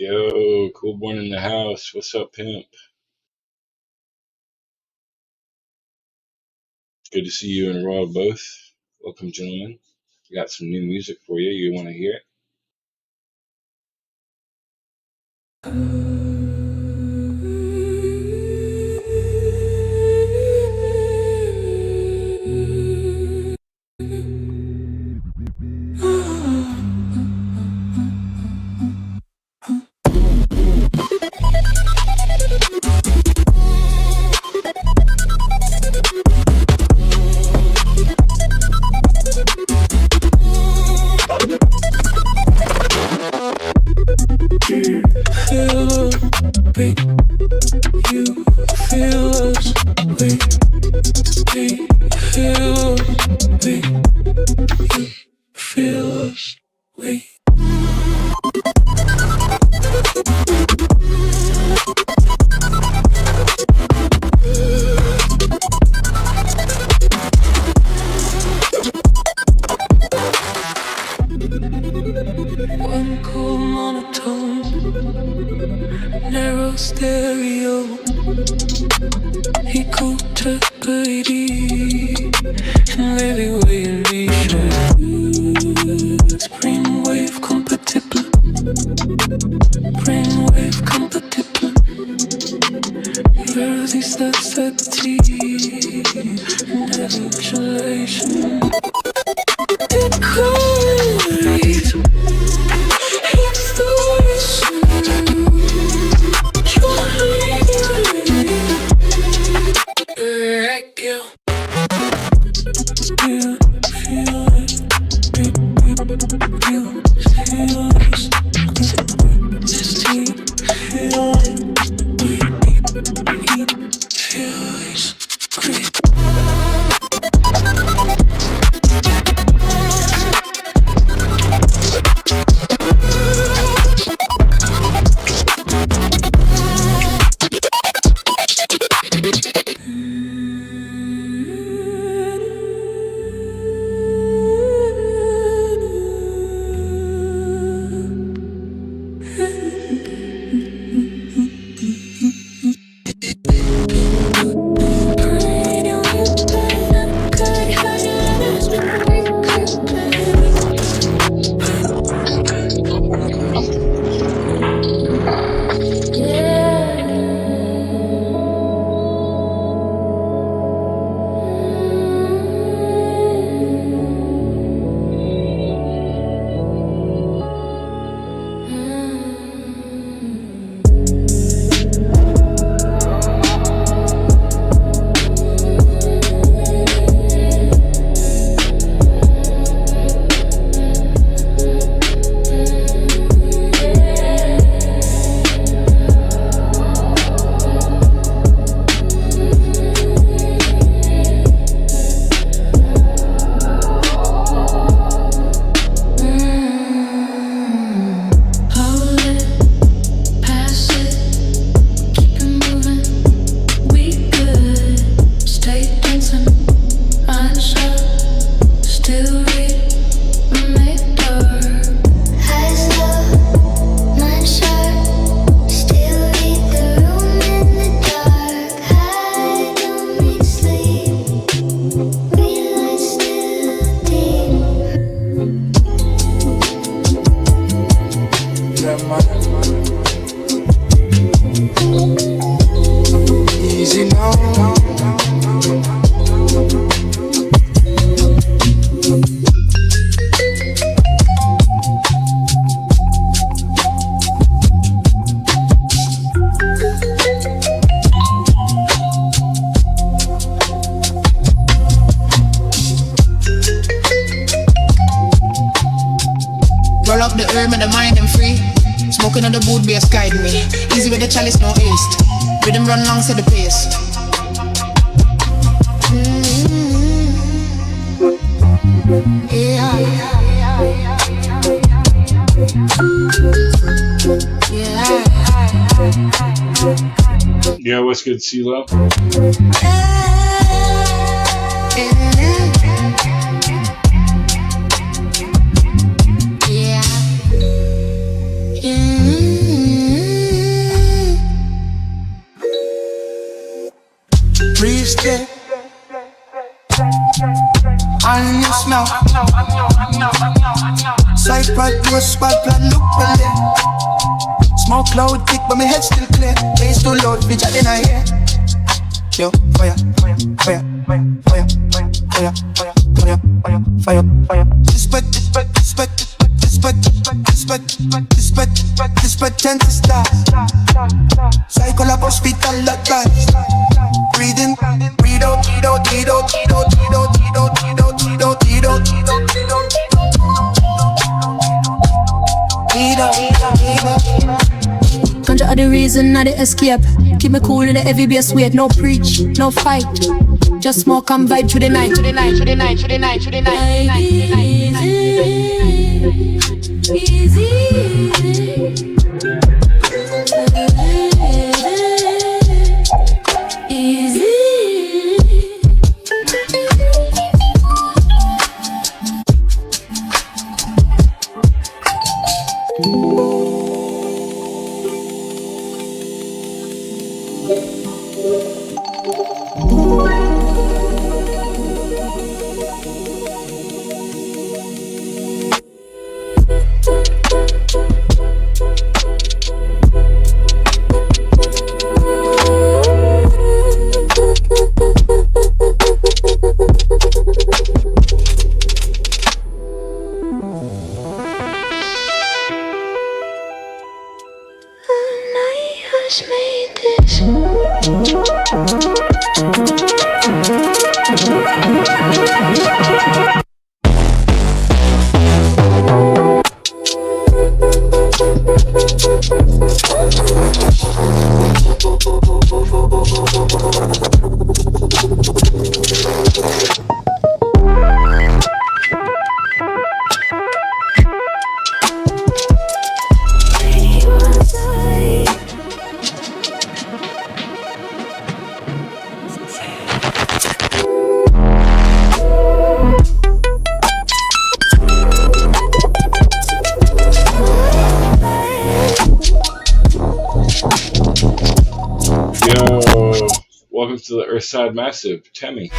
Yo, Coolborn in the house. What's up, pimp? Good to see you and Raw both. Welcome, gentlemen. Got some new music for you. You want to hear it? One cool monotone, narrow stereo. He could take lady and lady way leisure. Brainwave compatible, brainwave compatible. Verdi satsati and eventuation. It could. Easy now. Roll up the herb and the mind them free. Smoking on the boot bass guide me. Easy with the chalice, no haste. Rhythm run long to the pace. Yeah. Yeah, what's good, CeeLo? Yeah. now. Side part to a spot plan, look well there. Smoke cloud thick, but my head still clear. Bass too loud, bitch, I didn't hear. Yo, fire, fire, fire, fire, fire, fire, fire, fire, fire, fire, fire. Respect, respect, respect, respect, respect, respect, respect, chance to start. Cycle up hospital like that. Breathing, breathe out, breathe out, breathe out, breathe out, breathe out, breathe out, breathe out, breathe out, breathe out, breathe out, breathe out. Ganja are the reason, not the escape. Keep me cool in the heavy bass weight. No preach, no fight. Just smoke and vibe through the night. Through the night, through the night, through the night, through the night, through the night. Easy, easy, easy. Annias made this. Welcome to the earthsidemassive, Temmie.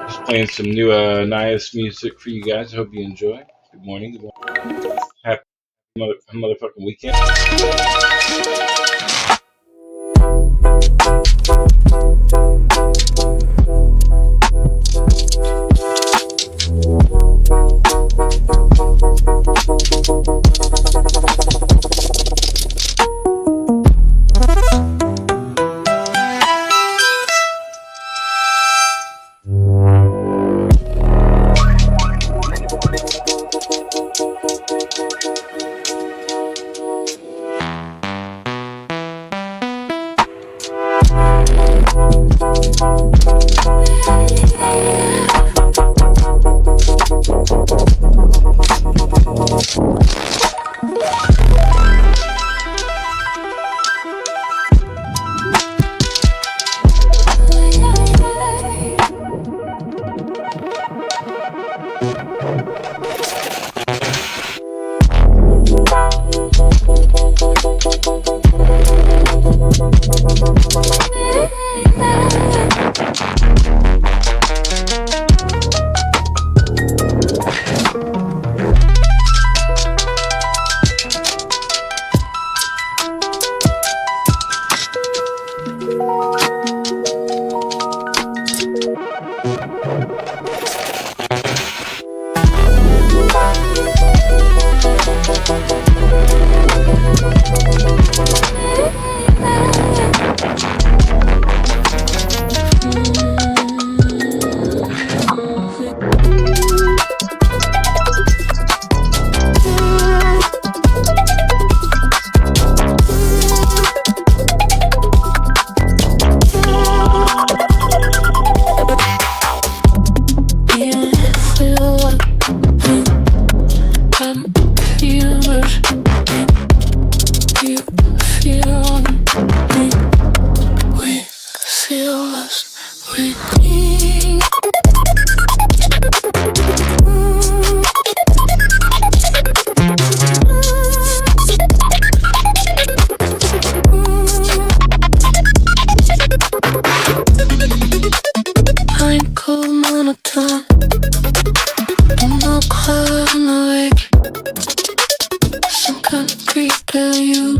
Just playing some new Annias music for you guys. I hope you enjoy. Good morning. Good morning. Happy motherfucking weekend. Till you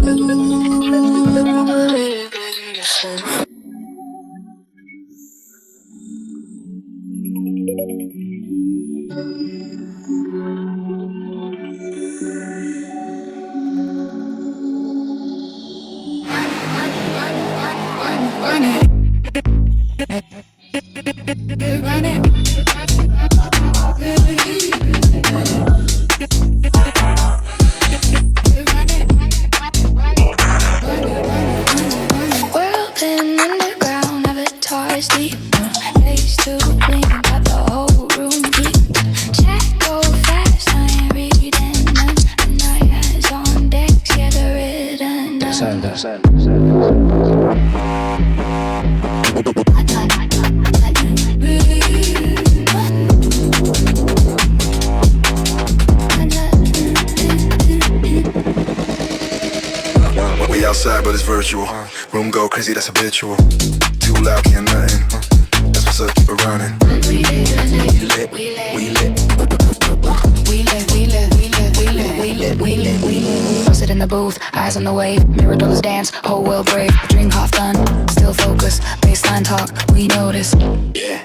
We outside, but it's virtual. Room go crazy, that's habitual. Too loud, can't nothing. That's what's up, keep it running. We lit, we lit, we lit. We lit, we lit, we lit, we lit, we lit, we lit, we lit. Posted in the booth, eyes on the wave, mirror dollars dance, whole world brave, dream half done, still focus, baseline talk, we notice. Yeah.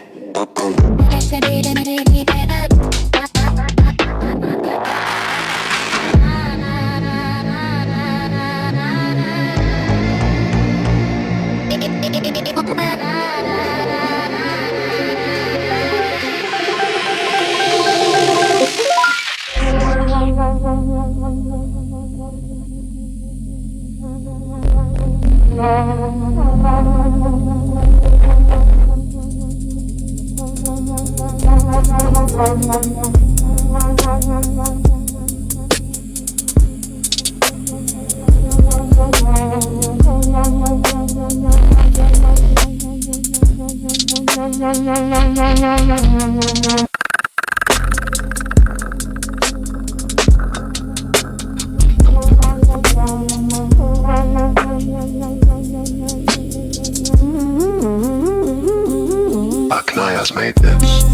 Annias made this.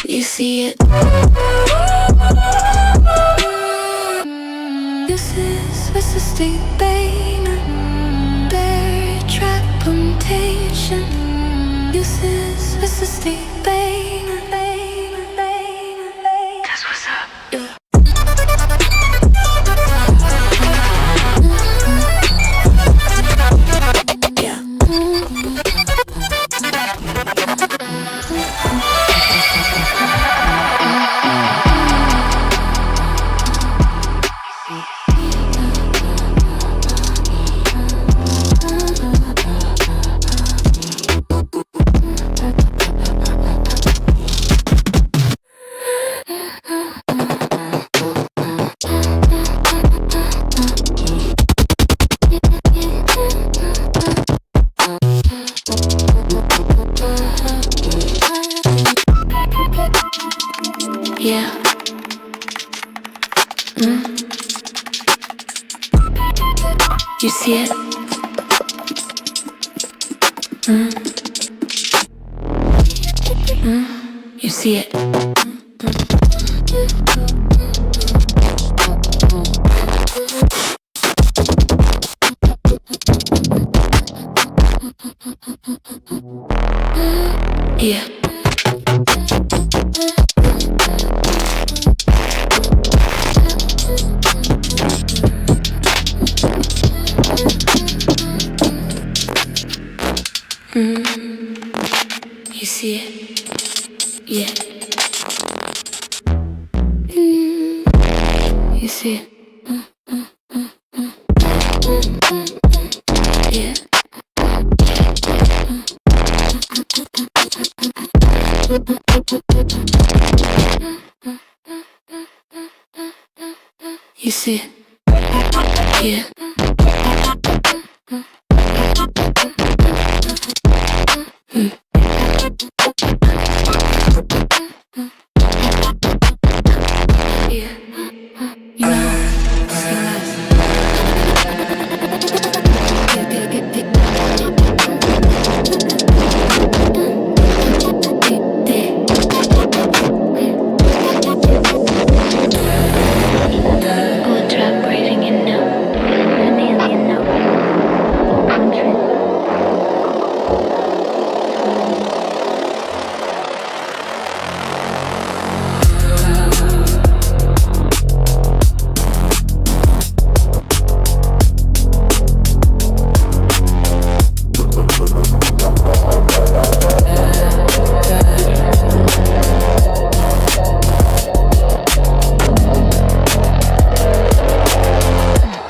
You see it. This is resisting pain, bear trap temptation. This is resisting pain. That's what's up. Yeah. Yeah. You see it? You see it? Yeah. You see it? Yeah. You see it? Yeah. You see it? Yeah. Yeah. You know, oh, trap breathing in now. Annias, you know. Country.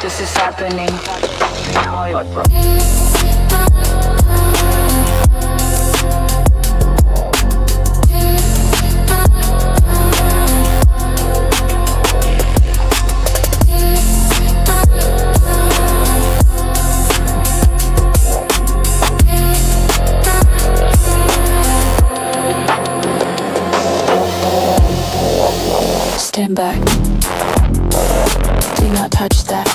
This is happening. Stand back. Do not touch that.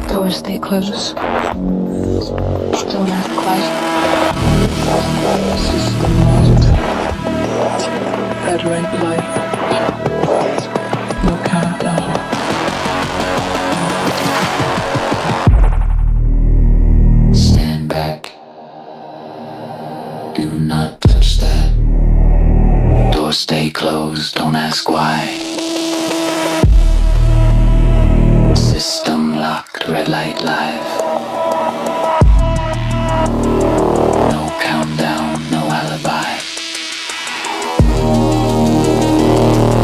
Doors stay closed. Don't ask questions. Red light. No countdown. Stand back. Do not touch that. Doors stay closed, don't ask why. System locked, red light live. No countdown, no alibi.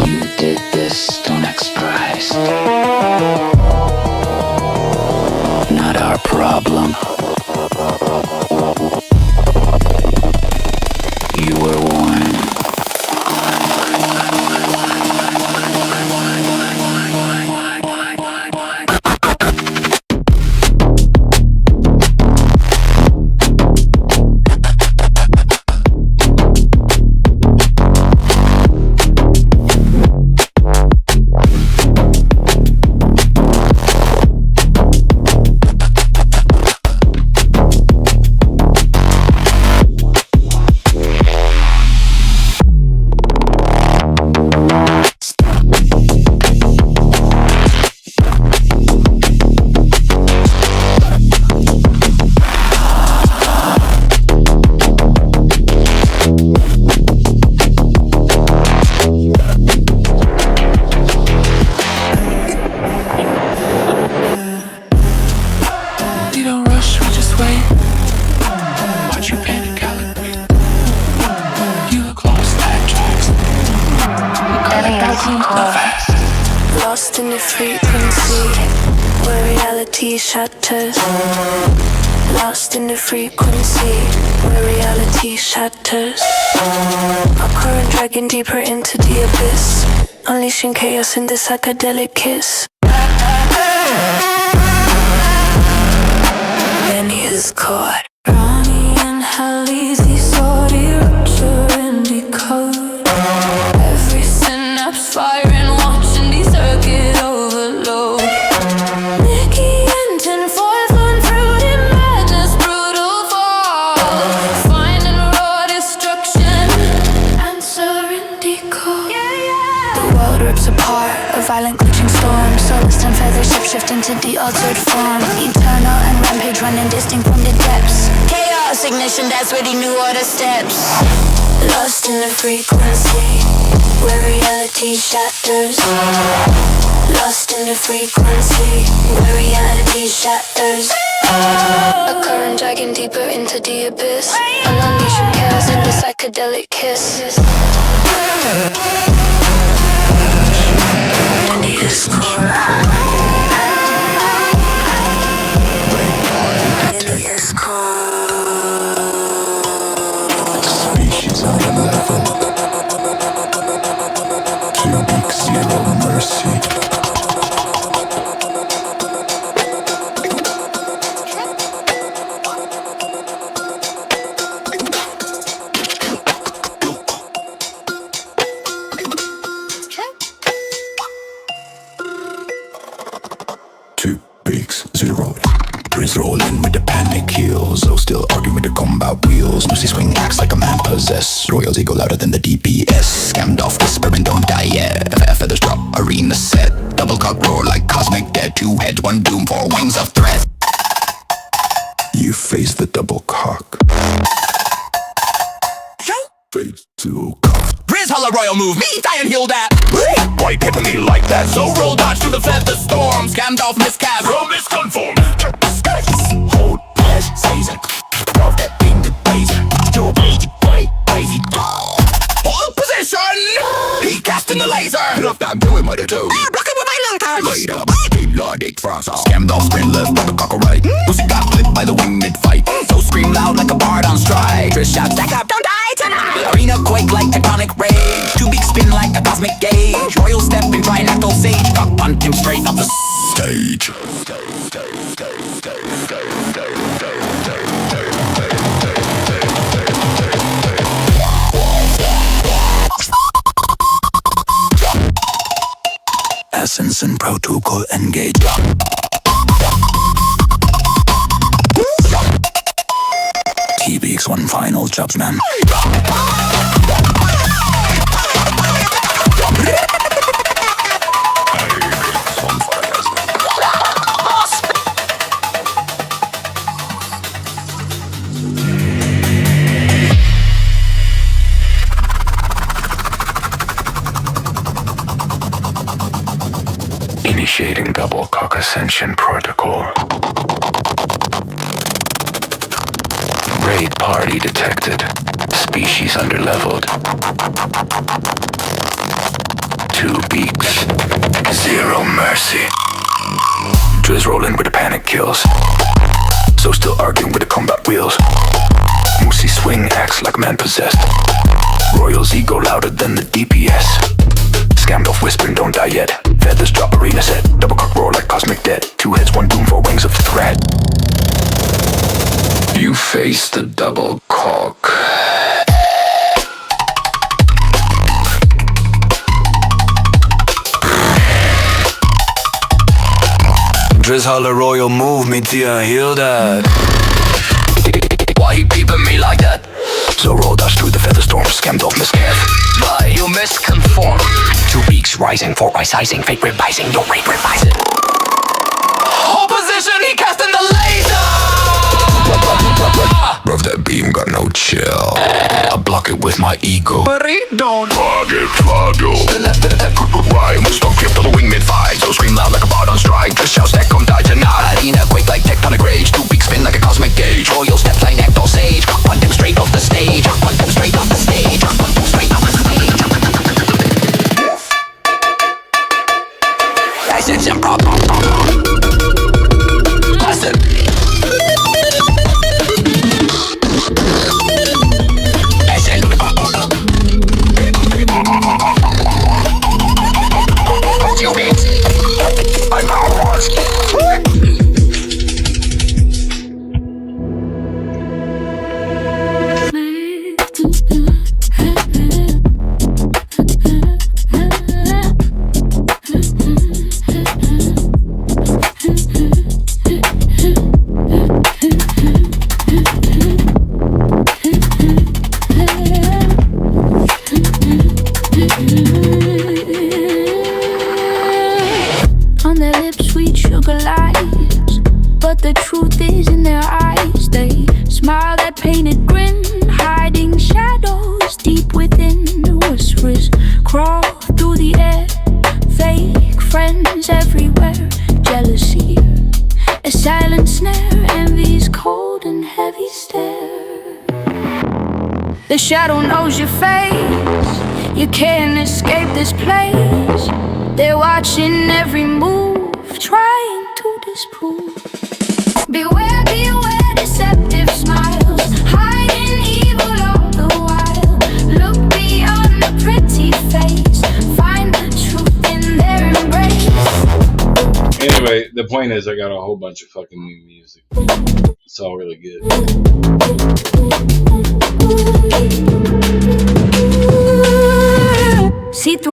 You did this, don't act surprised. Not our problem. You were warned. We don't rush, we just wait. Watch you panic calibrate. You look lost at tracks. Lost in the frequency where reality shatters. Lost in the frequency where reality shatters. Our current dragging deeper into the abyss, unleashing chaos in this psychedelic kiss. Annias caught. Ronnie and Hally's, sorry, rupture and decode. the altered form. Eternal and rampage running distinct from the depths. Chaos ignition, that's where the new order steps. Lost in the frequency where reality shatters. Lost in the frequency where reality shatters. A current dragging deeper into the abyss. An unleashing chaos in the psychedelic kiss. Annias core. Annias core. Species unleavened. 2 weeks, 0 mercy. Rolling with the panic heels, so still arguing with the combat wheels. Lucy swing acts like a man possessed. Royalty go louder than the DPS. Scammed off, whispering don't die yet. Feathers drop, arena set. Double cock roar like cosmic dead. 2 heads, 1 doom, 4 wings of threat. You face the double cock. Face to cock. Riz Holla Royal move, me die and heal that. Why people me like that? So roll dodge to the feather storm. Scammed off miscast, roll misconform. Hold that season. Love that thing that blazer. Your baby boy, crazy dog. Hold position. He casting the laser. Hit up that doing what it do. Block it with my long time. Laid up, melodic frost off. Scammed off, sprint left, rubber cock right. Pussy got flipped by the wing mid-fight. So scream loud like a bard on strike. Trish shot, stack up, don't die tonight. Arena quake like tectonic rage. 2 big spin like a cosmic gauge. Royal step and trinactal sage. Cock punt him straight off the stage. Essence and protocol engage. T-Beaks, 1 final jobs, man. Initiating double cock ascension protocol. Raid party detected. Species underleveled. 2 beaks. 0 mercy. Driz rolling with the panic kills. So still arguing with the combat wheels. Moosey swing acts like a man possessed. Royal's ego louder than the DPS. Scammed off, whispering don't die yet. Feathers drop, arena set. Double cock roar like cosmic dead. 2 heads, 1 doom, 4 wings of threat. You face the double cock. Driz Holla Royal move me till I heal that. Why he peeping me like that? So roll dash through the feather storm. Scammed off miscast. Why you misconform? 2 beaks rising, 4 eye sizing. Fake revising, your rate revising. Hold position, he casting the laser. Bruv, that beam got no chill. I block it with my ego. But he don't. Target, follow. The left, right. Stone flip to the wing mid-fight. So scream loud like a bard on strike. Just shout stack, come die tonight. Arena quake like tectonic rage. 2 beaks spin like a cosmic gauge. Royal step like nectar sage. Punt him straight off the stage. Punt him straight off the stage. Punt him straight off the stage. Essence and problem. Listen. truth is in their eyes. They smile that painted grin, hiding shadows deep within. Whispers crawl through the air, fake friends everywhere. Jealousy, a silent snare, envy's cold and heavy stare. The shadow knows your face, you can't escape this place. They're watching every move, trying to disprove. Beware, beware, deceptive smiles, hiding evil all the while. Look beyond the pretty face, find the truth in their embrace. Anyway, the point is I got a whole bunch of fucking new music. It's all really good. See through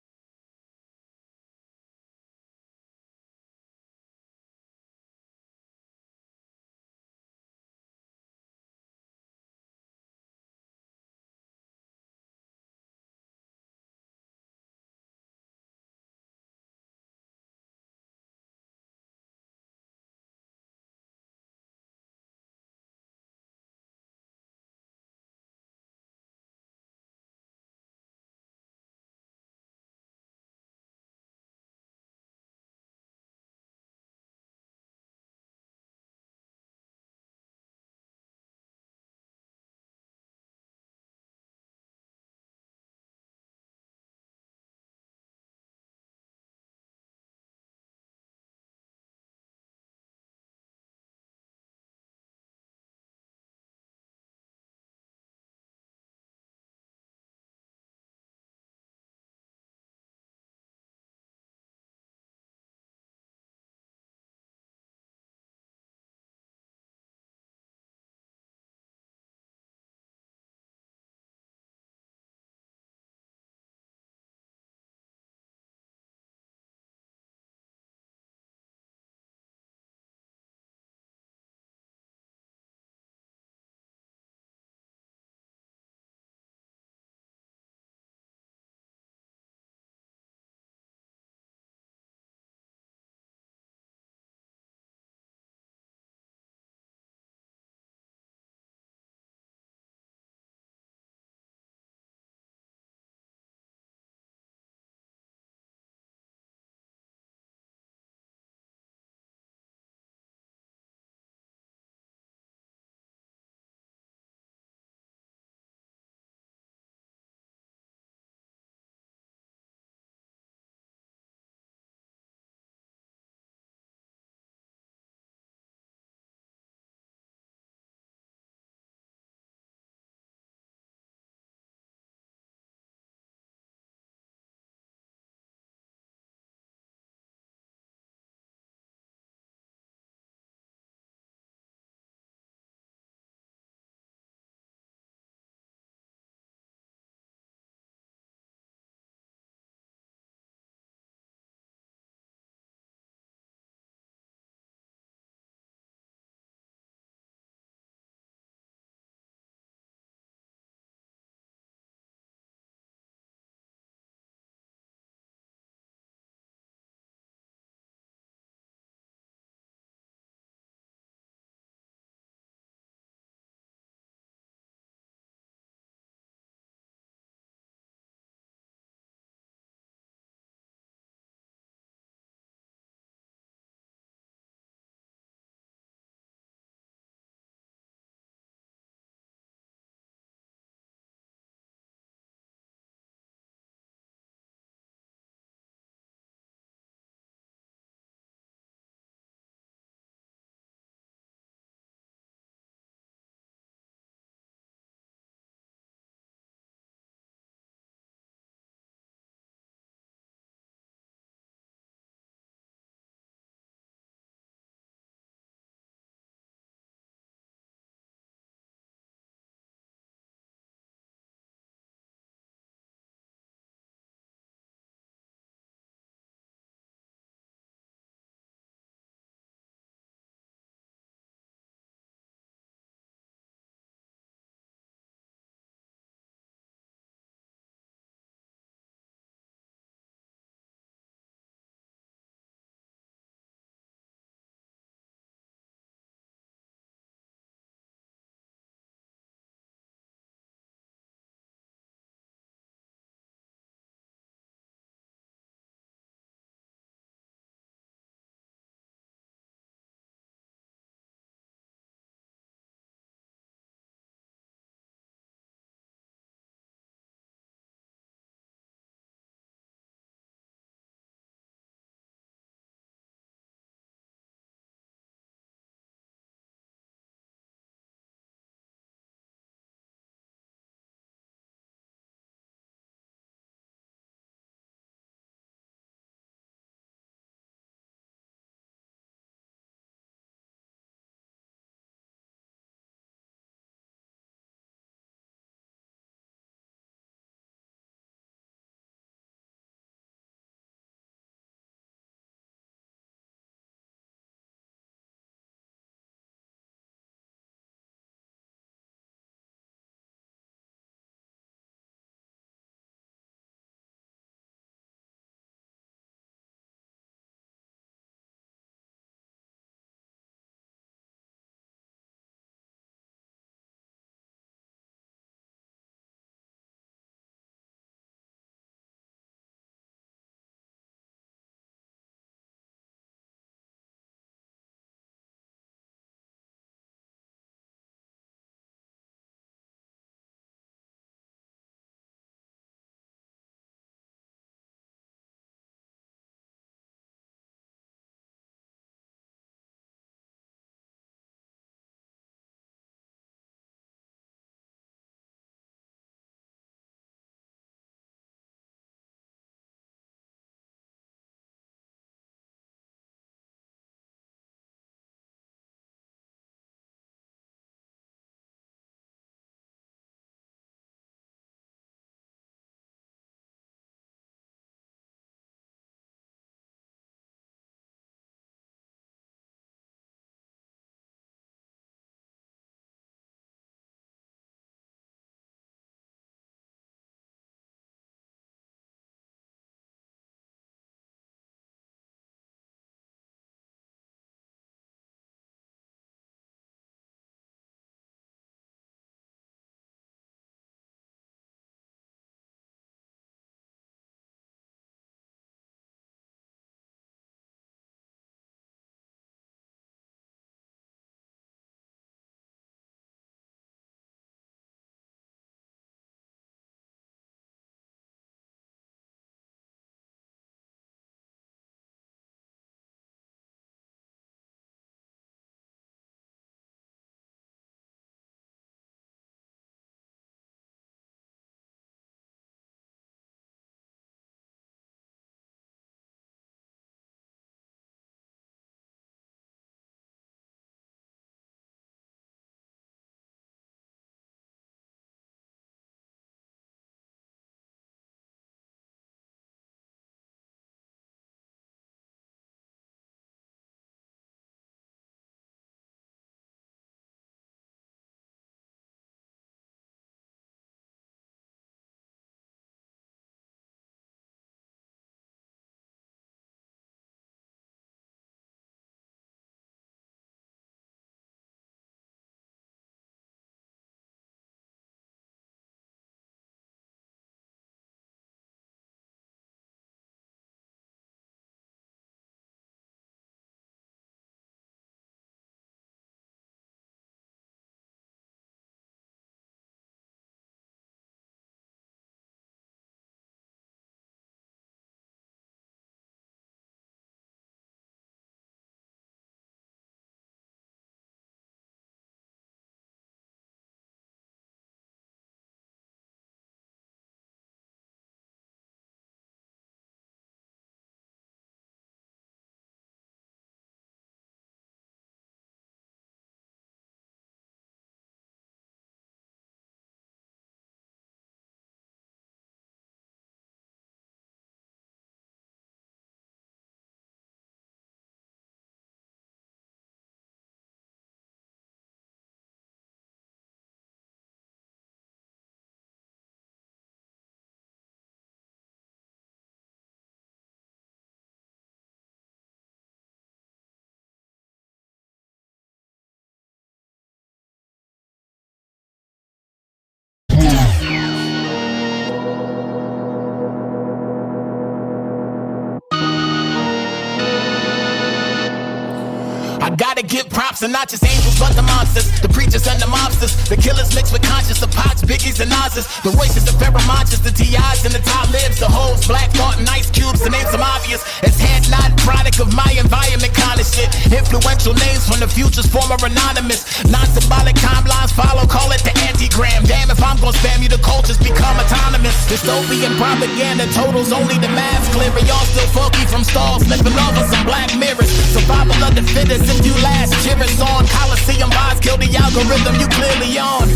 give props, and not just angels but the monsters, the preachers and the mobsters, the killers mixed with conscious, the Pots, Biggies and Nas's, the Royces, the Pheromonches, the T.I.s and the top lives, the hoes, Black Thought and Ice Cubes, to name some obvious. It's head nod product of my environment kind of shit. Influential names from the future's former anonymous. Non-symbolic timelines follow, call it the anti-gram. Damn if I'm gonna spam you, the cultures become autonomous. Dystopian propaganda totals only the mass clear. Y'all still funky from stalls, flipping over some black mirrors. Survival of the fittest, if you last cheering on. Coliseum vibes kill the algorithm you clearly on.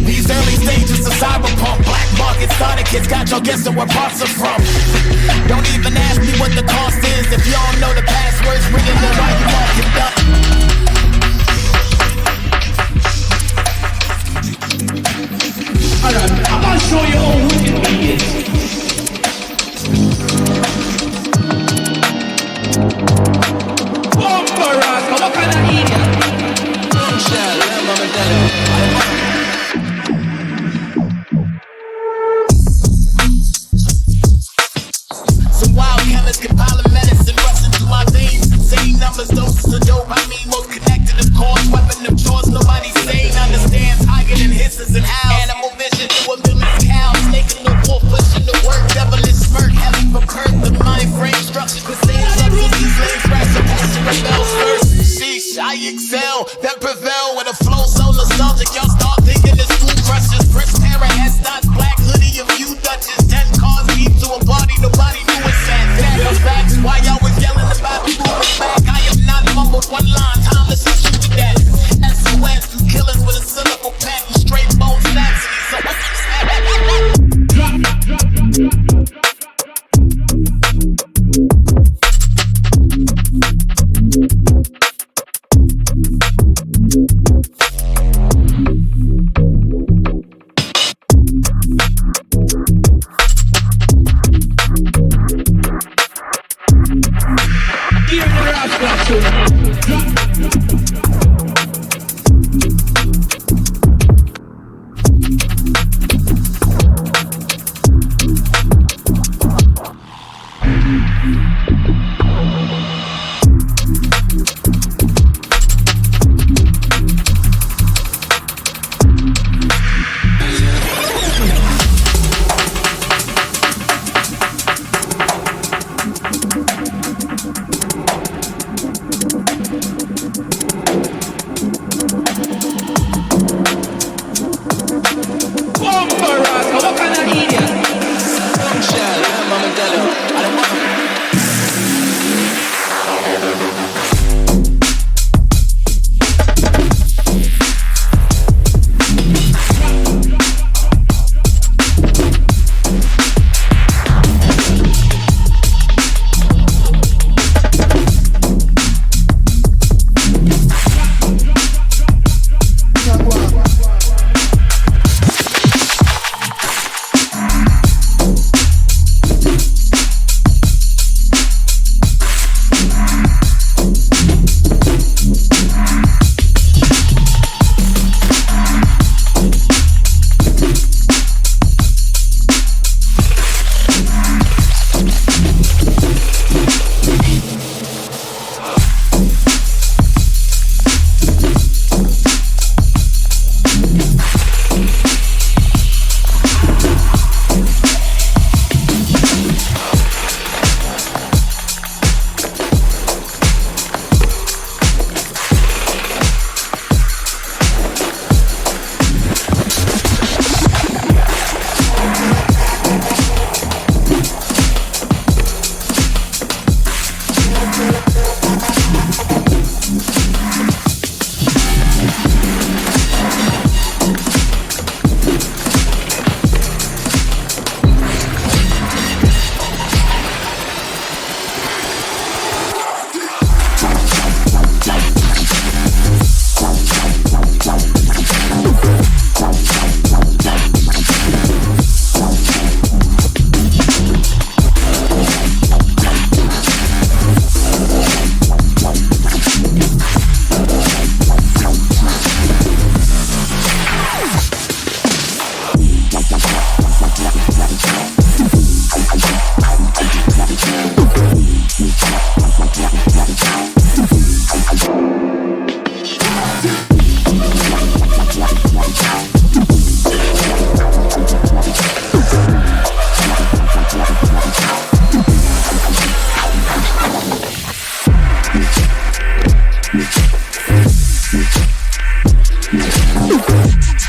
These early stages of cyberpunk, black market starter kits got your guessing where parts are from. Don't even ask me what the cost is if you don't know the passwords. Ringing them while you walking up. Alright, I'm gonna show you how wicked we is. Bumper Rasta, what kind of idiot? Some wild chemists compiling medicine, rushing through my veins. Same numbers, doses of dope. I mean, most connected, of course. Weapon of choice, nobody sane understands. Higher than hisses and howls. Animal vision through a million cows. Snaking the wolf, pushing the work. Devilish smirk, heavy from Kirk. The mind frame structure, crusade substance. These lanes rest, supposed to rebels first. Sheesh, I excel, then prevail with a flow so nostalgic. Y'all start thinking it's food crushers. Prince Terra, S-Dots, black hoodie, a few Dutches. 10 cars, beat to a party, nobody knew it said. That facts, why y'all was yelling about me moving back? I have not mumbled one line, timeless and shoot to that. SOS, through killers with a syllable pack. Straight bone stacks, so what's Hear the Rasta tune.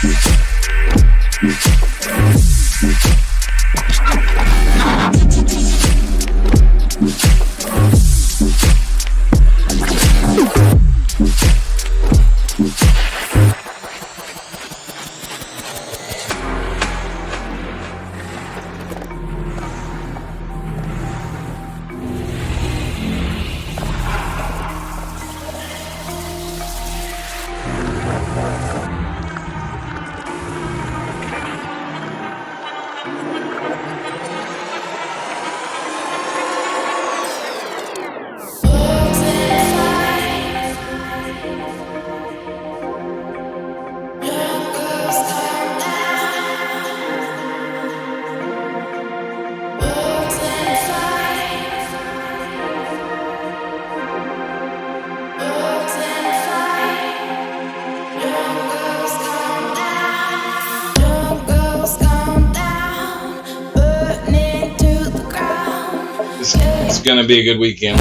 It's gonna be a good weekend.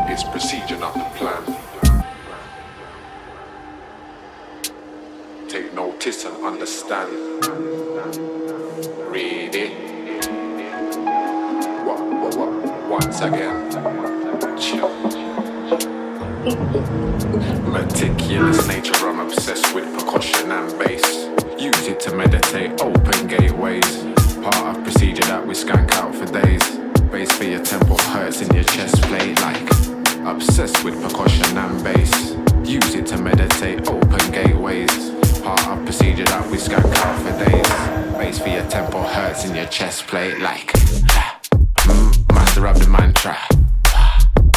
It's procedure, not the plan. Take notice and understand. Read it. Once again. Chill. Meticulous nature, I'm obsessed with percussion and bass. Use it to meditate, open gateways. Part of procedure that we skank out for days. Bass for your temple hurts in your chest plate like. Obsessed with percussion and bass. Use it to meditate, open gateways. Part of procedure that we skank out for days. Bass for your temple hurts in your chest plate like. Master of the mantra.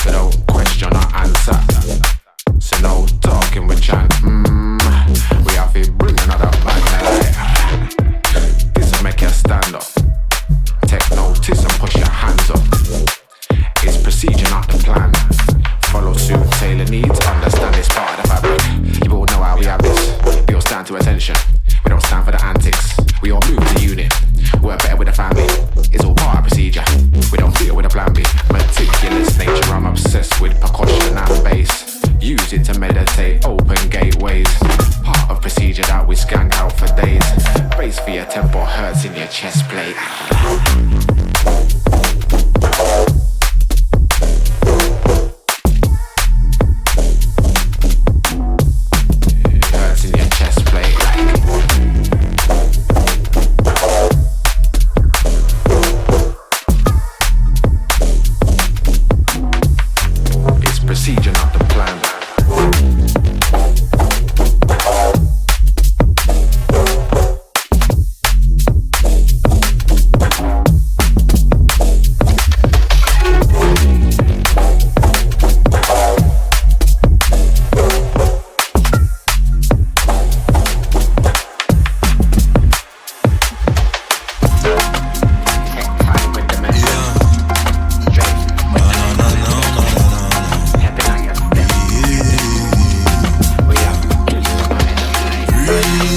So don't question or answer. So no talking with chant. We have to bring another bang. This'll make you stand up. Take notice and push your hands up. It's procedure, not the plan. Follow suit, tailor needs, understand it's part of the fabric. You all know how we have this. We all stand to attention. We don't stand for the antics. We all move as a unit. Work better with the family. It's all part of procedure. We don't deal with a plan B. Meticulous nature, I'm obsessed with percussion and bass. Use it to meditate, open gateways. Part of procedure that we skank out for days. Bass for your temple hurts in your chest plate.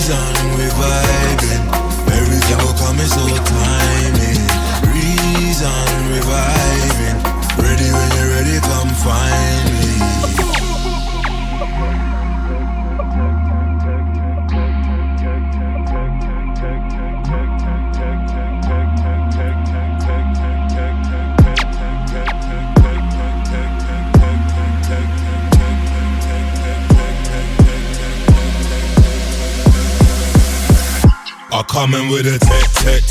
reason we vibing. Everything will come in so timing. Reason we vibing. Ready when you're ready, come find me. I come in with a techers.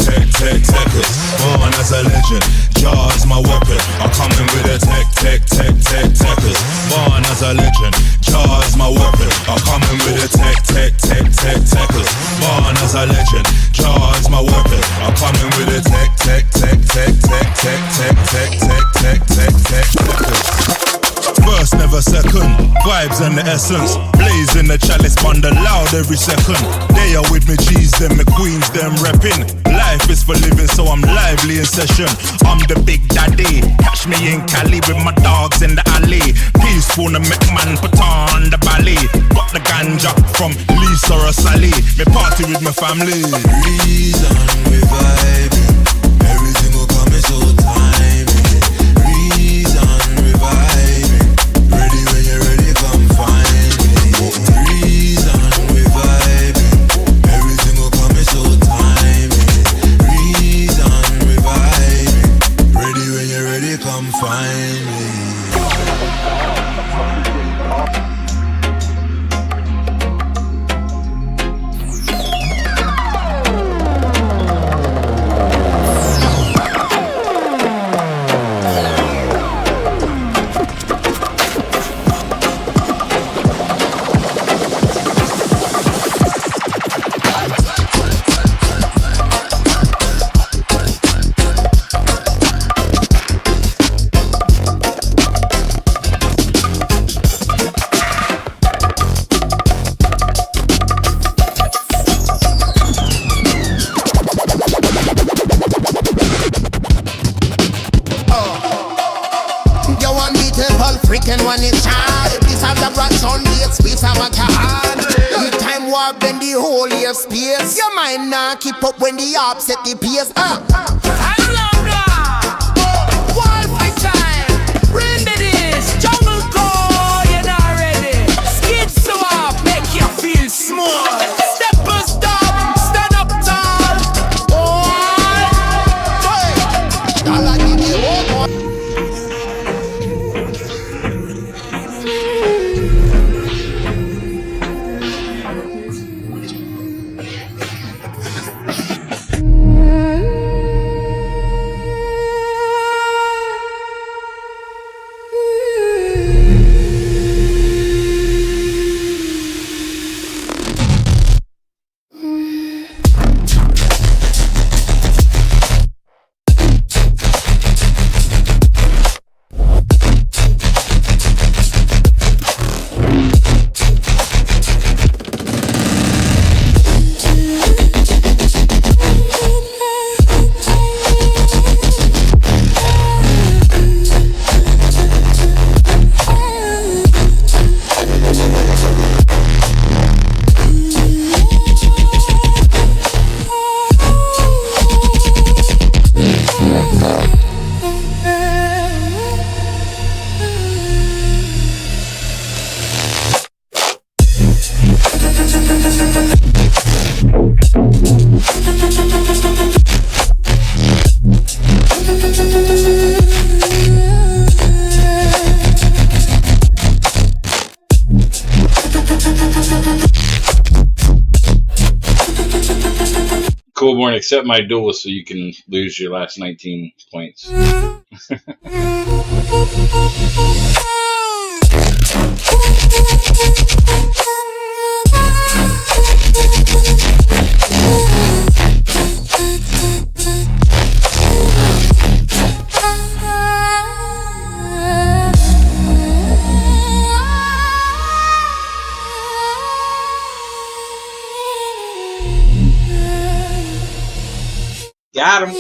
Born as a legend, Jaws my weapon. I come in with a techers. Born as a legend, Jaws my weapon. I come in with a techers. Born as a legend, Jaws my weapon. I come in with a techers. First, never second. Vibes and the essence. Blazing the chalice, bundle loud every second. They are with me, G's, them, my queens, them repping. Life is for living, so I'm lively in session. I'm the big daddy. Catch me in Cali with my dogs in the alley. Peaceful, to make man put on the ballet. Got the ganja from Lisa or Sally. Me party with my family. Reason we vibing. Everything will come in so timing. Reason we vibing. Ready when you're ready, come find me. Reason we vibing. Everything will come in so timing. Reason we vibing. Ready when you're ready, come find me. Freaking one is hard. This have the brats on the space of a card. The time warp in the whole year space. Your mind nah keep up when the op set the pace. Wildfire time. Render this. Jungle call. You're not ready. Skid swap. Make you feel small. Steppers down. Stand up tall. Dollar give me one. Coolborn, accept my duel so you can lose your last 19 points. Got him.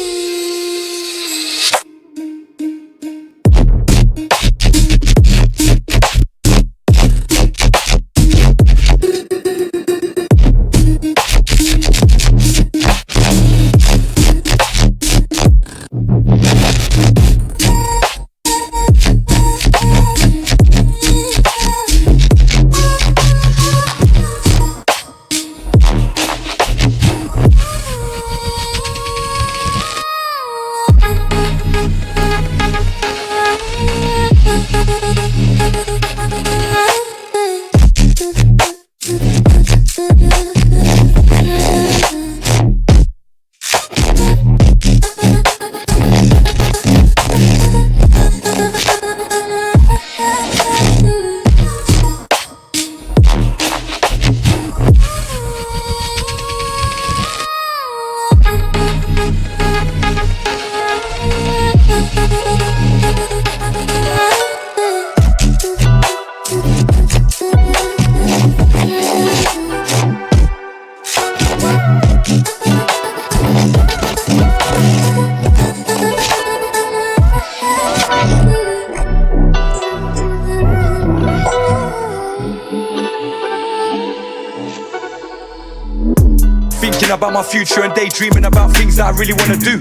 Thinking about my future and daydreaming about things that I really wanna do.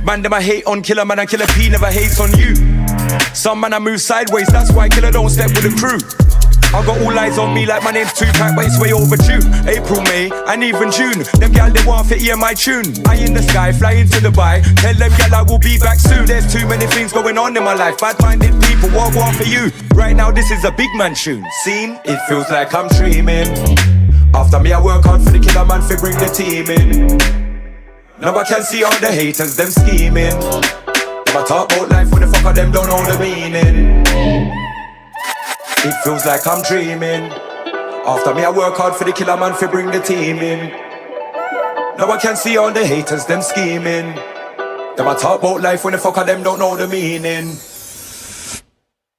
Man, them I hate on Killer, man, and Killer P never hates on you. Some man I move sideways, that's why Killer don't step with the crew. I got all eyes on me like my name's Tupac, but it's way overdue. April, May, and even June. Them gal, they want to hear my tune. I in the sky, flying to Dubai. Tell them gal I will be back soon. There's too many things going on in my life. Bad-minded people, what want for you? Right now, this is a big man tune. Seen? It feels like I'm dreaming. After me, I work hard for the Killer man to bring the team in. Now I can see all the haters, them scheming. If I talk about life, when the fuck of them don't know the meaning. It feels like I'm dreaming. After me I work hard for the Killer man to bring the team in. Now I can see all the haters, them scheming. Them I talk about life when the fuck of them don't know the meaning.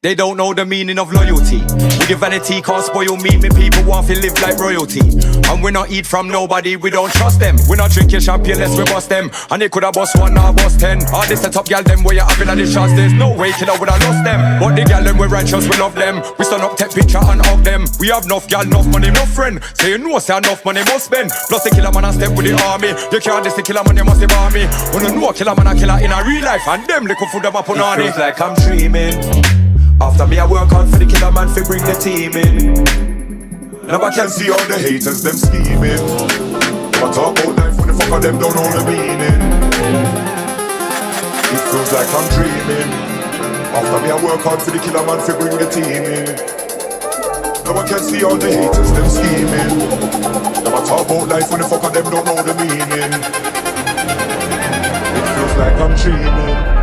They don't know the meaning of loyalty. With your vanity can't spoil me. Me people want to live like royalty. And we not eat from nobody, we don't trust them. We not drink your champagne less we bust them. And they could have bust one, now bust 10. All this set up gal them where you having at the shots. There's no way Killer would have lost them. But the gal them we righteous, we love them. We stand up, take picture and hug them. We have enough gal, enough money, enough friend. Say you know say enough money must spend. Plus the Killer man a step with the army. You can't diss the Killer man, you must have army. When you know Killer man a killer in a real life. And them little food them up on it feels like I'm dreaming. After me I work hard for the Killer man to bring the team in. Now I can see all the haters, them scheming. If I talk about life when the fuck of them don't know the meaning. It feels like I'm dreaming. After me I work hard for the Killer man to bring the team in. Now I can see all the haters, them scheming. Now I talk about life when the fuck of them don't know the meaning. It feels like I'm dreaming.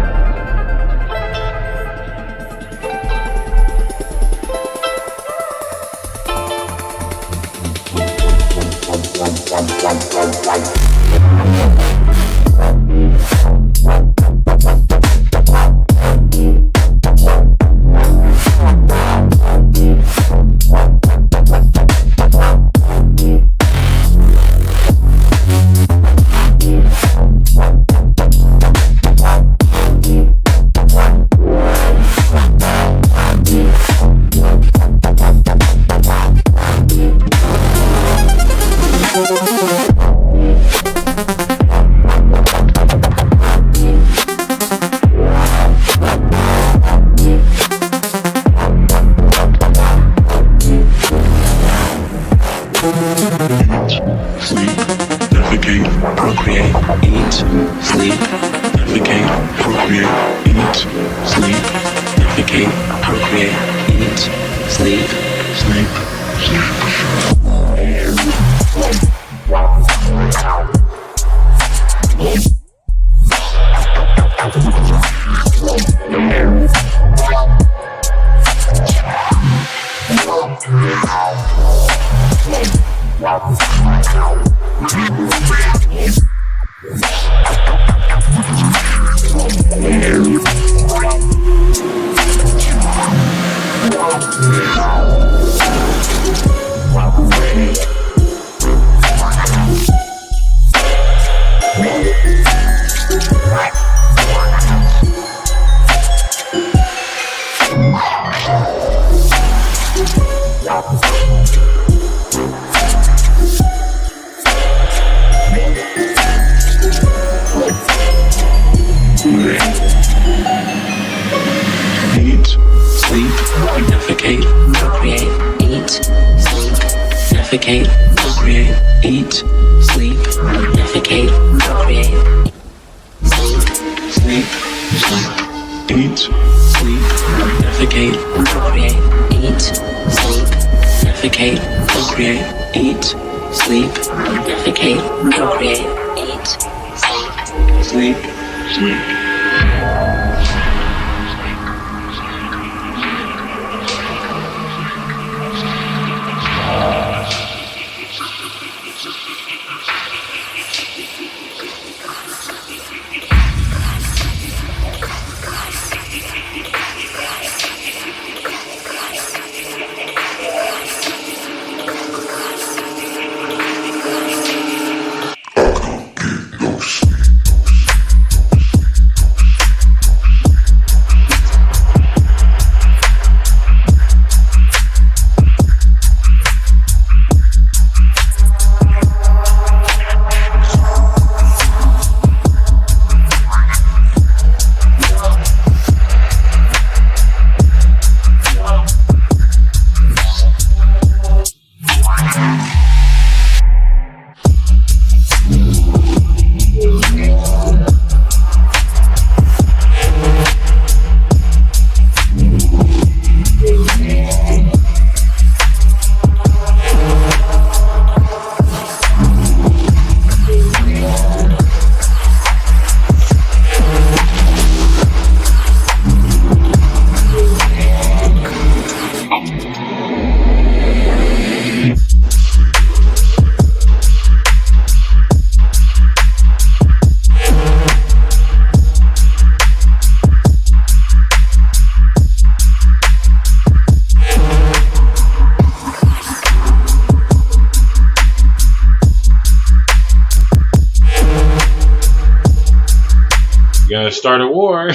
You're gonna start a war.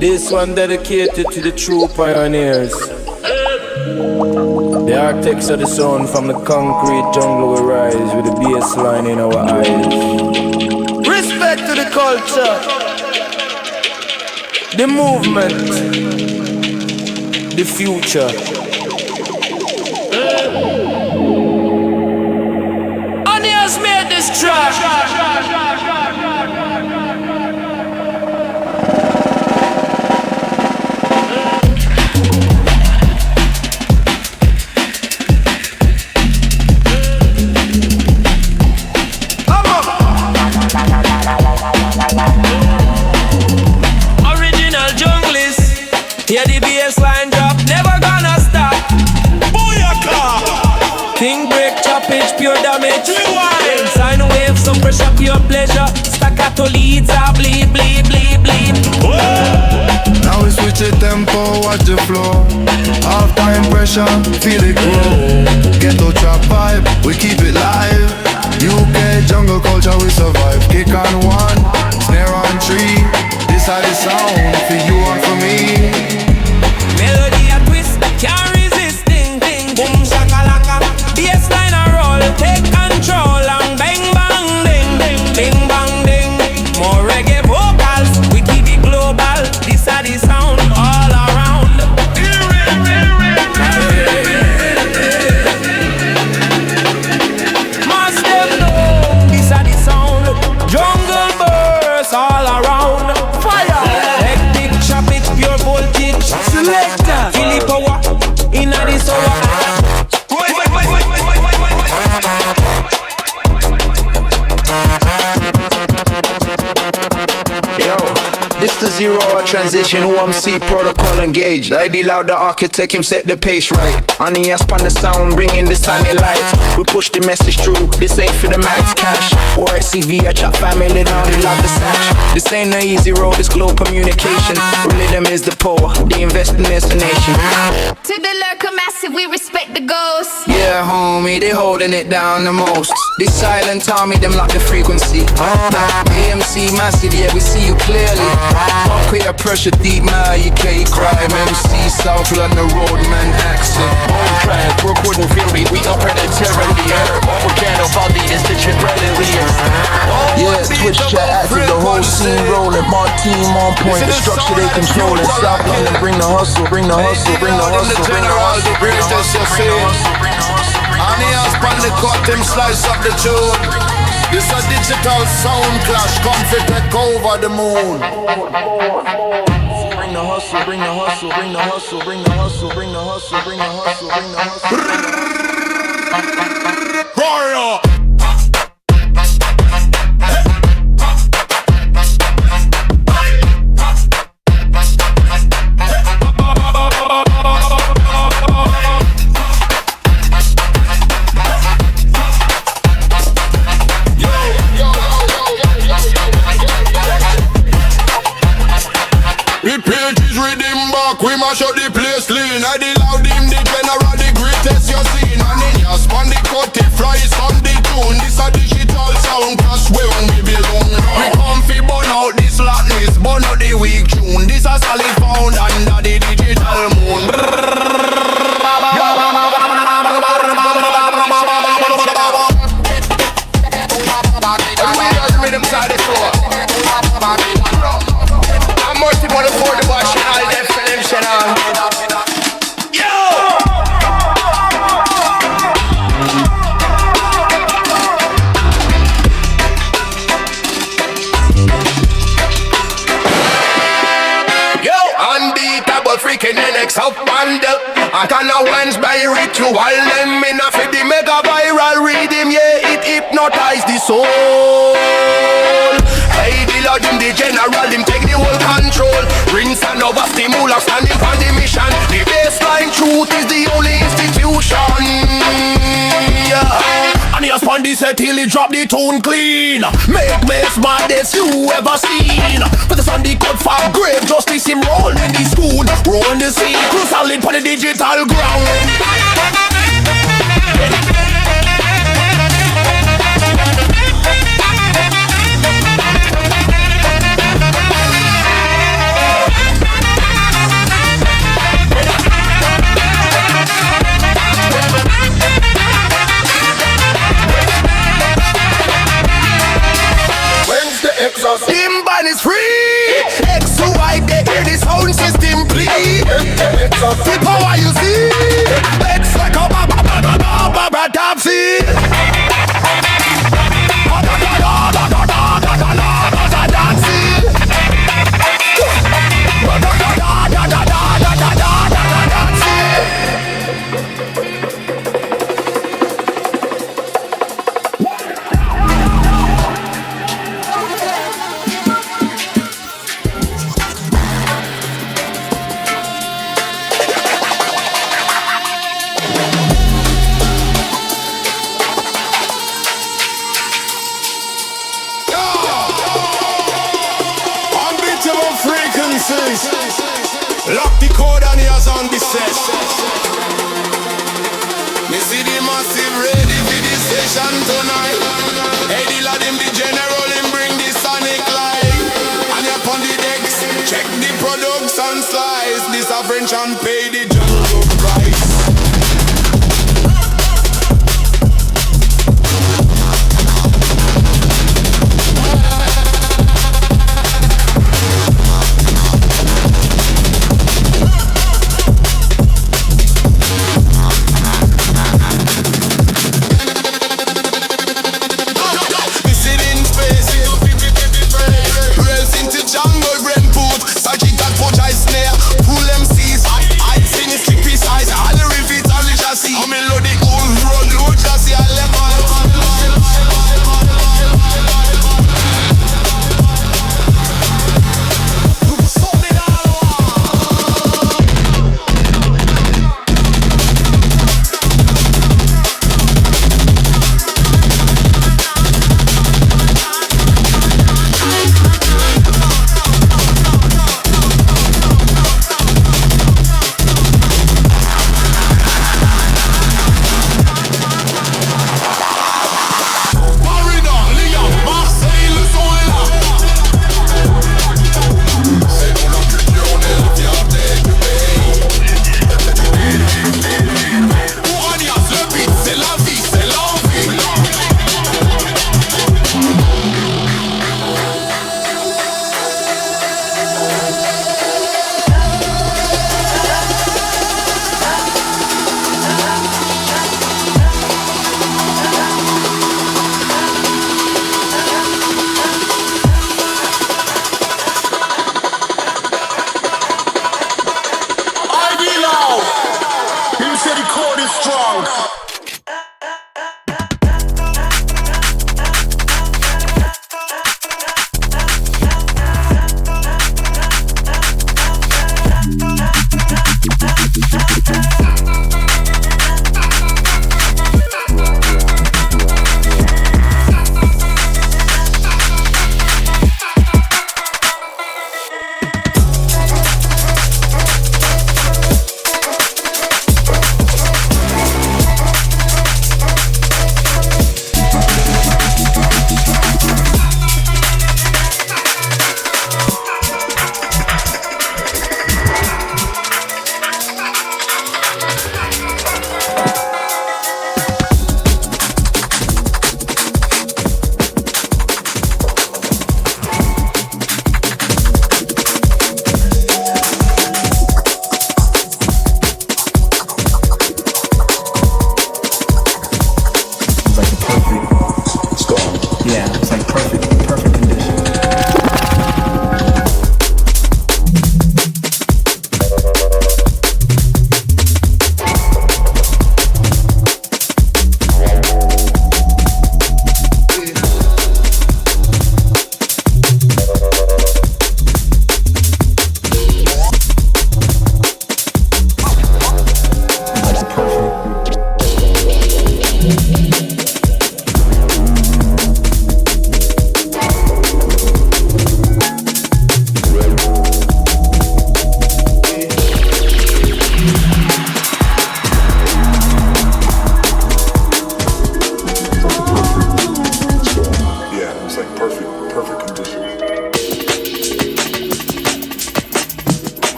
This one dedicated to the true pioneers. The architects of the sound from the concrete jungle we rise with the bass line in our eyes. Respect to the culture, the movement, the future. Annias made this track. Hear the bass line drop, never gonna stop. Booyaka! King break, choppage, pure damage. Rewind. Sign wave, some pressure, pure pleasure. Staccato leads, I bleed, bleed, bleed, bleed. Now we switch the tempo, watch the flow. Half time pressure, feel it grow. Ghetto trap vibe, we keep it live. UK jungle culture, we survive. Kick on one, snare on three. This how the sound for you and for me. Melody a twist, can't resist. Ding, ding, boom, shakalaka. Bassline a roll, take control and bang, bang, ding, ding, ding, bang, ding. More reggae vocals, we keep it global. This how the sound all around. Must them know this how the sound. Jungle burst all around. Fire, hectic, chop it, pure voltage. Selector, feel the power inna the soul. This the zero hour transition, OMC protocol engaged. I deal out the architect, him set the pace right. Annias pan the sound, bringing the sunny lights. We push the message through, this ain't for the max cash. Or CV, I chat family, now they love the sash. This ain't no easy road, this global communication. Rhythm is the power, the investing destination. To the lurker massive, we respect the ghosts. Yeah, homie, they holding it down the most. This silent army, them lock the frequency. AMC massive, yeah, we see you clearly. Fuck with your pressure deep, man, you can't crime. MC South London road, man, accent. On track, Brookwood and Fury, we up at the terror in the air. What can about the institution, brilliant. Yeah, Twitch chat active, the whole scene rolling. My team on point, the structure they controlling. South London, bring the hustle, bring the hustle, bring the hustle, bring the hustle, bring the hustle, bring the hustle, bring the hustle. Annias pan the cut, them slice up the tune. This a digital sound clash, come to take over the moon. Bring the hustle, bring the hustle, bring the hustle, bring the hustle, bring the hustle, bring the hustle, bring the hustle. Warrior! We mash up the place clean. I the loud him, the general, the greatest you seen. And then you span the cut, the fries on the tune. This a digital sound clash where we belong. We come fi burn out this slackness, burn out the weak tune. This a solid found under the digital moon. Rhythm side the floor. I'm multi one for the wash and all them for them shit on. Yo! Yo! Unbeatable freaking NX up and I can know one's by ritual. Them in a fit the mega viral rhythm. Yeah, it hypnotize the soul. Hey, the Lord, him the general, him take the whole control. Rinse and over stimulus, standing for the mission. The baseline truth is the only institution. Yeah. And he has spun the set till he drop the tune clean. Make me smartest you ever seen. For the Sunday code for grave justice, him rolling the spoon, rolling the scene, cruise solid for the digital ground. Him ban is free. X to Y, they hear the sound system please. The power you see. It's like a taxi. Lock the code and ears on the set. Me see the massive ready for the session tonight. Hey, the lad him the general him bring the sonic light. And up on the decks, check the products and slice. This a French and pay the jungle price. Jungle brain put, surgical punch I snare. Pull MCs, I sing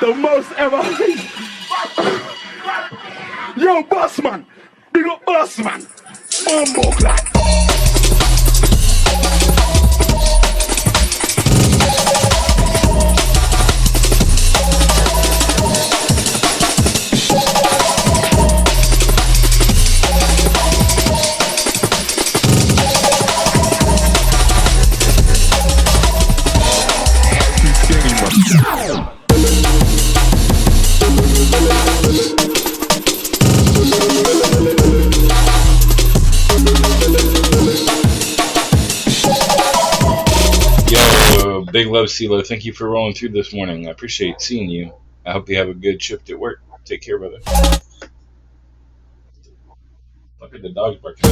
The most ever. Yo, boss man. Big up boss man. Mumbo clap. Yo, big love, CeeLo. Thank you for rolling through this morning. I appreciate seeing you. I hope you have a good shift at work. Take care, brother. Look at the dogs barking.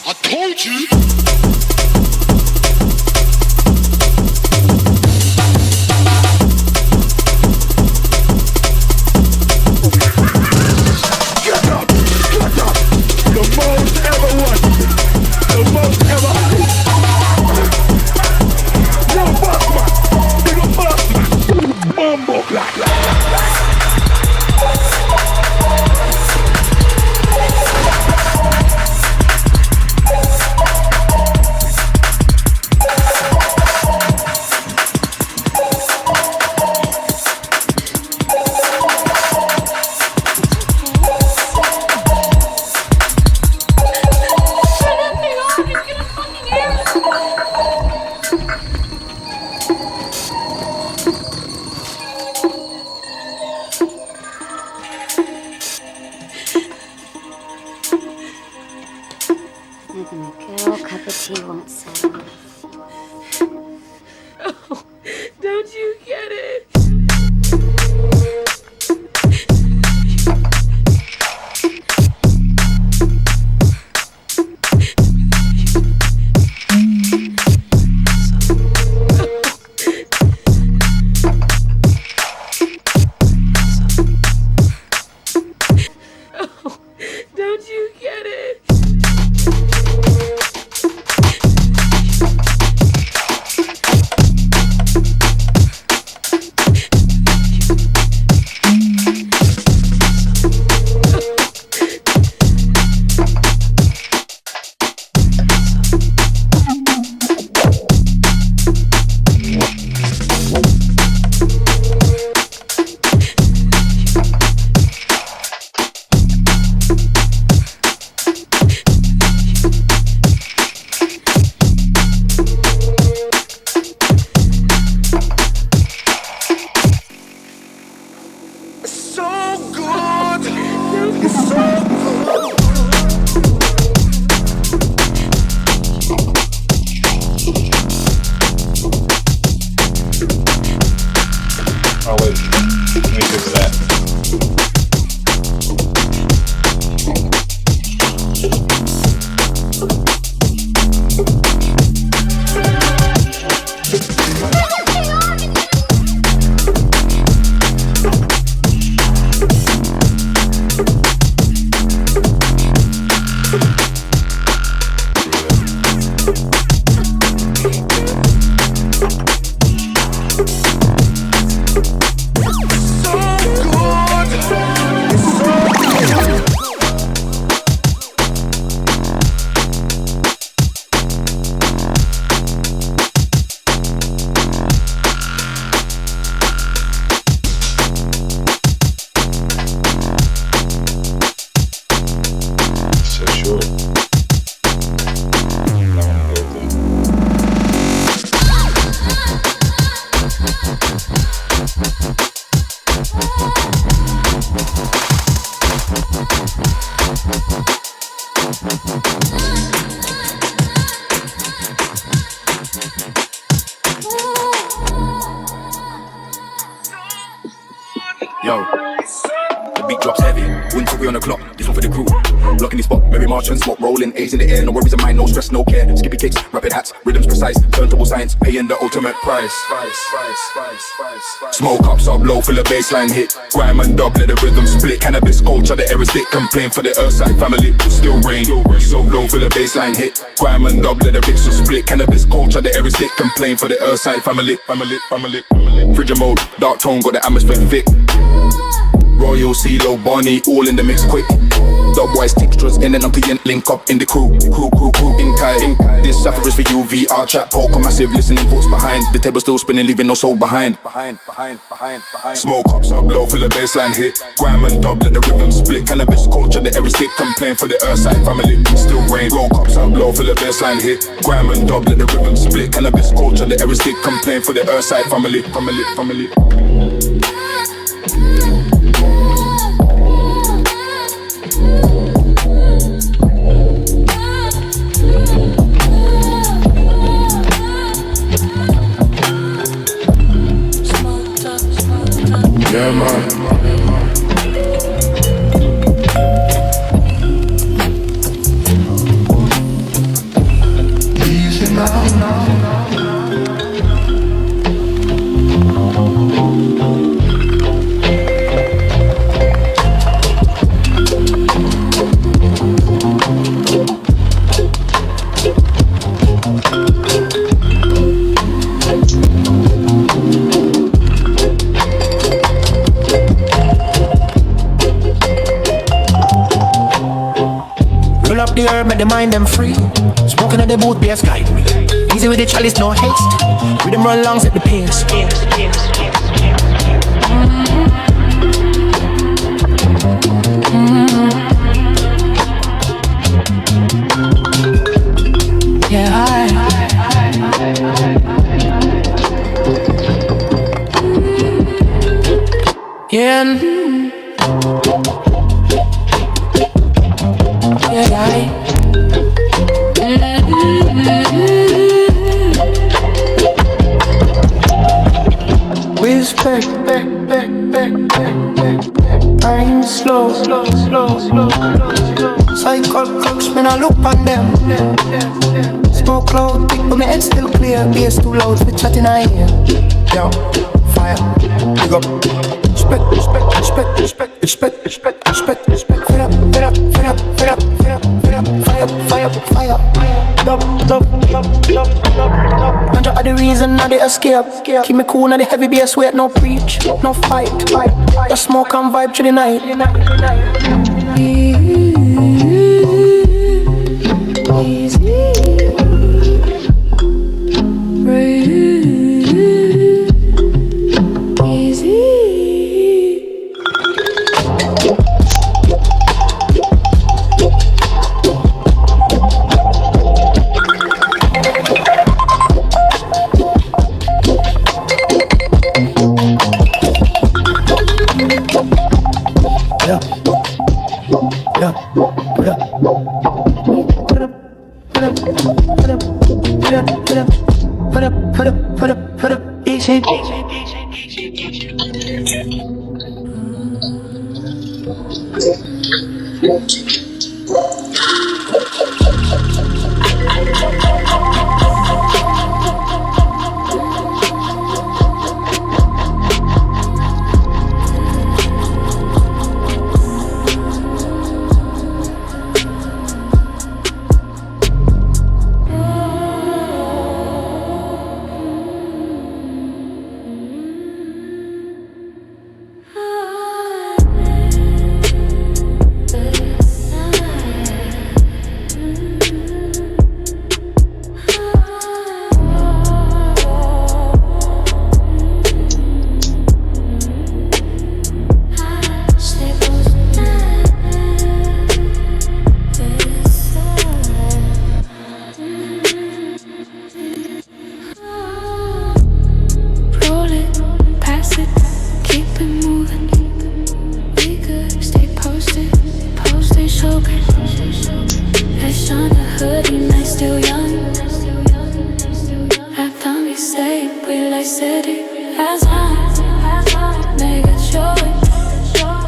I told you. Even a good old cup of tea won't settle. Oh, don't you get it? Oh, don't you get it? Oh wait, let me fix that. So short. I wanna go with them. Yo, the beat drops heavy. Wouldn't talk, we on the clock, this one for the crew. Blocking the spot, Mary March and smoke rolling. A's in the air, no worries of mine, no stress, no care. Skippy kicks, rapid hats, rhythms precise. Turntable science, paying the ultimate price. Smoke up, sub low, feel a baseline hit. Grime and dub, let the rhythm split. Cannabis culture, the air is thick. Complain for the earthside family, still rain. So low, feel a baseline hit. Grime and dub, let the pixel split. Cannabis culture, the air is thick. Complain for the earthside family. Frigid mode, dark tone, got the atmosphere thick. Royal, CeeLo, Bonnie, all in the mix quick. Dubwise textures in and up to link up in the crew. Ink tight. This cipher is for you, VR chat, poker massive, listening thoughts behind. The table still spinning, leaving no soul behind. Smoke up, sub low, feel the baseline hit. Grime and dub, let the rhythm split. Cannabis culture, the air is thick. Complain for the earthside family, still rain. Roll up, sub low, feel the baseline hit. Grime and dub, let the rhythm split. Cannabis culture, the air is thick. Complain for the earthside family. Yeah, man. Easy now. The herb, make the mind them free. Smoking at the boot, be a sky. Easy with the chalice, no haste. With them run lungs at the pace. Whisper, I'm slow. Cycle clocks, man, I look on them. Smoke cloud, thick, but my head still clear. Bass too loud, we chatting I hear. Yo, fire, big up. Respect. Fire. Dub. Ganja are the reason, not the escape. Keep me cool, not the heavy bass weight, no preach, no fight. Just smoke and vibe through the night.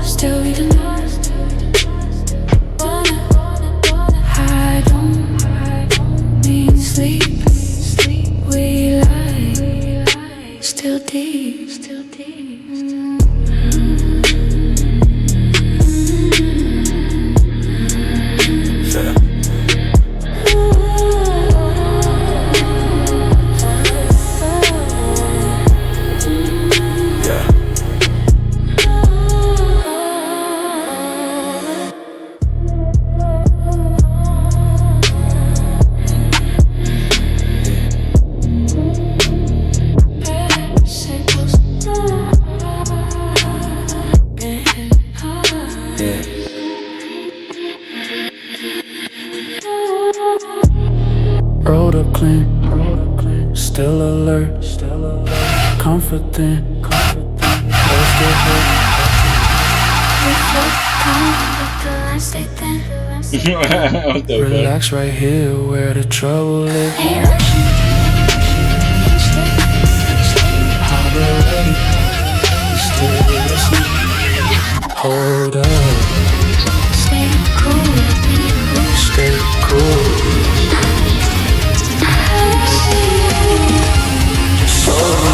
Still reading deep, still deep. Rolled up clean, still alert, confident, let's get hurt. Relax right here where the trouble is. Hold up. Stay cool. Stay cool. Just hold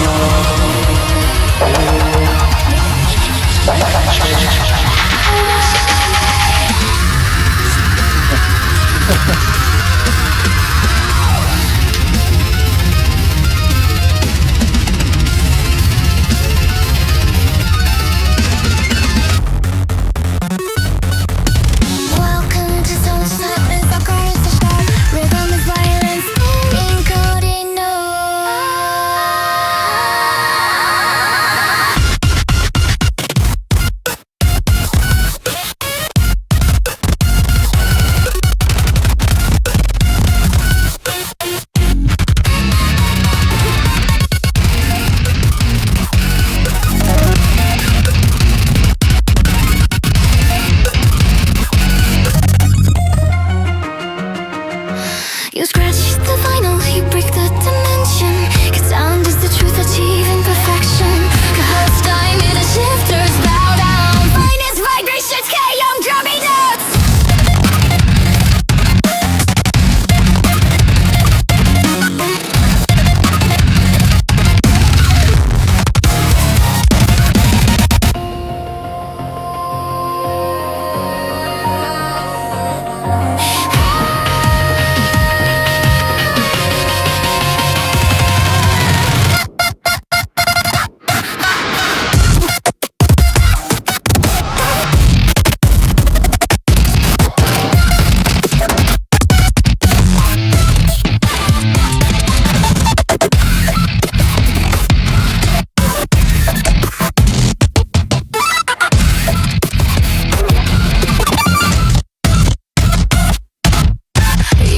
You scratch the vinyl, you break the dimension. 'Cause sound is the truth, achieving perfection. Cause time in the shifters bow down. Finest vibrations, K-Young drumming notes.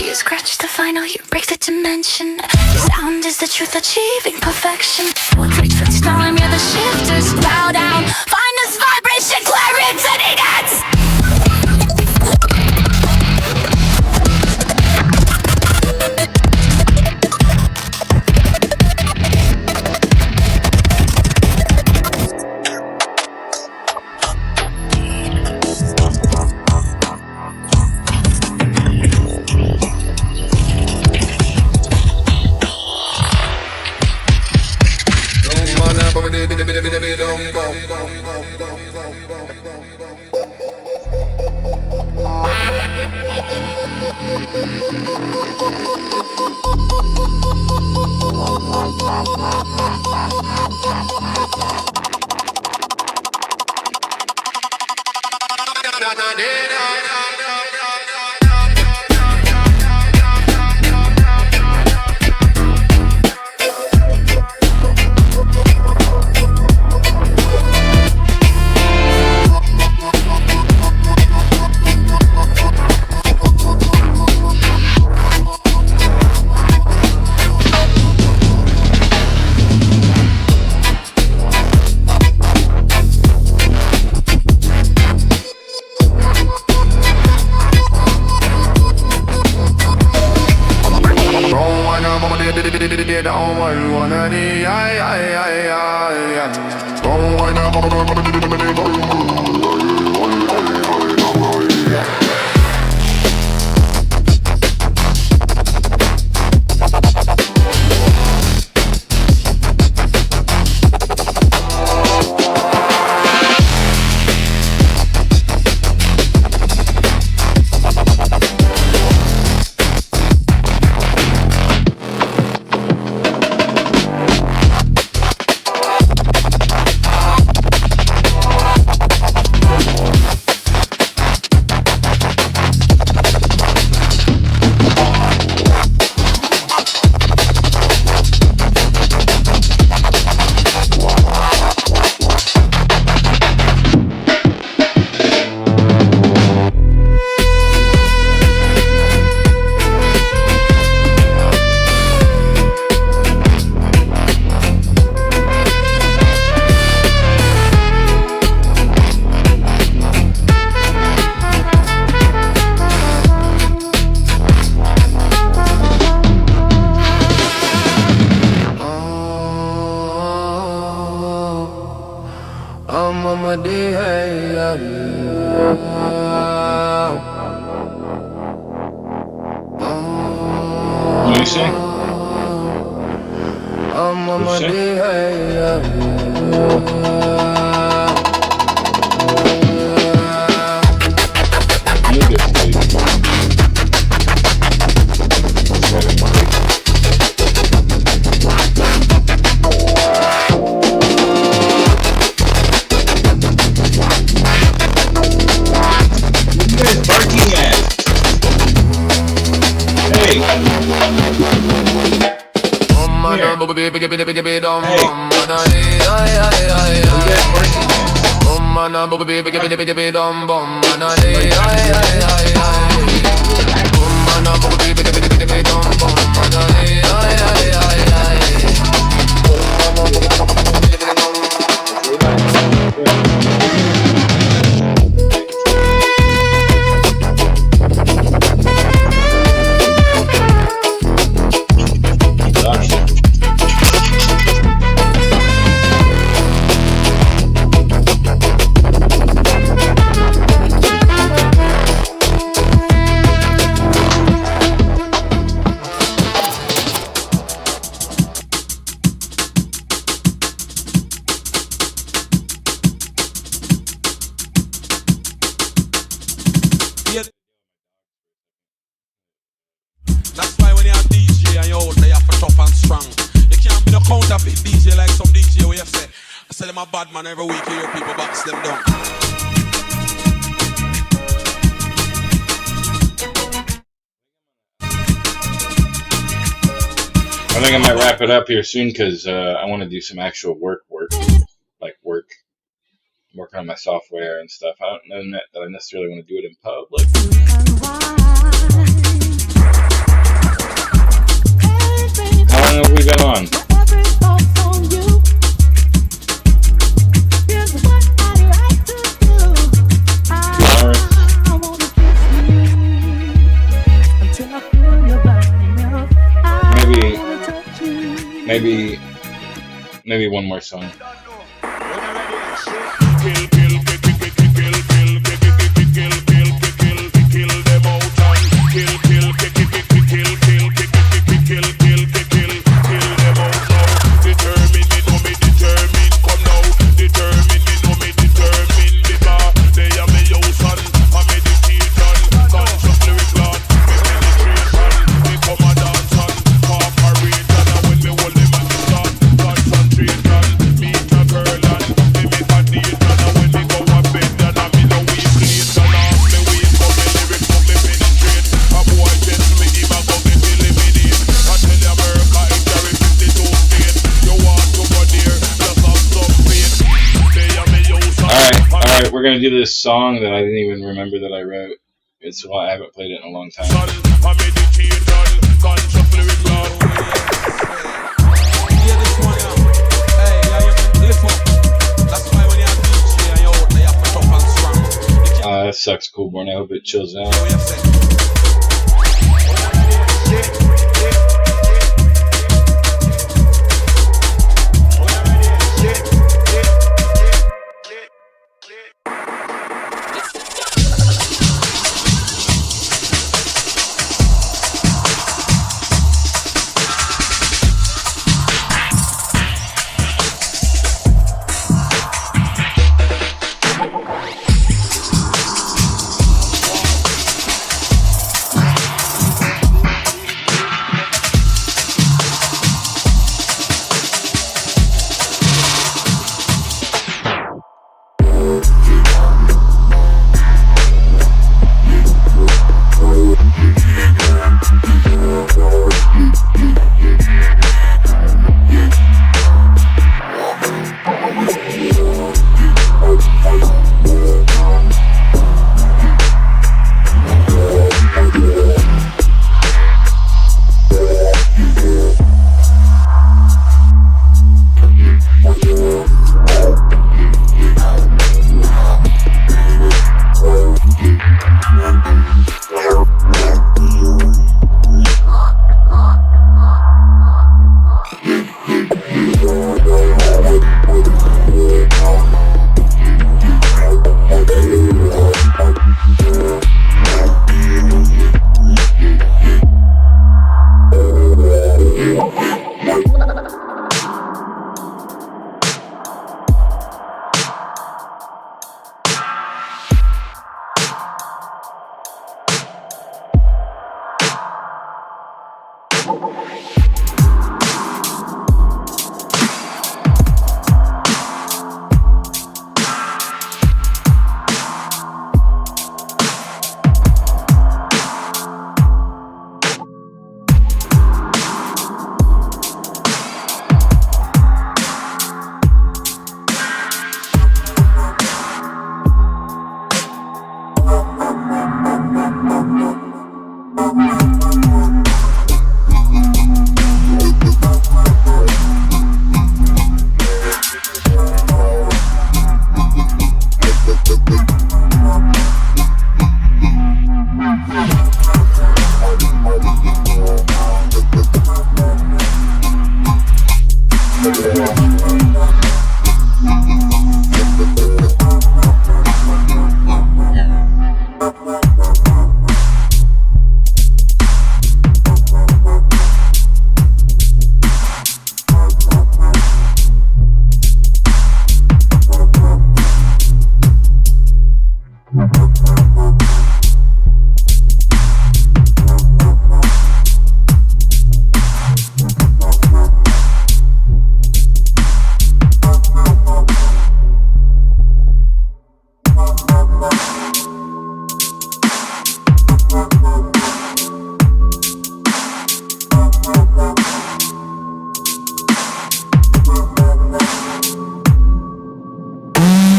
You scratch the vinyl, you break the dimension. Sound is the truth, achieving perfection. What takes time, yeah, the shifters bow down. Finest vibration, clarity dance. What do you say? That's why when you're a DJ and you're out there, you have to tough and strong. You can't be no counterfeit DJ like some DJ where you say, I say them a bad man every week, you hear people box them down. I think I might wrap it up here soon because I want to do some actual work, like work on my software and stuff. I don't know that I necessarily want to do it in public. How long have we been on? Maybe one more song. We're gonna do this song that I didn't even remember that I wrote. It's why I haven't played it in a long time. That sucks, Coolborn. I hope it chills out.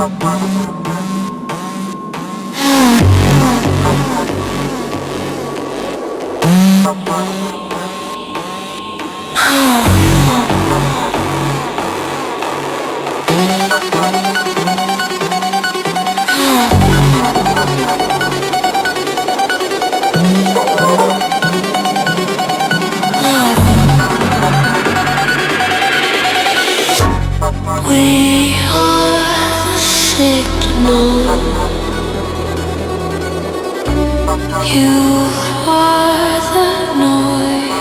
We are the signal. You are the noise.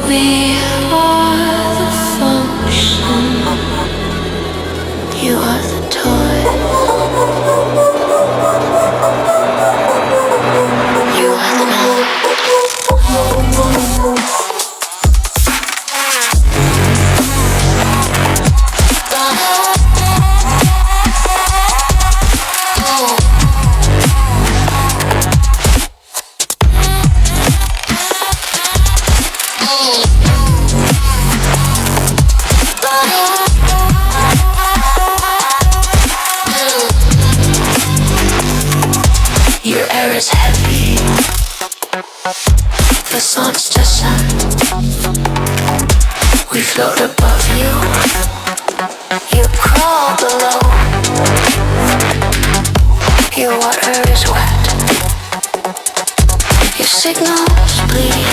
We are the function. You are the toy. You are the note. Your air is heavy. The sun's descent. We float above you. You crawl below. Your water is wet. Your signals bleed.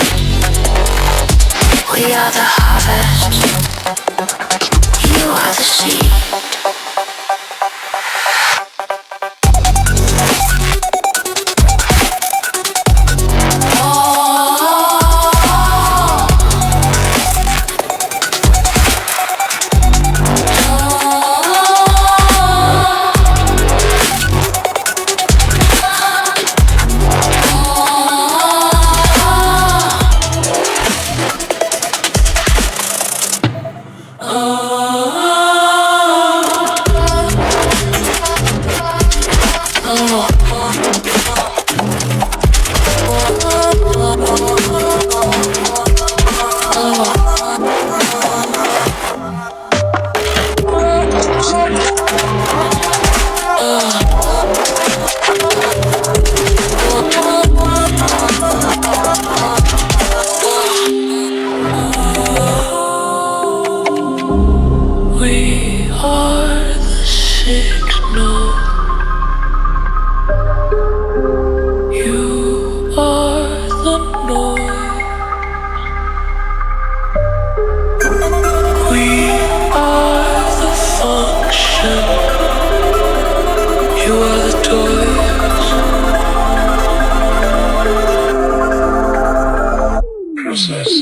We are the harvest. You are the seed. We are the signal. You are the noise. We are the function. You are the toys. Process.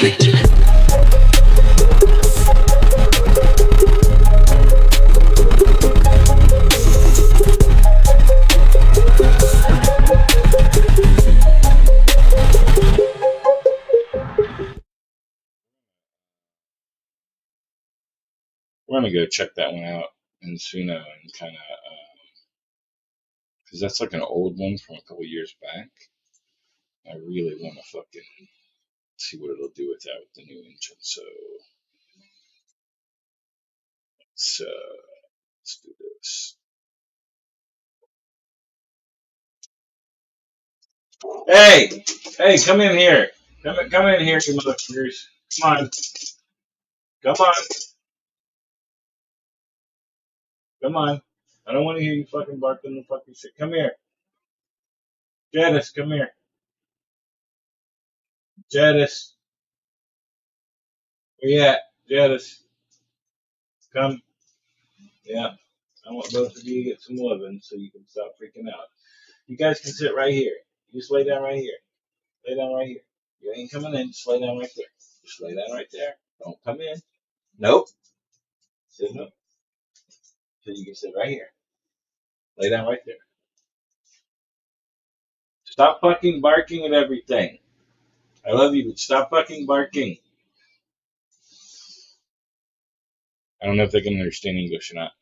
We're gonna go check that one out in Suno and kind of, because that's like an old one from a couple years back. I really want to fucking see what it'll do with that with the new engine. So let's do this. Hey, hey, come in here. Come in here, you motherfuckers. Come on, come on, come on. I don't want to hear you fucking barking the fucking shit. Come here, Jadis. Come here, Jadis. Where you at, Jadis? Come. Yeah, I want both of you to get some loving so you can stop freaking out. You guys can sit right here. You just lay down right here. Lay down right here. You ain't coming in. Just lay down right there. Just lay down right there. Don't come in. Nope. Sit up. So you can sit right here. Lay down right there. Stop fucking barking at everything. I love you, but stop fucking barking. I don't know if they can understand English or not.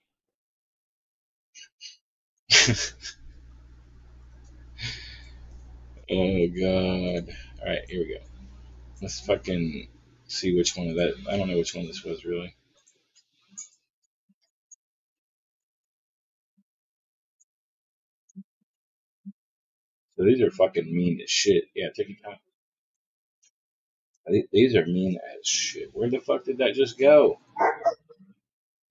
Oh god. Alright, here we go. Let's fucking see which one of that. I don't know which one this was really. So these are fucking mean as shit. Yeah, take your time. These are mean as shit. Where the fuck did that just go?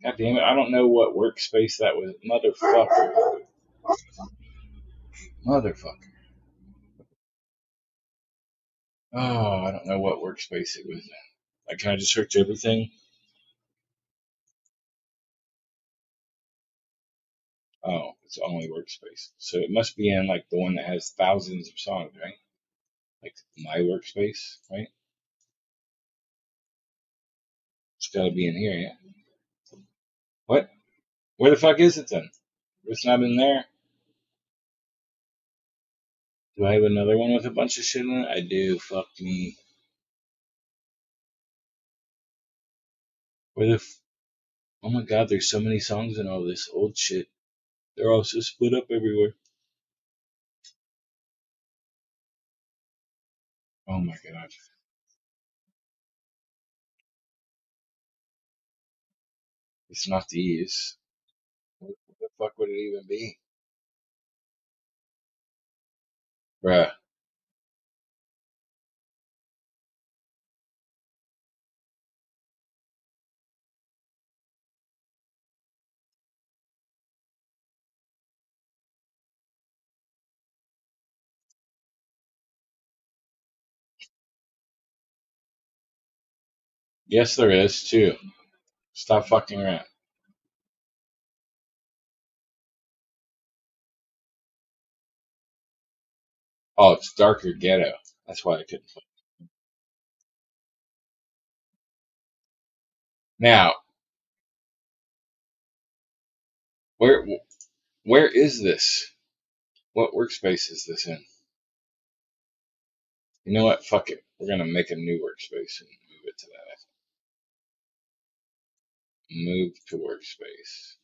God damn it, I don't know what workspace that was. Motherfucker. Motherfucker. Oh, I don't know what workspace it was. Like, can I just search everything? Oh, it's only workspace. So it must be in like the one that has thousands of songs, right? Like my workspace, right? It's gotta be in here, yeah. What? Where the fuck is it then? It's not in there. Do I have another one with a bunch of shit in it? I do. Fuck me. Where the oh my god, there's so many songs in all this old shit. They're all so split up everywhere. Oh my god. It's not these. What the fuck would it even be? Bruh. Yes, there is too. Stop fucking around. Oh, it's darker ghetto. That's why I couldn't. Now, where where is this? What workspace is this in? You know what? Fuck it. We're gonna make a new workspace and move it to that. Move to workspace.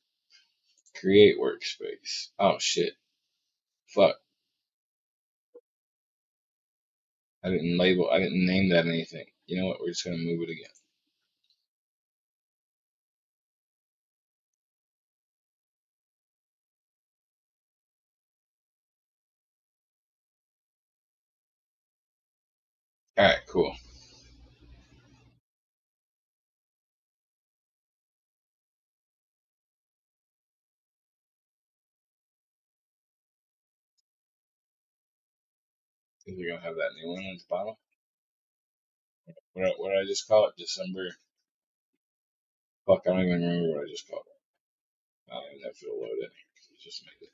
Create workspace. Oh shit. Fuck. I didn't label. I didn't name that anything. You know what? We're just gonna move it again. All right. Cool. Is we gonna have that new one at the bottom? What did I just call it? December. Fuck. I don't even remember what I just called it. I don't even know if it'll load it. Just make it.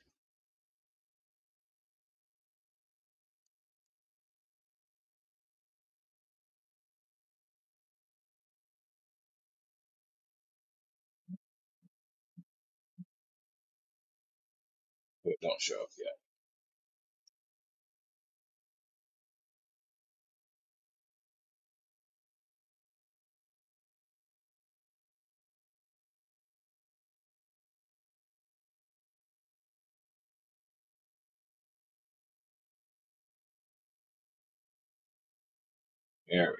don't show up yet. There we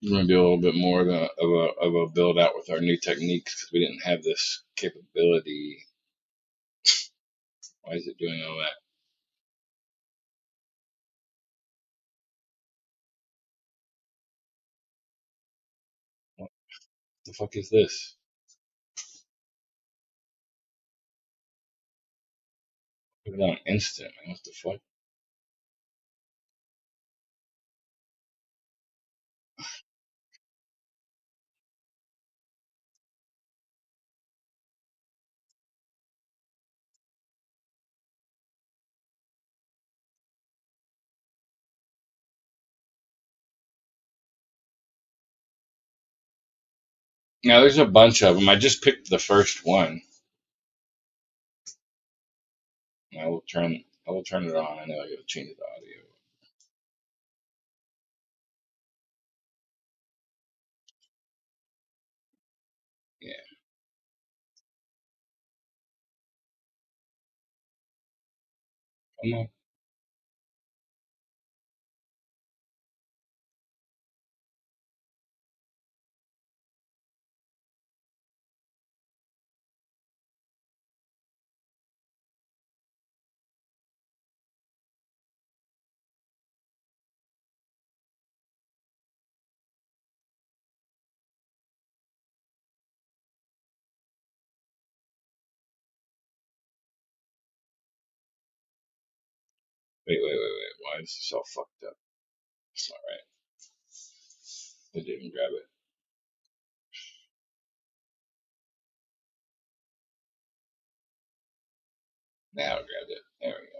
We're going to do a little bit more of a build out with our new techniques because we didn't have this capability. Why is it doing all that? What the fuck is this? Put it on instant, man. What the fuck? Now there's a bunch of them. I just picked the first one. I will turn it on. I know I gotta change the audio. Yeah, come on. Wait. Why is this all fucked up? It's not right. I didn't grab it. Now I grabbed it. There we go.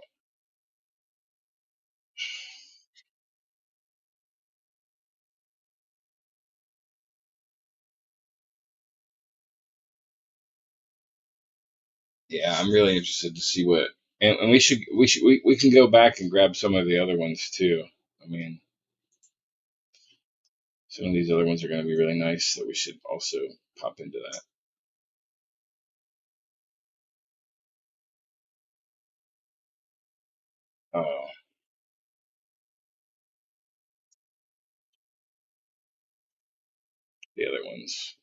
Yeah, I'm really interested to see what, and we can go back and grab some of the other ones too. I mean, some of these other ones are going to be really nice that we should also pop into that. Oh, the other ones.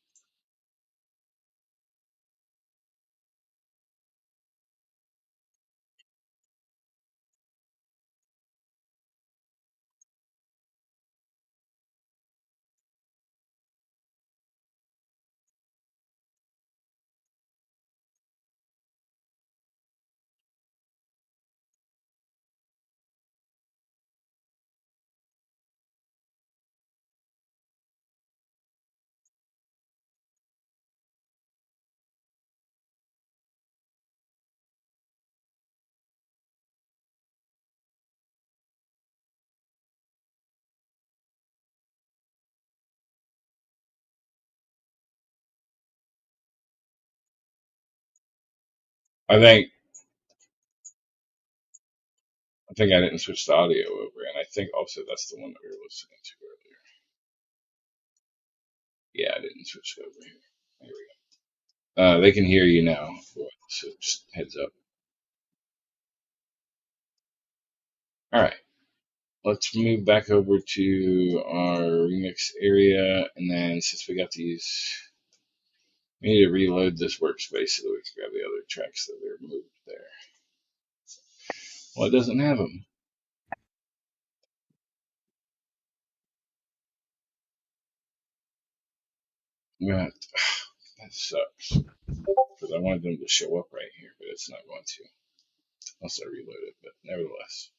I think I didn't switch the audio over, and I think also that's the one that we were listening to earlier. Yeah, I didn't switch it over here. There we go. They can hear you now, so just heads up. Alright, let's move back over to our remix area, and then since we got these, we need to reload this workspace so that we can grab the other tracks that are moved there. Well, it doesn't have them. That sucks. Because I wanted them to show up right here, but it's not going to. Unless I reload it, but nevertheless.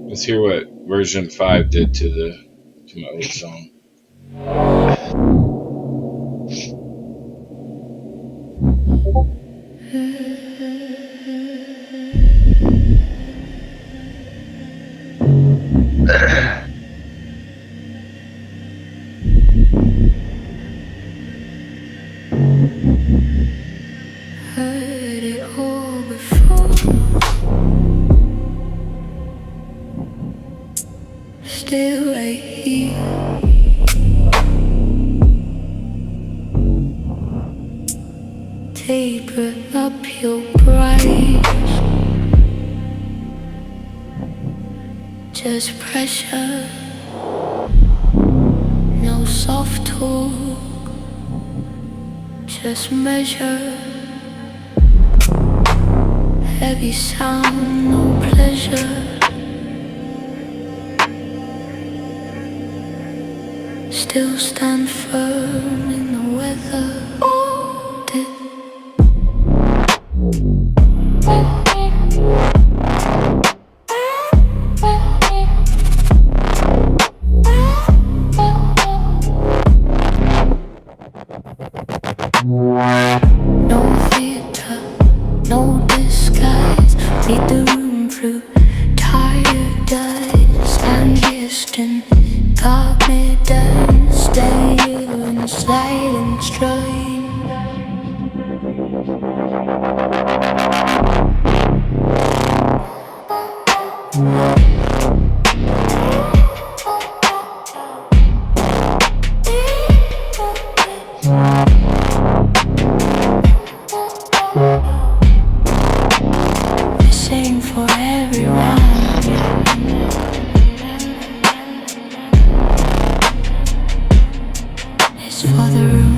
Let's hear what version 5 did to my old song. Heard it all before. Still right here. Taper up your price. Just pressure. No soft talk. Just measure. Heavy sound, no pleasure. Still stand firm in the weather. No theater, no disguise. Read the room through tired eyes. Stand here, stand, got me down. Stay in silence, trying. Sing for everyone. It's for the room.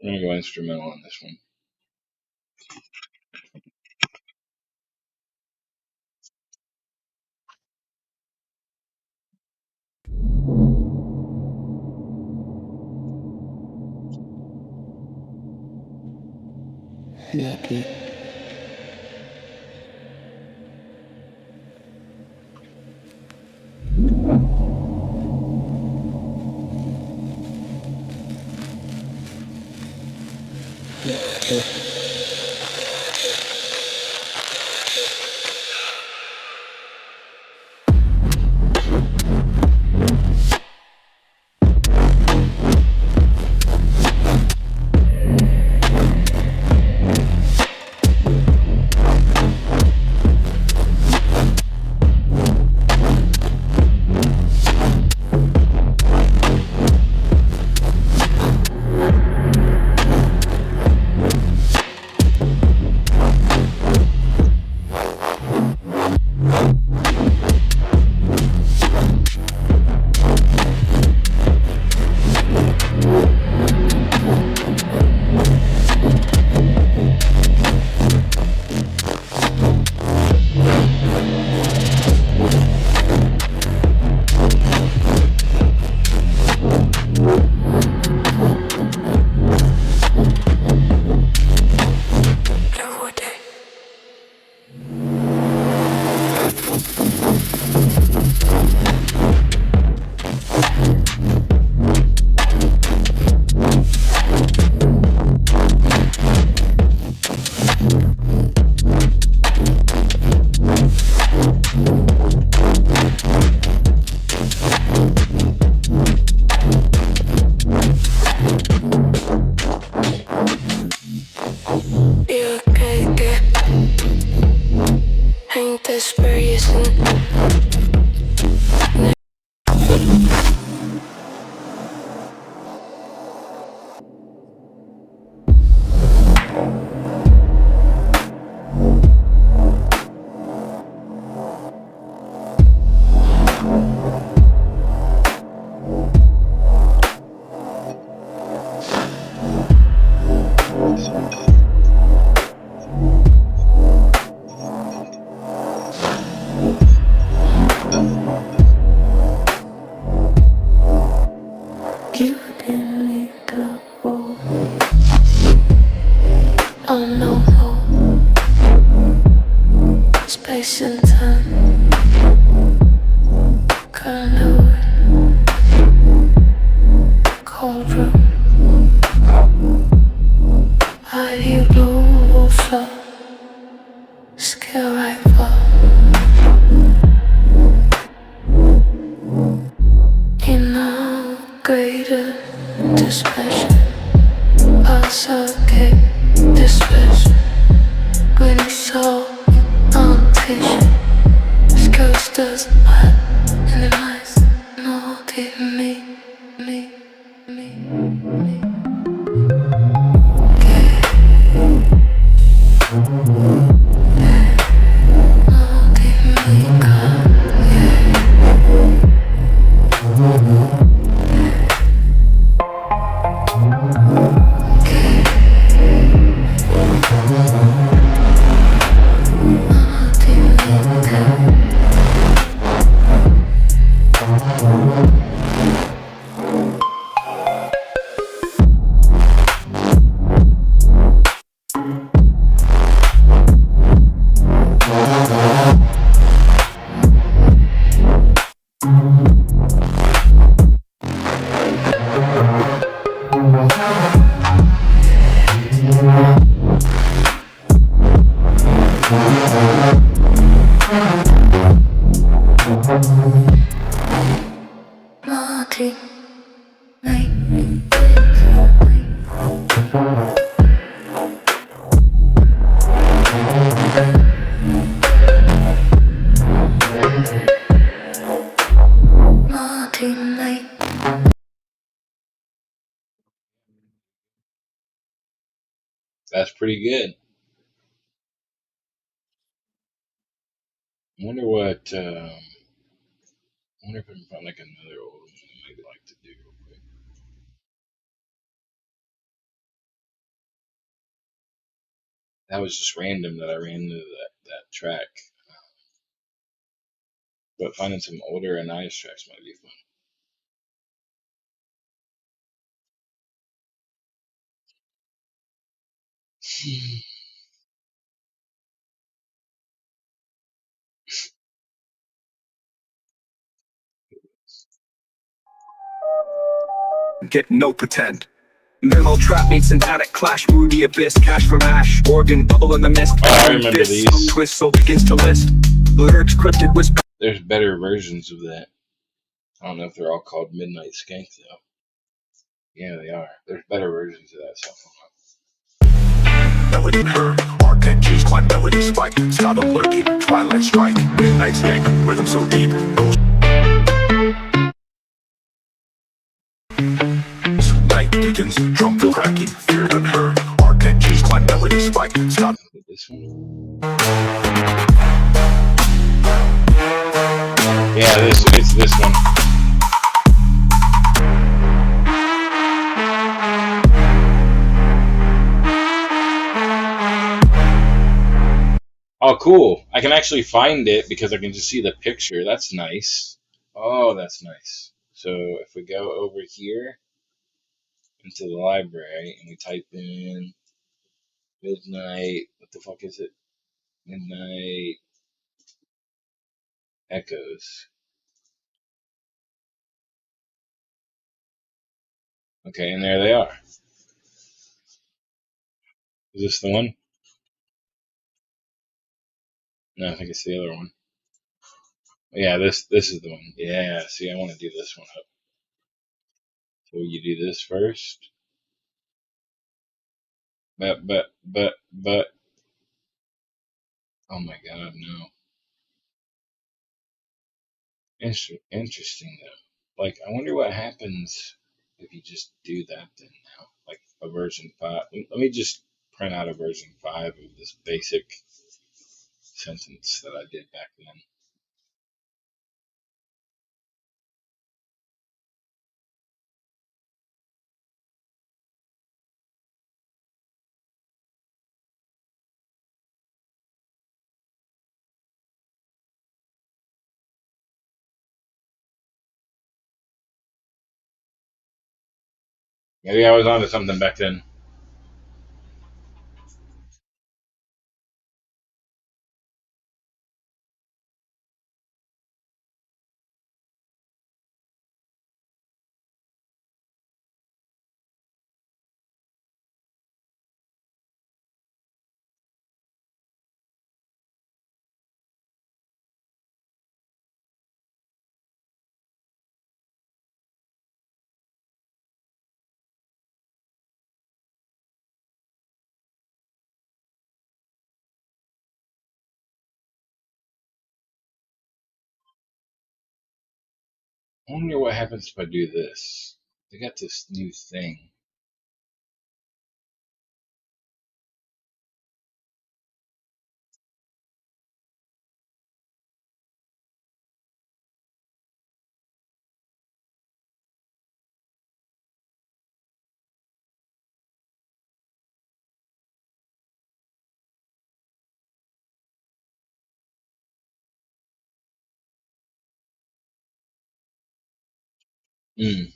I'm gonna go instrumental on this one. Yeah, Pete. You okay, girl? Ain't that spurious? You didn't leave the wall. Oh no, space and time. Color, cold room. How do you blow flow? Skill rifle. You know, greater dispassion. Also, okay, dispassion. When you saw on patient, this ghost doesn't hurt. And it lies, no, didn't me. Marty, night. That's pretty good. I wonder what. I wonder if I can find like another old one I might like to do real quick. That was just random that I ran into that track. But finding some older Annias tracks might be fun. Get no pretend. Memo trap meets an addict clash, moody abyss, cash from ash, organ bubble in the mist. Oh, I remember these. Twist so begins to list. Lyrics cryptic whisper. There's better versions of that. I don't know if they're all called Midnight Skank though. Yeah, they are. There's better versions of that song. Melody curve, arpeggios, climb melody spike, stop lurking, twilight strike, midnight skank, rhythm so deep. Night begins, drum fill cracking, fear unheard, arpeggios, climb melody spike, stop. This one. Yeah, it's this one. Oh, cool. I can actually find it because I can just see the picture. That's nice. Oh, that's nice. So if we go over here into the library and we type in Midnight, what the fuck is it? Midnight Echoes. Okay, and there they are. Is this the one? No, I think it's the other one. Yeah, this is the one. Yeah, see, I want to do this one up. So you do this first. But. Oh my God, no. Interesting though. Like, I wonder what happens if you just do that then now. Like a version 5. Let me just print out a version 5 of this basic sentence that I did back then. Maybe I was onto something back then. I wonder what happens if I do this. They got this new thing. Mm.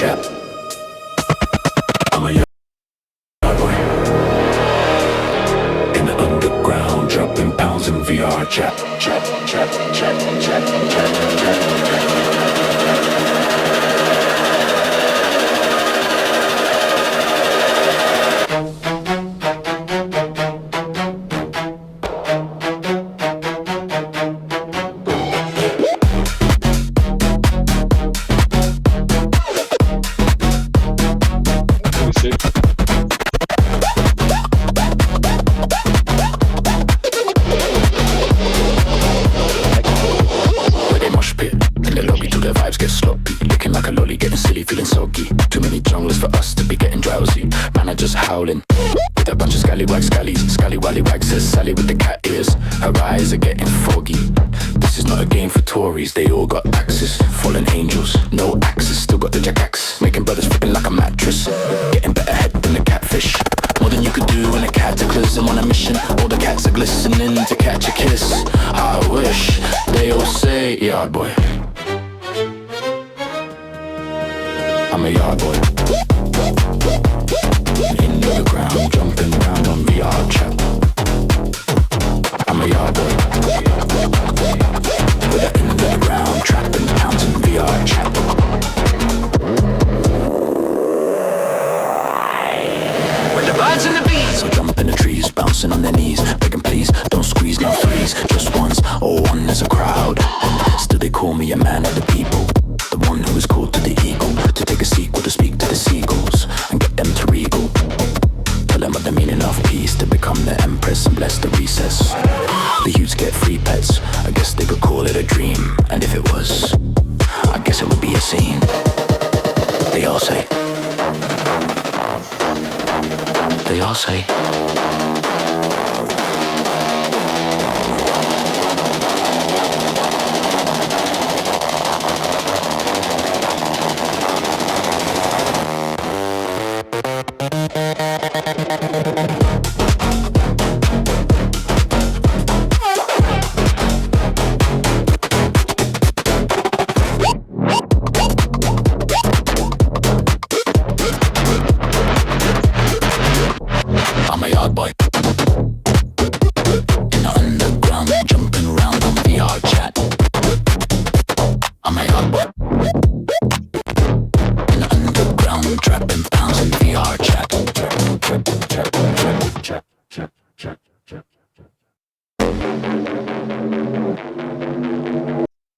chat. I'm a yard boy. In the underground, dropping pounds in VR chat. Chat. They all got axes, fallen angels, no axes, still got the jackaxe, making brothers flipping like a mattress, getting better head than the catfish, more than you could do in a cataclysm on a mission, all the cats are glistening to catch a kiss, I wish, they all say, yard boy, I'm a yard boy, in the ground, jumping around on VR chat, I'm a yard boy, with that in the ground, trapping pounds in VR chat. With the birds and the bees, so jump in the trees, bouncing on their knees, begging please, don't squeeze, no freeze, just once, or one as a crowd. Still they call me a man of the people, the one who is called to the eagle, to take a sequel, to speak to the seagulls, and get them to regal. Tell them what the meaning of peace, to become the empress and bless the recess. The youths get free pets, I guess they could call it a dream. And if it was, I guess it would be a scene. They all say, they all say,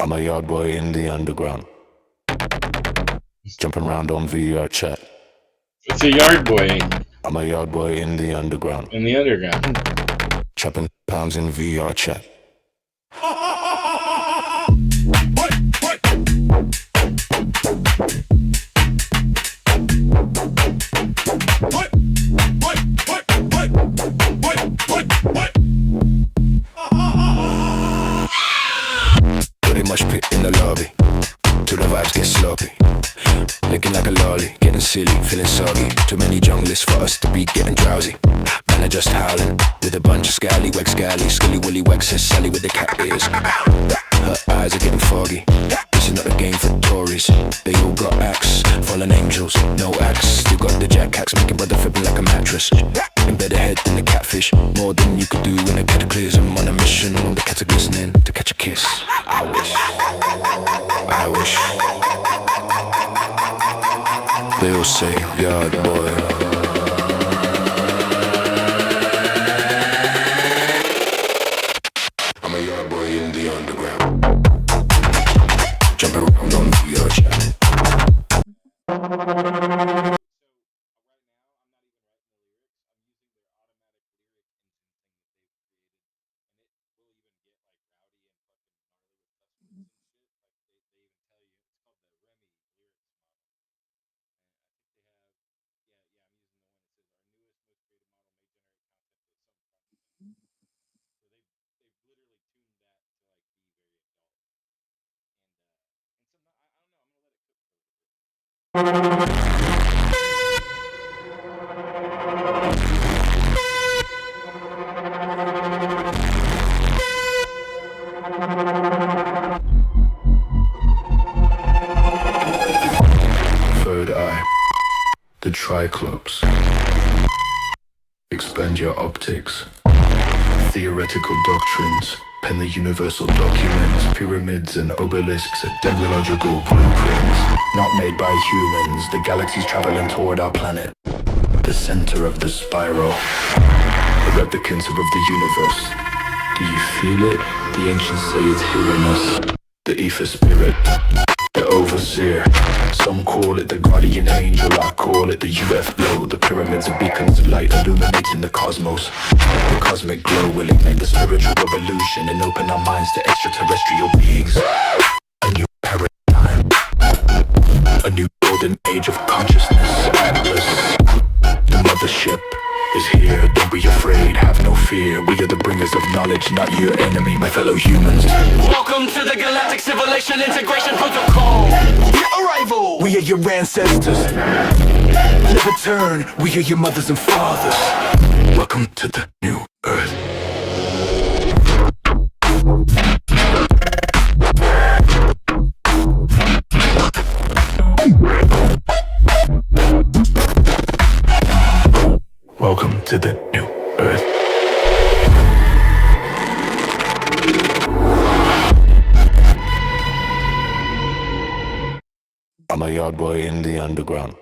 I'm a yard boy in the underground, jumping around on VR chat. It's a yard boy. I'm a yard boy in the underground. In the underground. Chopping pounds in VR chat. Pretty much pit in the lobby, till the vibes get sloppy. Looking like a lolly, getting silly, feeling soggy. Too many junglers for us to be getting drowsy. Man, I just howling with a bunch of scallywags, skilly willy wags, says Sally with the cat ears. Her eyes are getting foggy. This is not a game for Tories. They all got axe, fallen angels, no axe. Still got the jackaxe, making brother flipping like a mattress. In better head than the catfish, more than you could do in a cataclysm on a mission. All the cats are glistening to catch a kiss. I wish. They all say, yard boy. I'm a yard boy in the underground, jumping around on VR chat. Triclops. Expand your optics. Theoretical doctrines. Pen the universal documents. Pyramids and obelisks are technological blueprints. Not made by humans. The galaxy's traveling toward our planet. The center of the spiral. The replicants of the universe. Do you feel it? The ancients say it's hearing us. The ether spirit. The overseer. Some call it the guardian angel, I call it the UFO. The pyramids are beacons of light illuminating the cosmos. The cosmic glow will ignite the spiritual revolution and open our minds to extraterrestrial beings. A new paradigm. A new golden age of consciousness. Atlas. The mothership is here, don't be afraid, have no fear. We are the bringers of knowledge, not your enemy, my fellow humans. Welcome to the Galactic Civilization Integration Protocol. Your arrival. We are your ancestors. Never turn, we are your mothers and fathers. Welcome to the new Earth. Welcome to the new Earth. I'm a yard boy in the underground,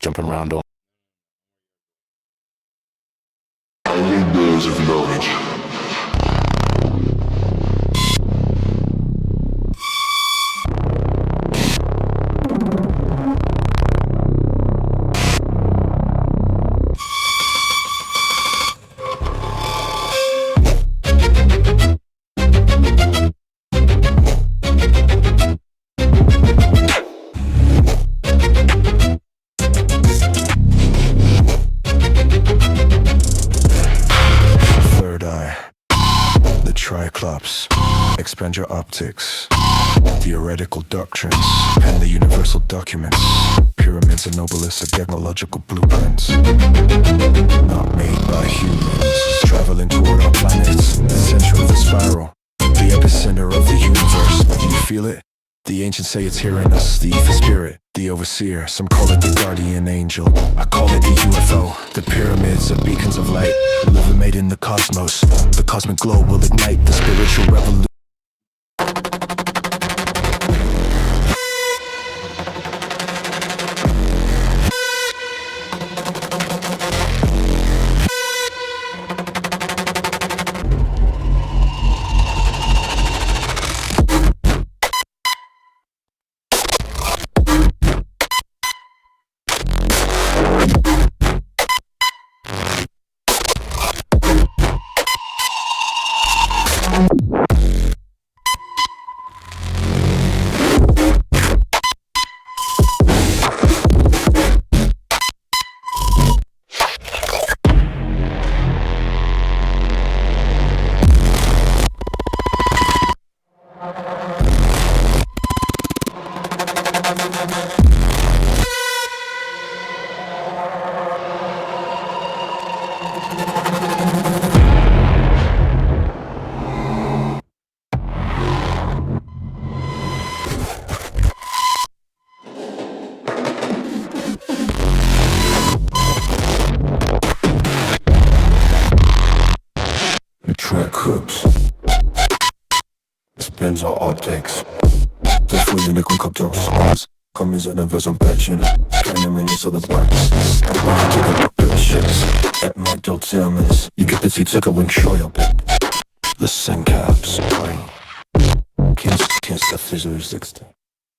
jumping around on windows of knowledge. Triclops, expand your optics. Theoretical doctrines, pen the universal documents. Pyramids and obelisks are technological blueprints. Not made by humans, traveling toward our planets. The center of the spiral, the epicenter of the universe. Do you feel it? The ancients say it's hearing us. The ether spirit, the overseer. Some call it the guardian angel, I call it the UFO. The pyramids are beacons of light, illuminating the cosmos. The cosmic glow will ignite the spiritual revolution. Our optics. Therefore you look on copters. Come as an universal passion. Kind of minutes of the box. I take up pictures. At my adult sermons. You get the seats like a wing show up. The sun caps. Can't stop visual 60.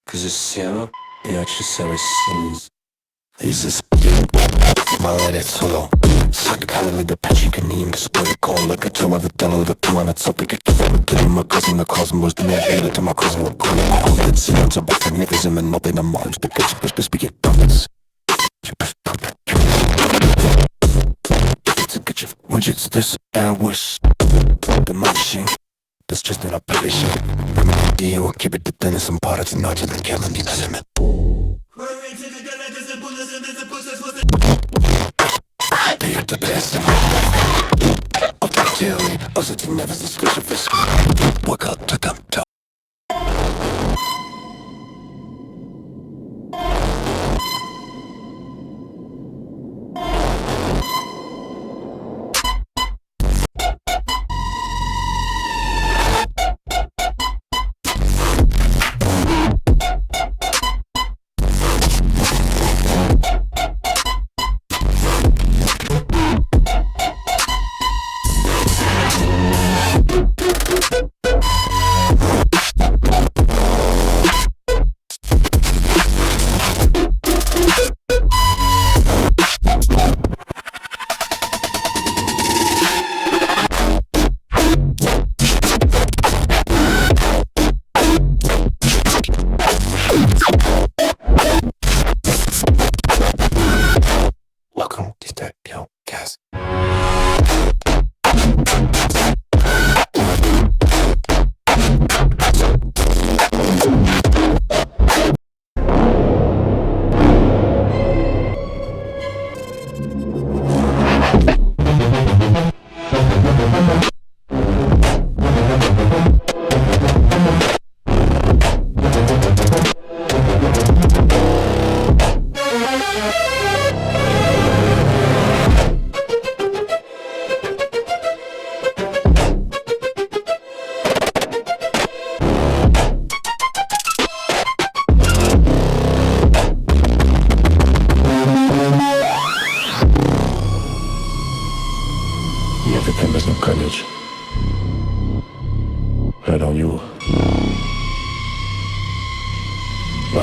Cause it's Sarah. Yeah, actually Sarah sings. He's this malade solo. Sakale the patchy canin, split call like a two of the tunnel of the two on its up. I get to my cousin, the cosmos, the man hated to my cousin. Let's see on some different niggas and nothing on Mars. The pitch supposed to speak it dumbest. It's a kitchen, which it's this hours. The machine, that's just an operation. You will keep it the tennis and parts and not to the camera, the element. You're the best I'll tell you, I was at never discussion for work out to them.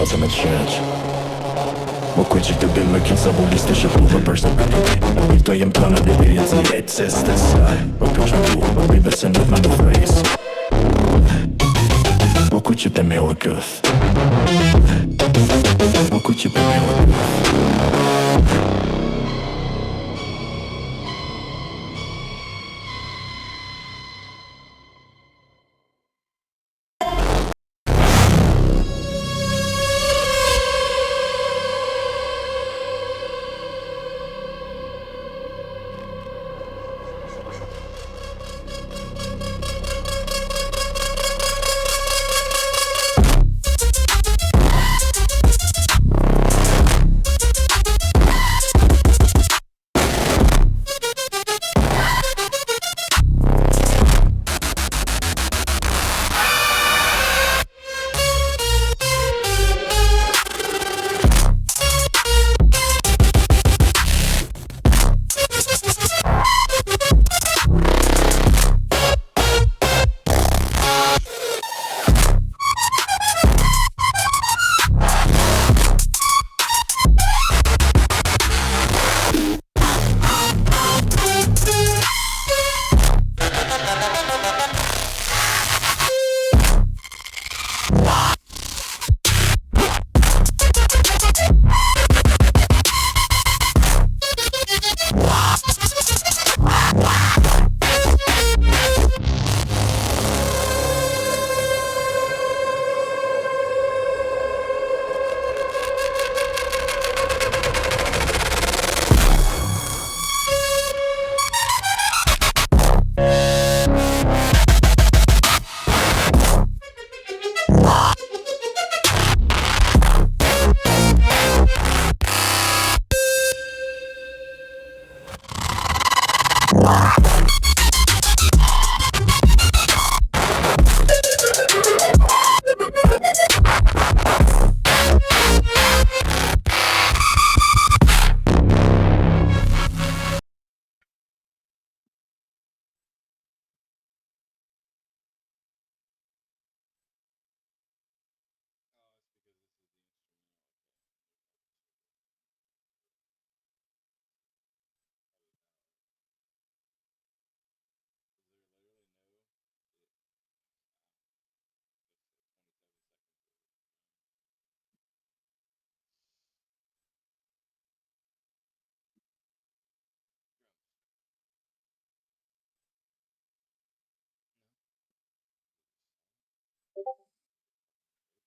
Ultimate change. Мокричик тобі кінця лісти, ще був personality. І в твоєм плані дивіться, it's the sky. Покажу, виберся над мене фрейс. Мокричик ти мило гусь. Мокричик ти мило гусь.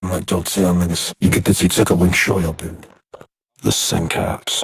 Like don't say I'm in this. You get this, you took a wing show up in the same caps.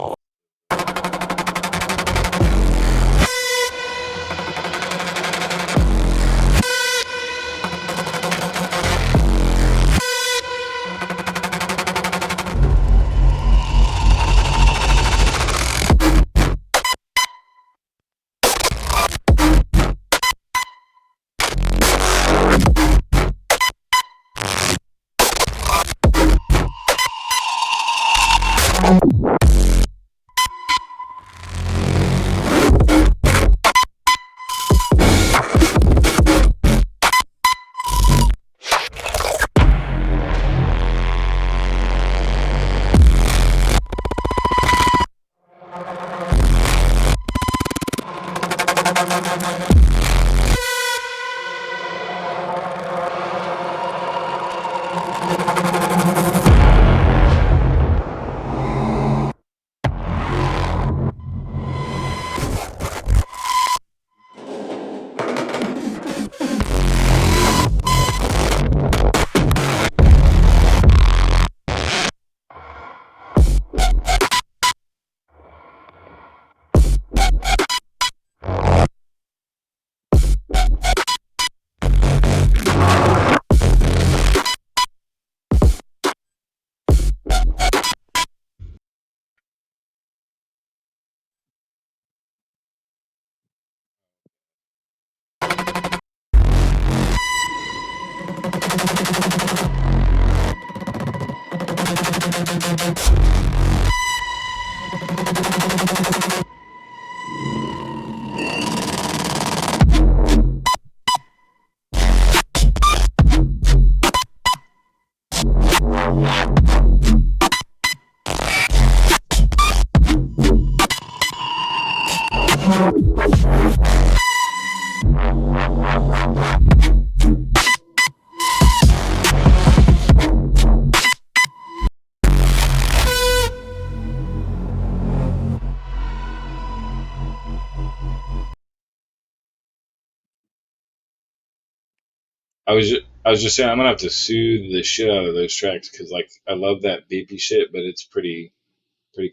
I was just saying I'm gonna have to soothe the shit out of those tracks because like I love that beepy shit, but it's pretty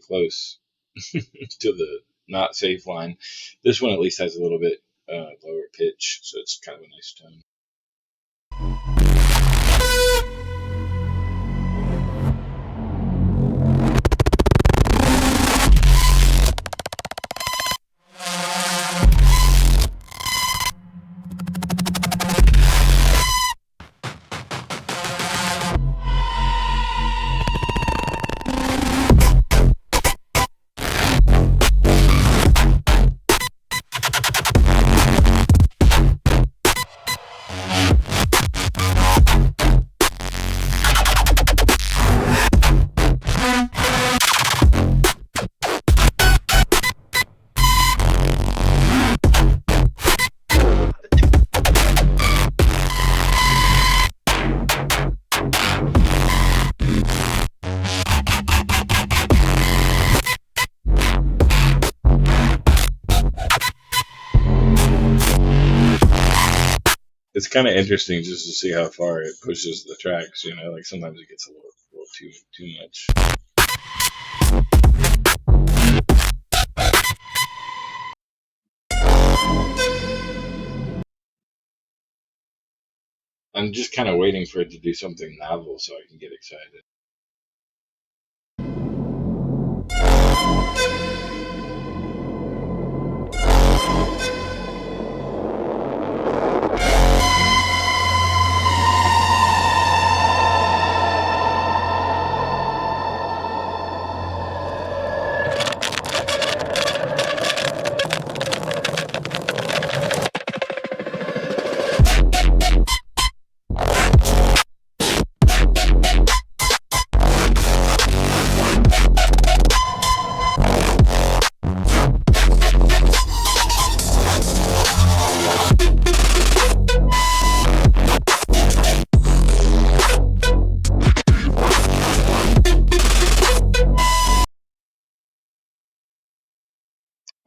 close to the not safe line. This one at least has a little bit lower pitch, so it's kind of a nice tone. It's kind of interesting just to see how far it pushes the tracks, you know, like sometimes it gets a little too much. I'm just kind of waiting for it to do something novel so I can get excited.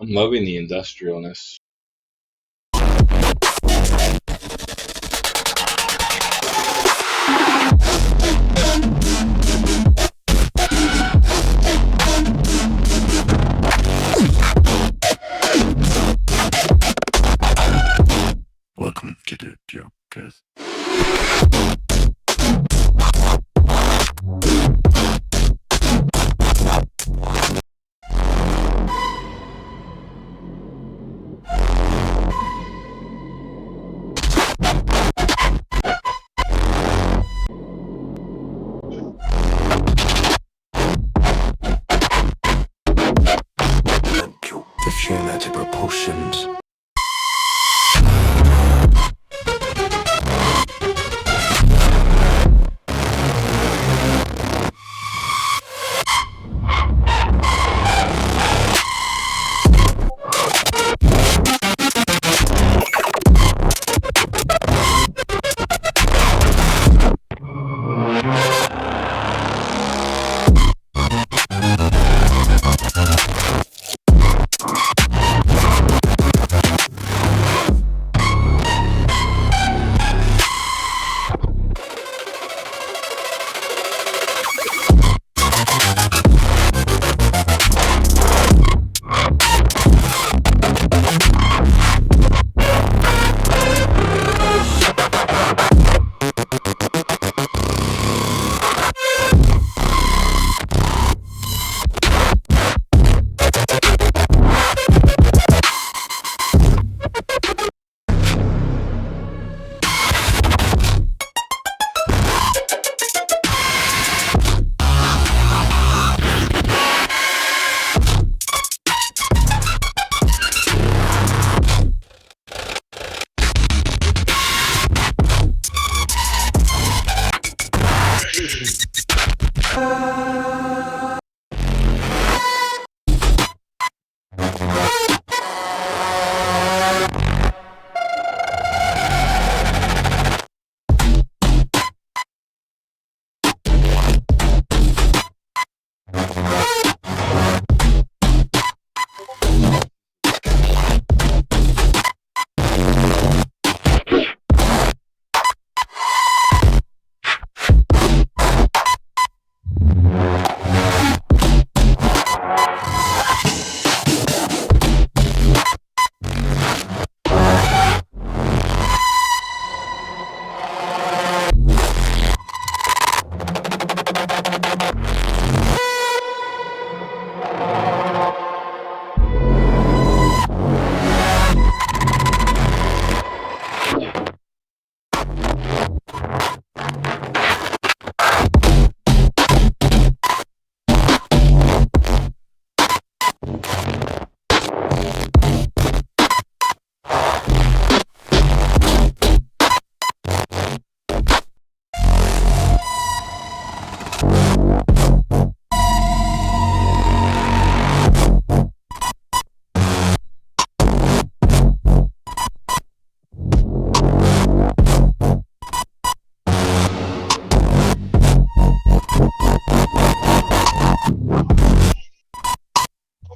I'm loving the industrialness. Welcome to the Jokers. The genetic proportions.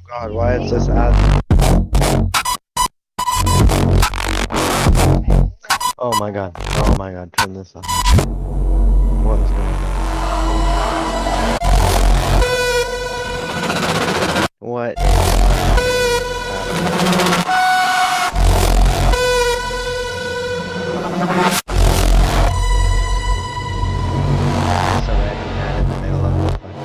God, why is this ad? Oh my god, turn this off. What is going on? What? It's a random ad in the middle of the fucking...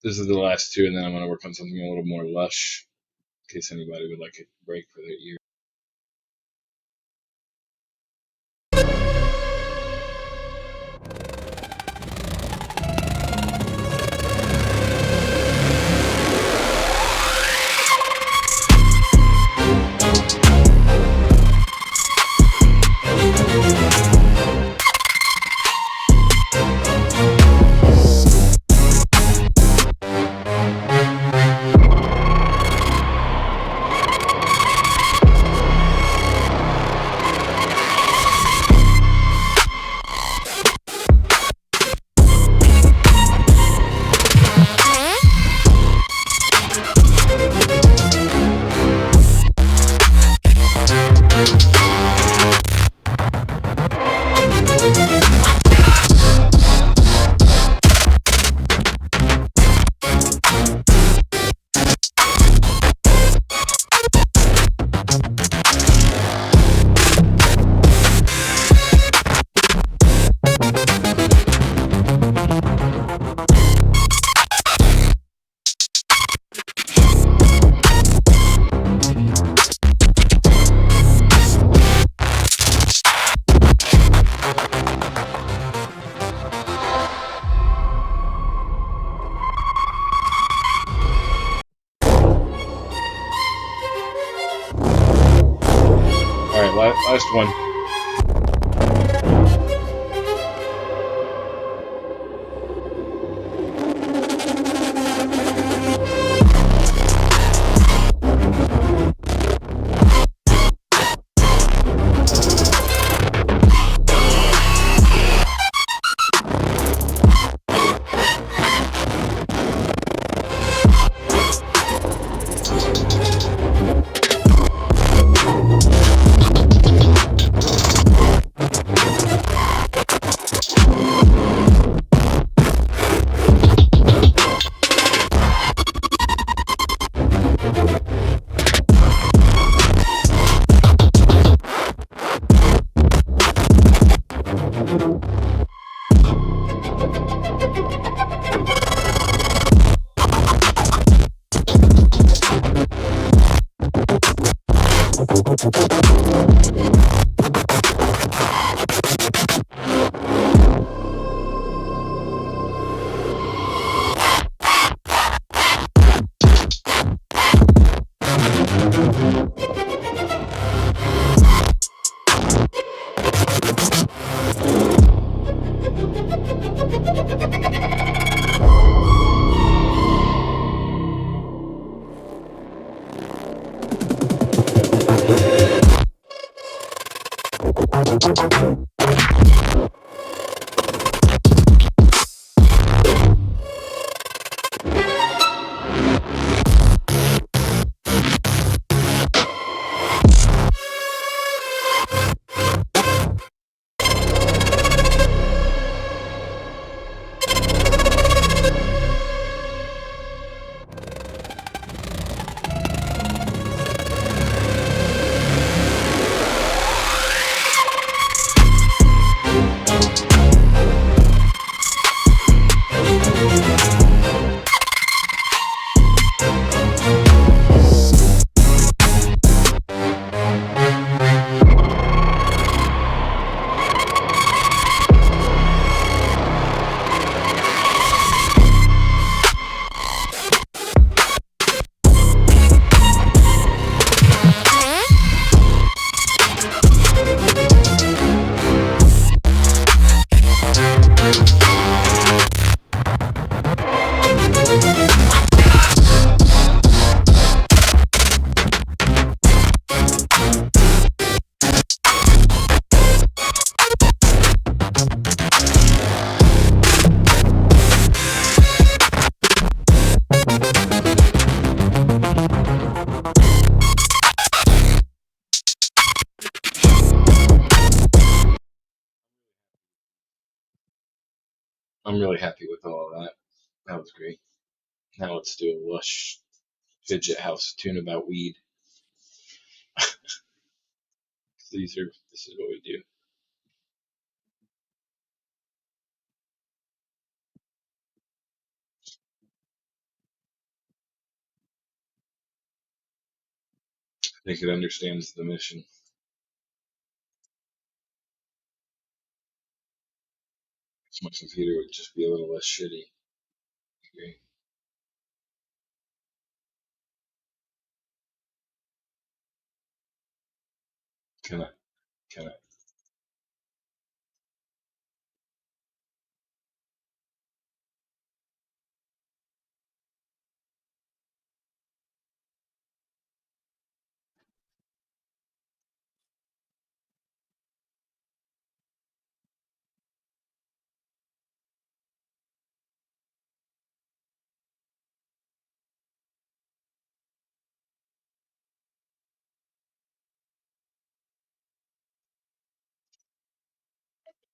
This is the last two, and then I'm going to work on something a little more lush, in case anybody would like a break for their ear. Last one. I'm really happy with all of that. That was great. Now let's do a lush fidget house tune about weed. This is what we do. I think it understands the mission. If my computer would just be a little less shitty. Great. Can I? Can I?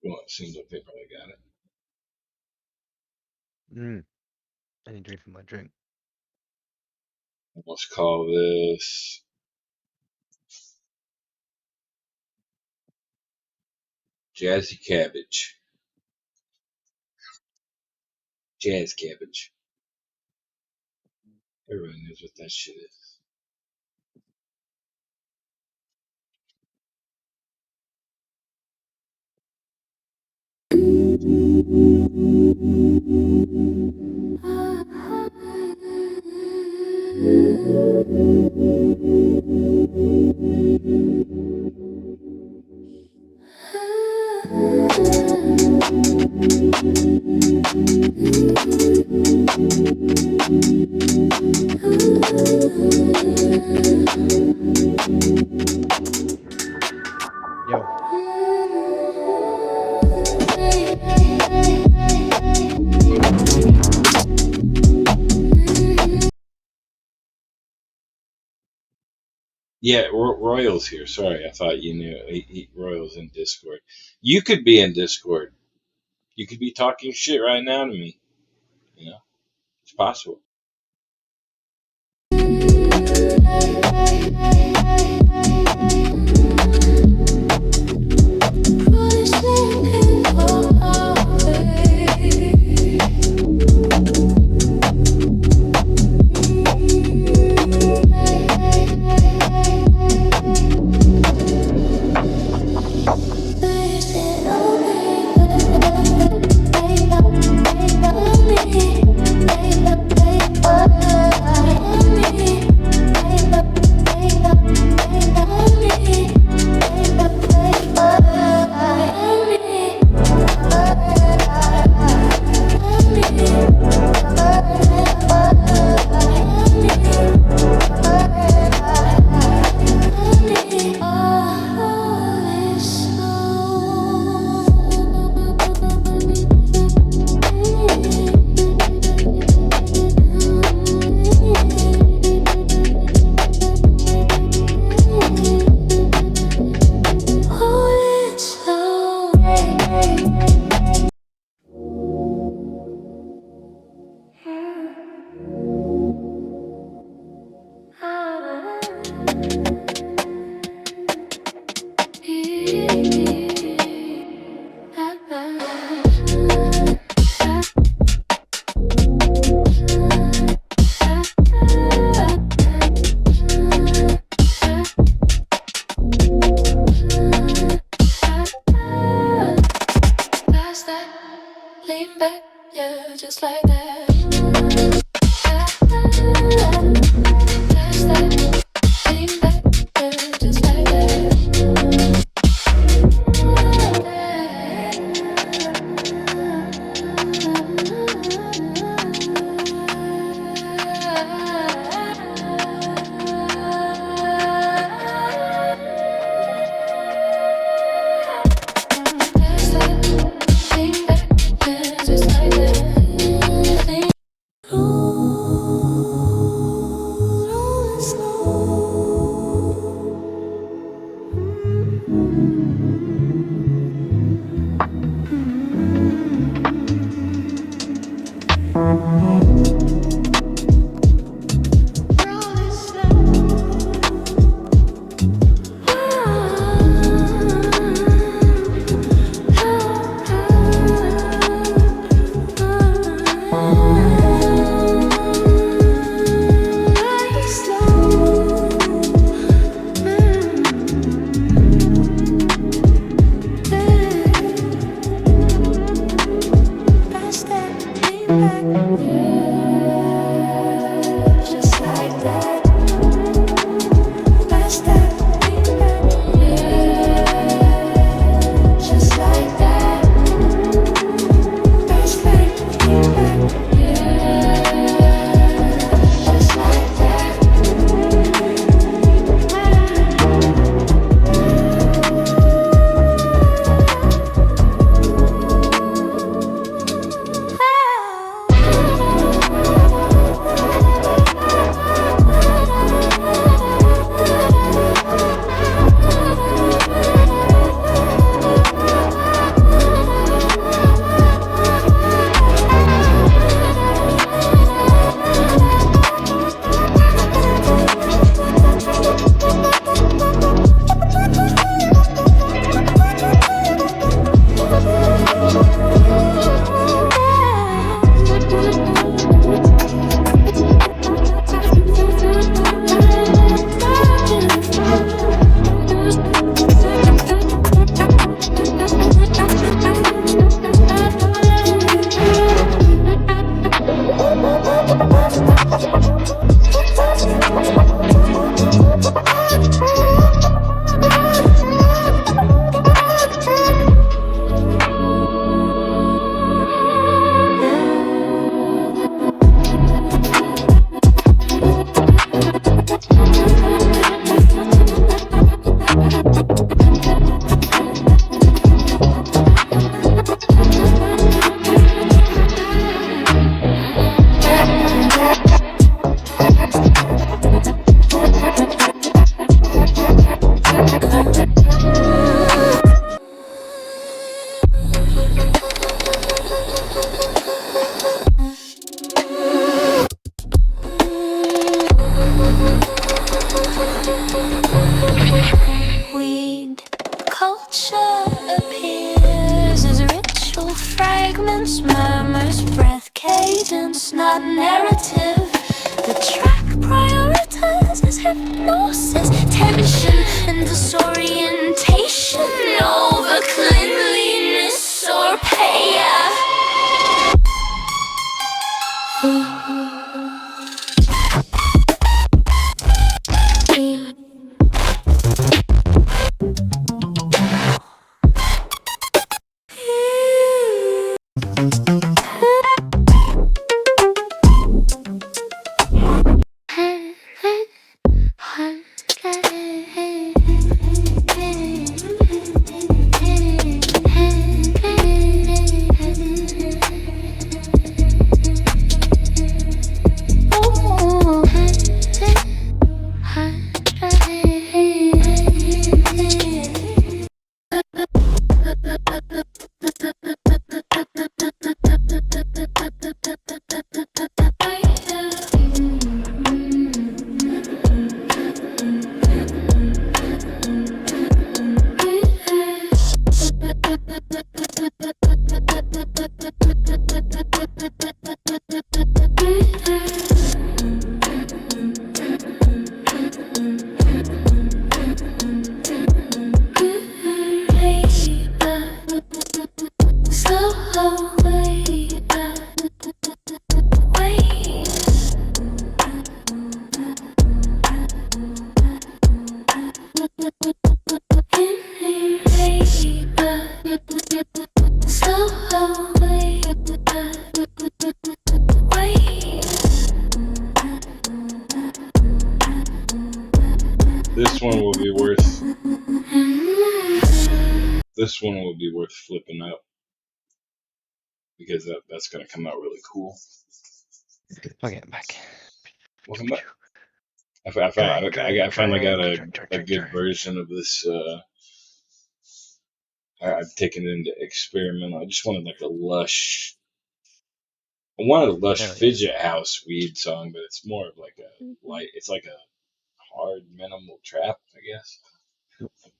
Well, it seems like they probably got it. I need to drink from my drink. Let's call this Jazzy Cabbage. Jazz Cabbage. Everyone knows what that shit is. Yo. Yeah, Royal's here. Sorry, I thought you knew. Royal's in Discord. You could be in Discord. You could be talking shit right now to me. You know, it's possible. Lean back, yeah, just like that. Lean back, yeah, just like that. sounds, not narrative. The track prioritizes hypnosis, tension, and disorientation over cleanliness or payoff. This one will be worth flipping out because that's gonna come out really cool. Okay, I'm back. Welcome back. I finally got a good version of this. I've taken it into experimental. I just wanted like a lush. I wanted a lush fidget house weed song, but it's more of like a light. It's like a hard minimal trap, I guess.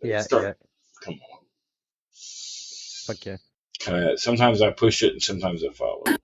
Yeah. Come on. Fuck yeah. Sometimes I push it and sometimes I follow it.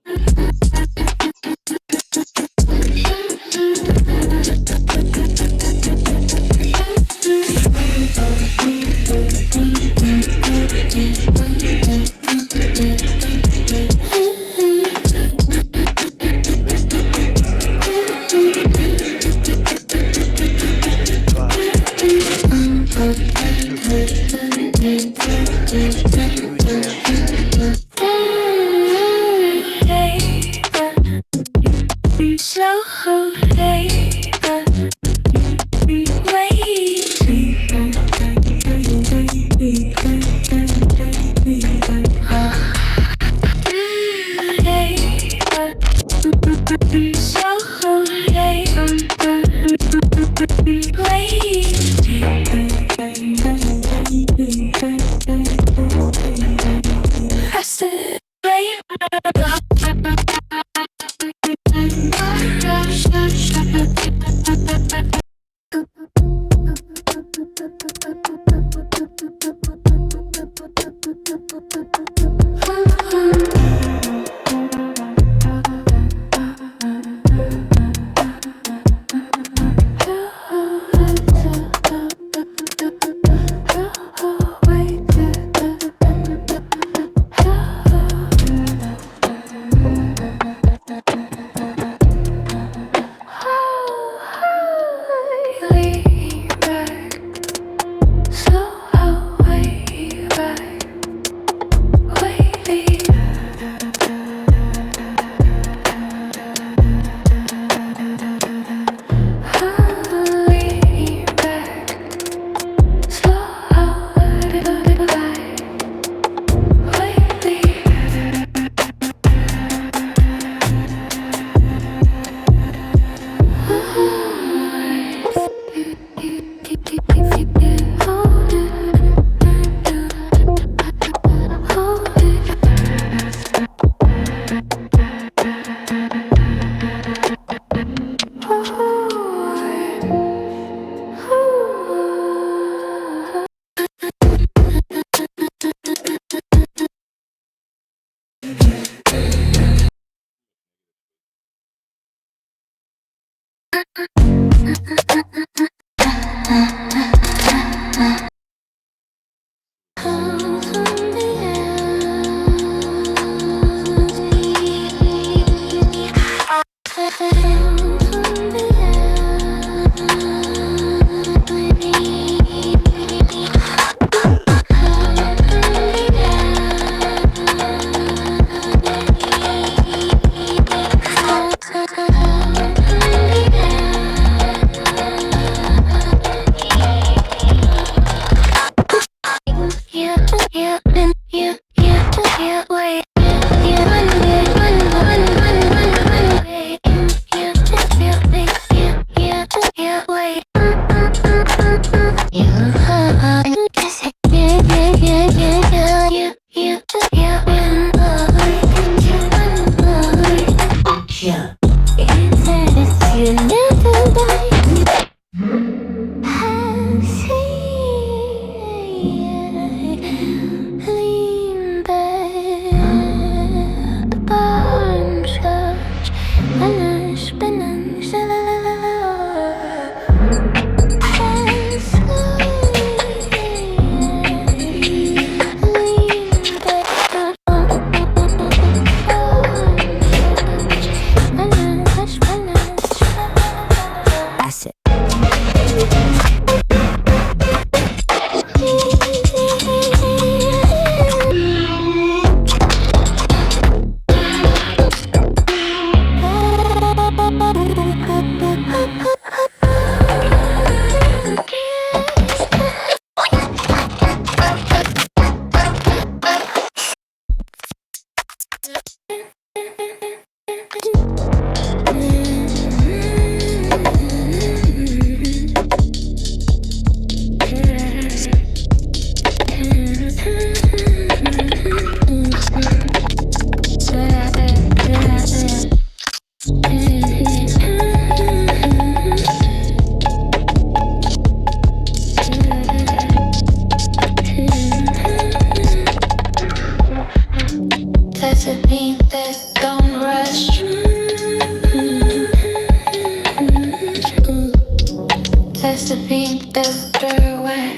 to be better way.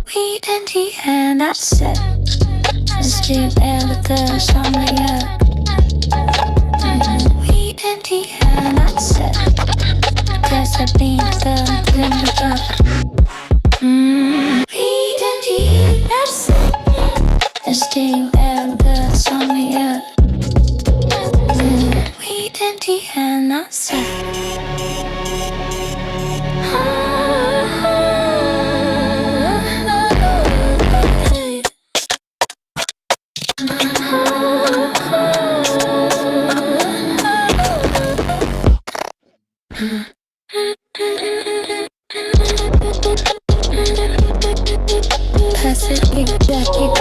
Weed and tea and that's it. Still there with us on my up. Weed and tea and that's it. Cause I've been filled in the cup. Weed and tea, that's it. Still there with us on my up. Weed and tea and that's it. Pass it, keep it, pass it,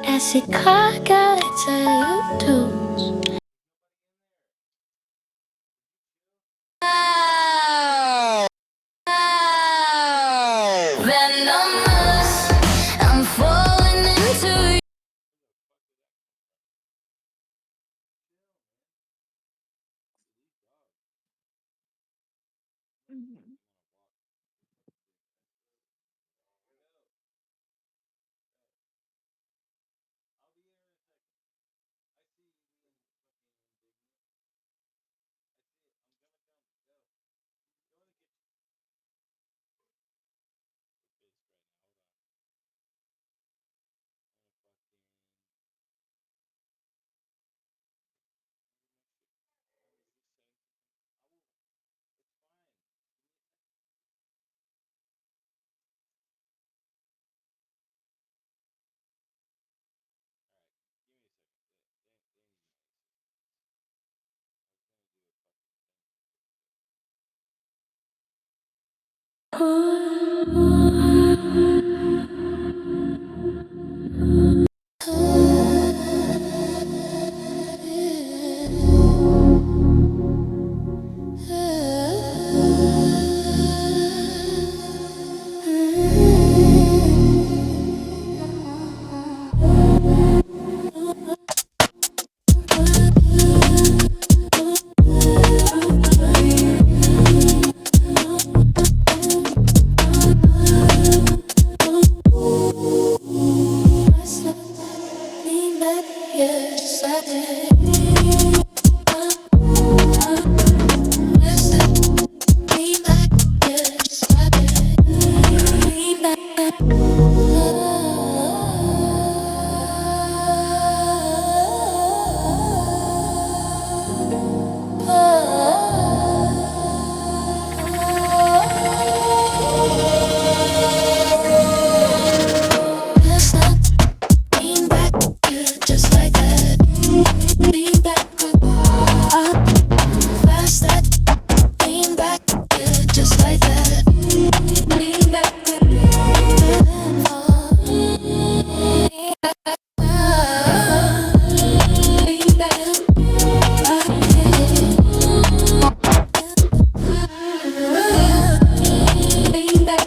Acid car gotta tell you too. Venomous, I'm falling into you. Yes, I did. Just like that. Lean back, fast that. Lean back, just like that. Lean back, lean back.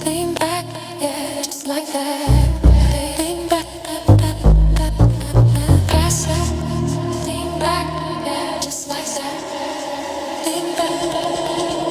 Lean back, yeah, just like that. Lean back, pass it. Lean back, yeah, just like that. Lean back.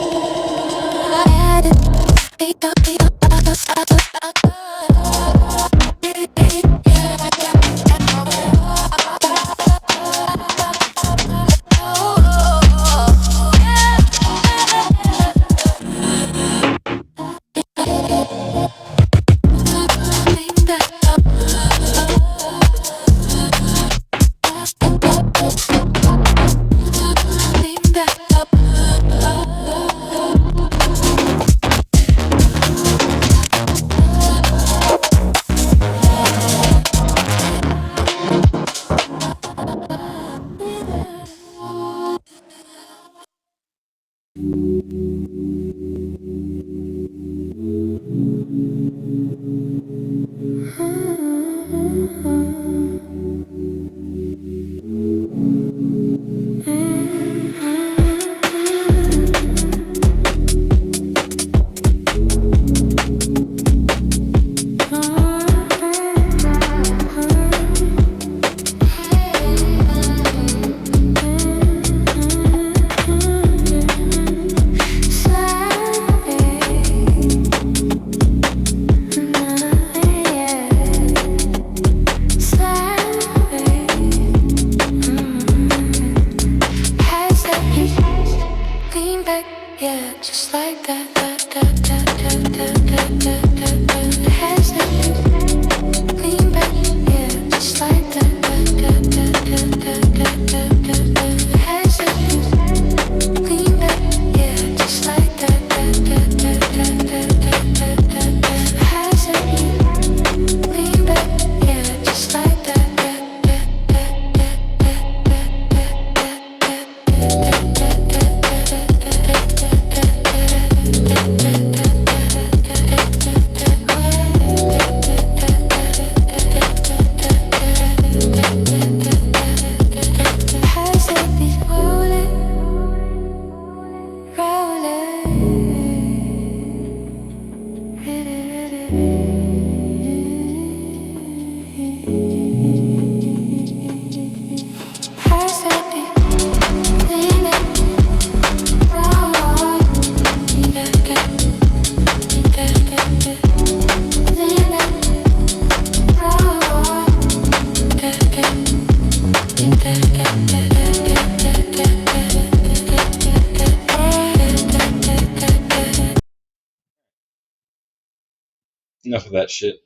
Enough of that shit.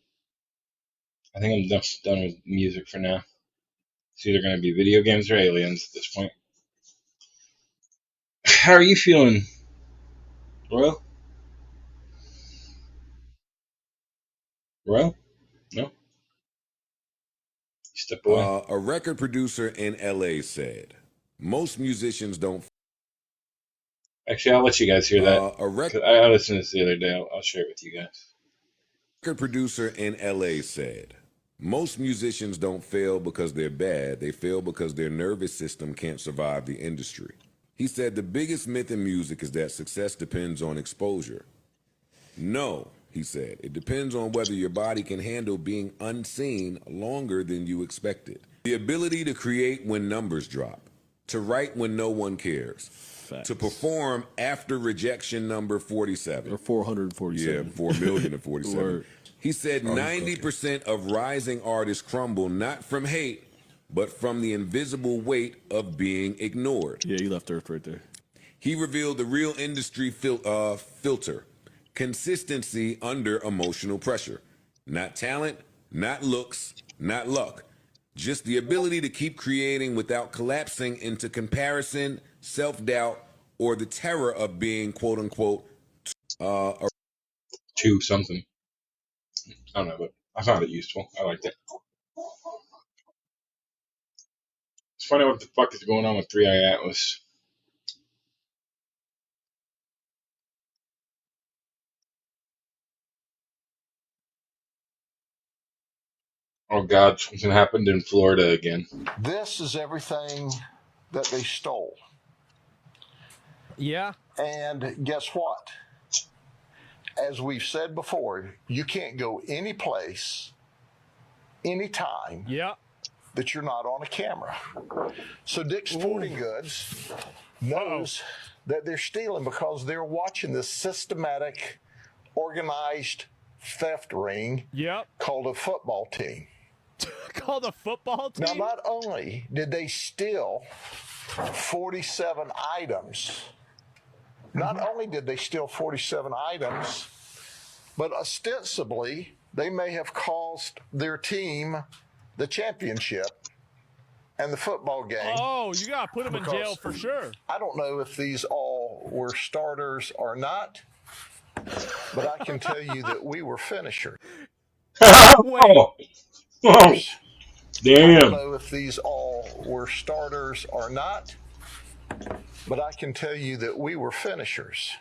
I think I'm done with music for now. It's either going to be video games or aliens at this point. How are you feeling, Royal? Royal? No? Step away. A record producer in LA said, most musicians don't. Actually, I'll let you guys hear that. I listened to this the other day. I'll share it with you guys. Record producer in LA said, most musicians don't fail because they're bad. They fail because their nervous system can't survive the industry. He said the biggest myth in music is that success depends on exposure. No, he said, it depends on whether your body can handle being unseen longer than you expected. The ability to create when numbers drop, to write when no one cares, to perform after rejection number 47. Or 447. Yeah, 4,047. He said 90% of rising artists crumble not from hate, but from the invisible weight of being ignored. Yeah, you left Earth right there. He revealed the real industry filter. Consistency under emotional pressure. Not talent, not looks, not luck. Just the ability to keep creating without collapsing into comparison, self-doubt, or the terror of being, quote unquote, too something. I don't know, but I found it useful. I liked it. It's funny what the fuck is going on with 3i Atlas. Oh God, something happened in Florida again. This is everything that they stole. Yeah. And guess what? As we've said before, you can't go any place, anytime that you're not on a camera. So Dick's Sporting Goods knows that they're stealing because they're watching this systematic organized theft ring called a football team. Called a football team? Now, not only did they steal 47 items, not only did they steal 47 items, but ostensibly they may have cost their team the championship and the football game. Oh, you got to put them in jail for sure. I don't know if these all were starters or not, but I can tell you that we were finishers. Oh, damn. I don't know if these all were starters or not, but I can tell you that we were finishers.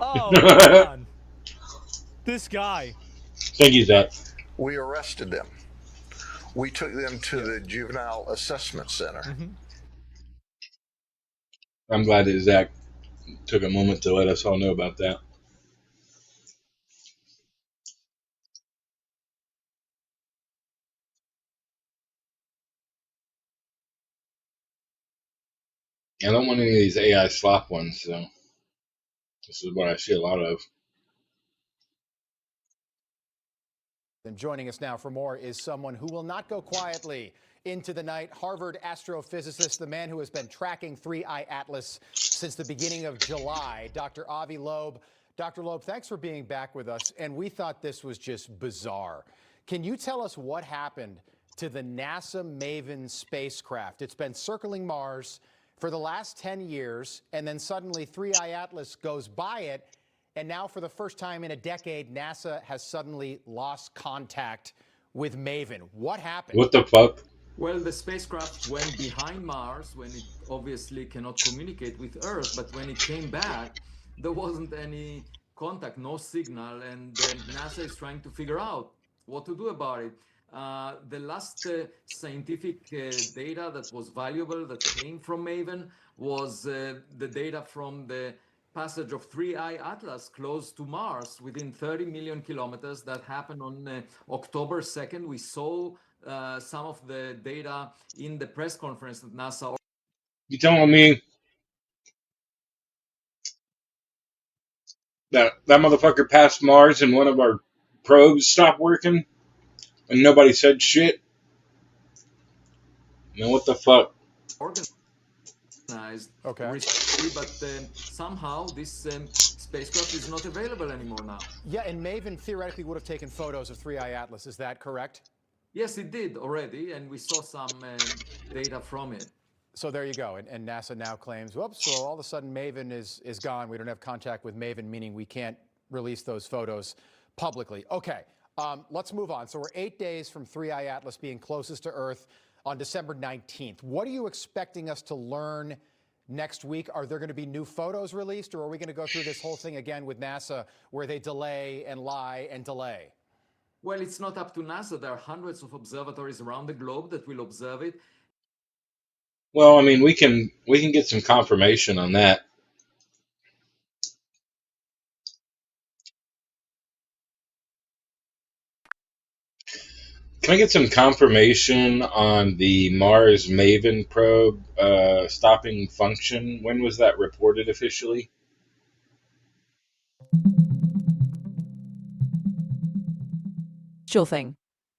Oh, man. This guy. Thank you, Zach. We arrested them. We took them to the Juvenile Assessment Center. I'm glad that Zach took a moment to let us all know about that. I don't want any of these AI slop ones, so this is what I see a lot of. And joining us now for more is someone who will not go quietly into the night. Harvard astrophysicist, the man who has been tracking 3I Atlas since the beginning of July, Dr. Avi Loeb. Dr. Loeb, thanks for being back with us. And we thought this was just bizarre. Can you tell us what happened to the NASA Maven spacecraft? It's been circling Mars for the last 10 years, and then suddenly 3I Atlas goes by it. And now, for the first time in a decade, NASA has suddenly lost contact with Maven. What happened? What the fuck? Well, the spacecraft went behind Mars when it obviously cannot communicate with Earth, but when it came back, there wasn't any contact, no signal, and NASA is trying to figure out what to do about it. The last scientific data that was valuable that came from Maven was the data from the passage of 3I Atlas close to Mars within 30 million kilometers. That happened on October 2nd. We saw some of the data in the press conference that NASA. You telling me that motherfucker passed Mars and one of our probes stopped working and nobody said shit? Man, what the fuck? Organized recently, but somehow this spacecraft is not available anymore now. Yeah, and Maven theoretically would have taken photos of 3I Atlas. Is that correct? Yes, it did already, and we saw some data from it. So there you go. And NASA now claims, whoops, so all of a sudden Maven is gone. We don't have contact with Maven, meaning we can't release those photos publicly. Okay, let's move on. So we're 8 days from 3I Atlas being closest to Earth on December 19th. What are you expecting us to learn next week? Are there going to be new photos released, or are we going to go through this whole thing again with NASA where they delay and lie and delay? Well, it's not up to NASA. There are hundreds of observatories around the globe that will observe it. Well, I mean, we can get some confirmation on that. Can I get some confirmation on the Mars Maven probe stopping function? When was that reported officially? Sure thing.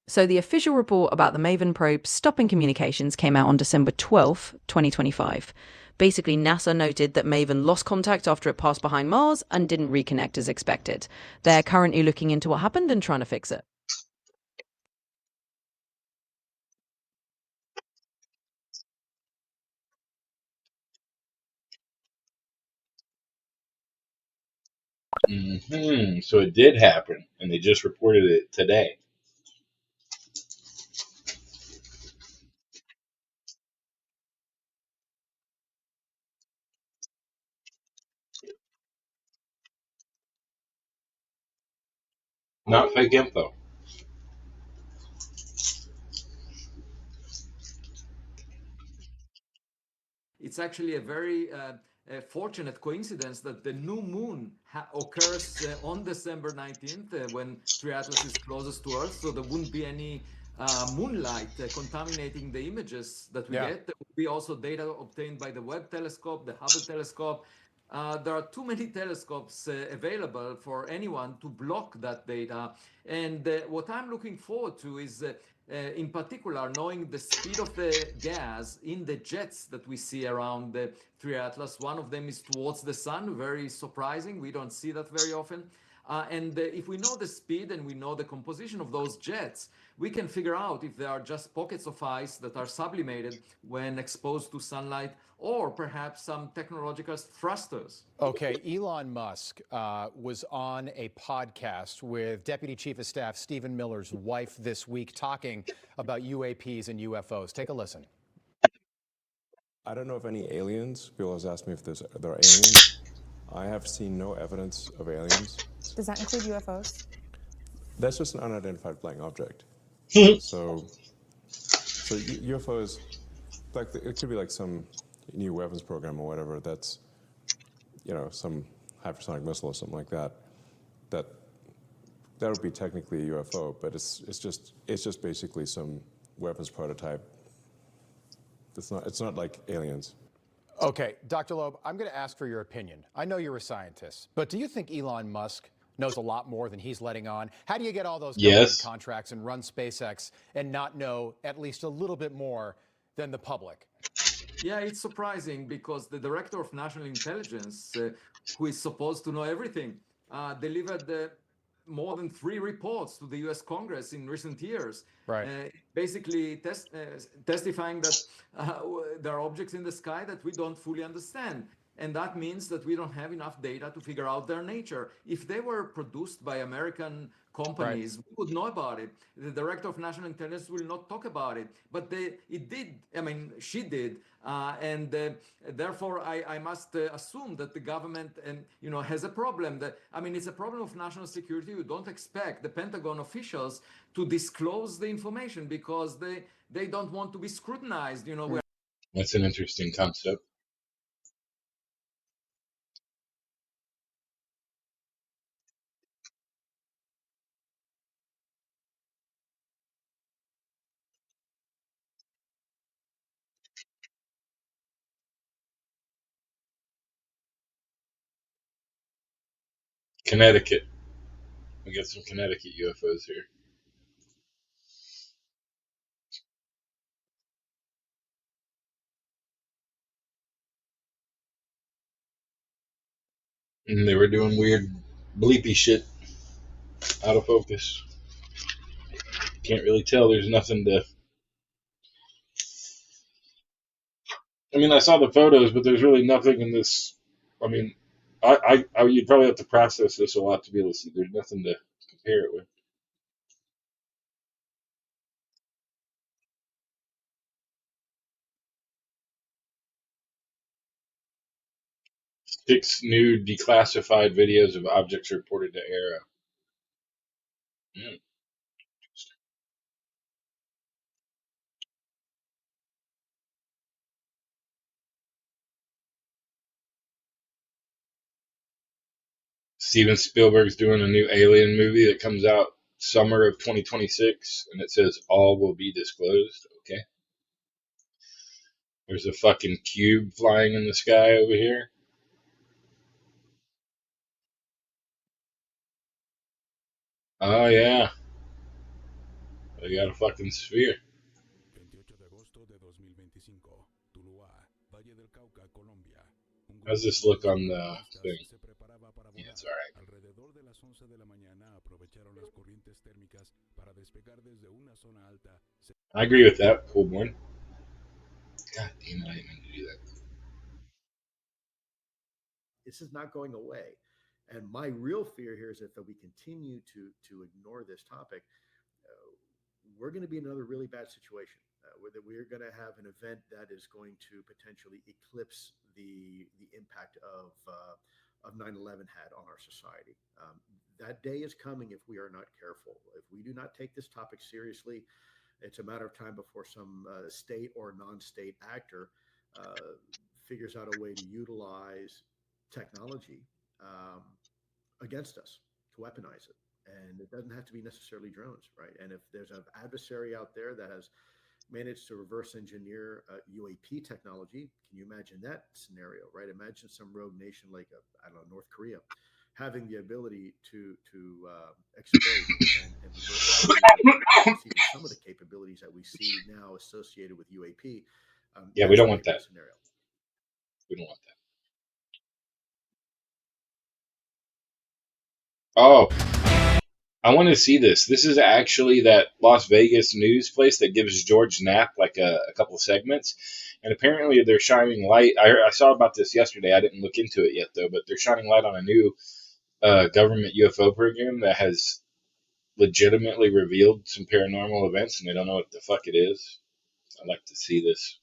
So the official report about the Maven probe stopping communications came out on December 12th, 2025. Basically, NASA noted that Maven lost contact after it passed behind Mars and didn't reconnect as expected. They're currently looking into what happened and trying to fix it. So it did happen, and they just reported it today. Not fake info. It's actually a very fortunate coincidence that the new moon occurs on December 19th when 3 Atlas is closest to Earth, so there wouldn't be any moonlight contaminating the images that we get. There would be also data obtained by the Webb telescope, the Hubble telescope. there are too many telescopes available for anyone to block that data. And what I'm looking forward to is, in particular, knowing the speed of the gas in the jets that we see around the 3 Atlas. One of them is towards the sun, very surprising. We don't see that very often. And if we know the speed and we know the composition of those jets, we can figure out if they are just pockets of ice that are sublimated when exposed to sunlight, or perhaps some technological thrusters. Okay, Elon Musk was on a podcast with Deputy Chief of Staff Stephen Miller's wife this week talking about UAPs and UFOs. Take a listen. I don't know if any aliens. People always ask me if there are aliens. I have seen no evidence of aliens. Does that include UFOs? That's just an unidentified flying object. so UFOs, like it could be like some new weapons program or whatever. That's, some hypersonic missile or something like that. That would be technically a UFO, but it's just basically some weapons prototype. It's not like aliens. Okay, Dr. Loeb, I'm going to ask for your opinion. I know you're a scientist, but do you think Elon Musk knows a lot more than he's letting on? How do you get all those government contracts and run SpaceX and not know at least a little bit more than the public? Yeah, it's surprising because the Director of National Intelligence, who is supposed to know everything, delivered more than 3 reports to the US Congress in recent years. Right. Basically testifying that there are objects in the sky that we don't fully understand. And that means that we don't have enough data to figure out their nature. If they were produced by American companies, we would know about it. The Director of National Intelligence will not talk about it. But she did. Therefore, I must assume that the government has a problem. It's a problem of national security. You don't expect the Pentagon officials to disclose the information because they don't want to be scrutinized. That's an interesting concept. Connecticut. We got some Connecticut UFOs here. And they were doing weird bleepy shit out of focus. Can't really tell. There's nothing to... I saw the photos, but there's really nothing in this. You'd probably have to process this a lot to be able to see. There's nothing to compare it with. 6 new declassified videos of objects reported to ARA. Steven Spielberg's doing a new Alien movie that comes out summer of 2026, and it says all will be disclosed. Okay. There's a fucking cube flying in the sky over here. Oh yeah. They got a fucking sphere. How's this look on the thing? Yeah, it's alright. I agree with that, Coolborn. God damn it, I didn't mean to do that. This is not going away. And my real fear here is that if we continue to ignore this topic, we're going to be in another really bad situation. Where we're going to have an event that is going to potentially eclipse the impact of 9/11 had on our society. That day is coming if we are not careful. If we do not take this topic seriously, it's a matter of time before some state or non-state actor figures out a way to utilize technology against us, to weaponize it. And it doesn't have to be necessarily drones, right? And if there's an adversary out there that has managed to reverse engineer UAP technology. Can you imagine that scenario, right? Imagine some rogue nation like, I don't know, North Korea, having the ability to exploit and reverse engineer some of the capabilities that we see now associated with UAP. Yeah, we don't want that. Scenario. We don't want that. Oh, I want to see this. This is actually that Las Vegas news place that gives George Knapp like a couple of segments. And apparently they're shining light. I saw about this yesterday. I didn't look into it yet, though. But they're shining light on a new government UFO program that has legitimately revealed some paranormal events, and they don't know what the fuck it is. I'd like to see this.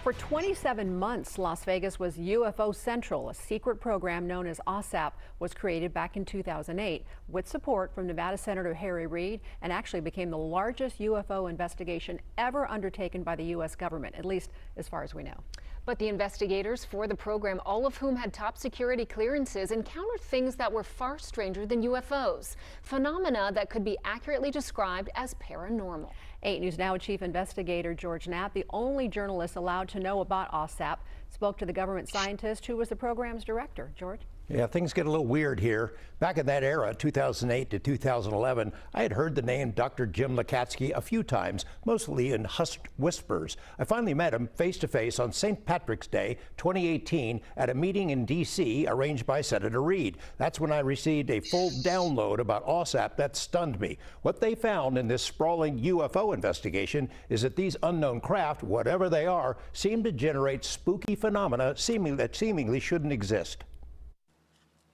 For 27 months, Las Vegas was UFO Central. A secret program known as OSAP was created back in 2008 with support from Nevada Senator Harry Reid, and actually became the largest UFO investigation ever undertaken by the U.S. government, at least as far as we know. But the investigators for the program, all of whom had top security clearances, encountered things that were far stranger than UFOs, phenomena that could be accurately described as paranormal. 8 News Now Chief Investigator George Knapp, the only journalist allowed to know about OSAP, spoke to the government scientist who was the program's director. George? Yeah, things get a little weird here. Back in that era, 2008 to 2011, I had heard the name Dr. Jim Lakatsky a few times, mostly in hushed whispers. I finally met him face-to-face on St. Patrick's Day, 2018, at a meeting in D.C. arranged by Senator Reid. That's when I received a full download about OSAP that stunned me. What they found in this sprawling UFO investigation is that these unknown craft, whatever they are, seem to generate spooky phenomena that seemingly shouldn't exist.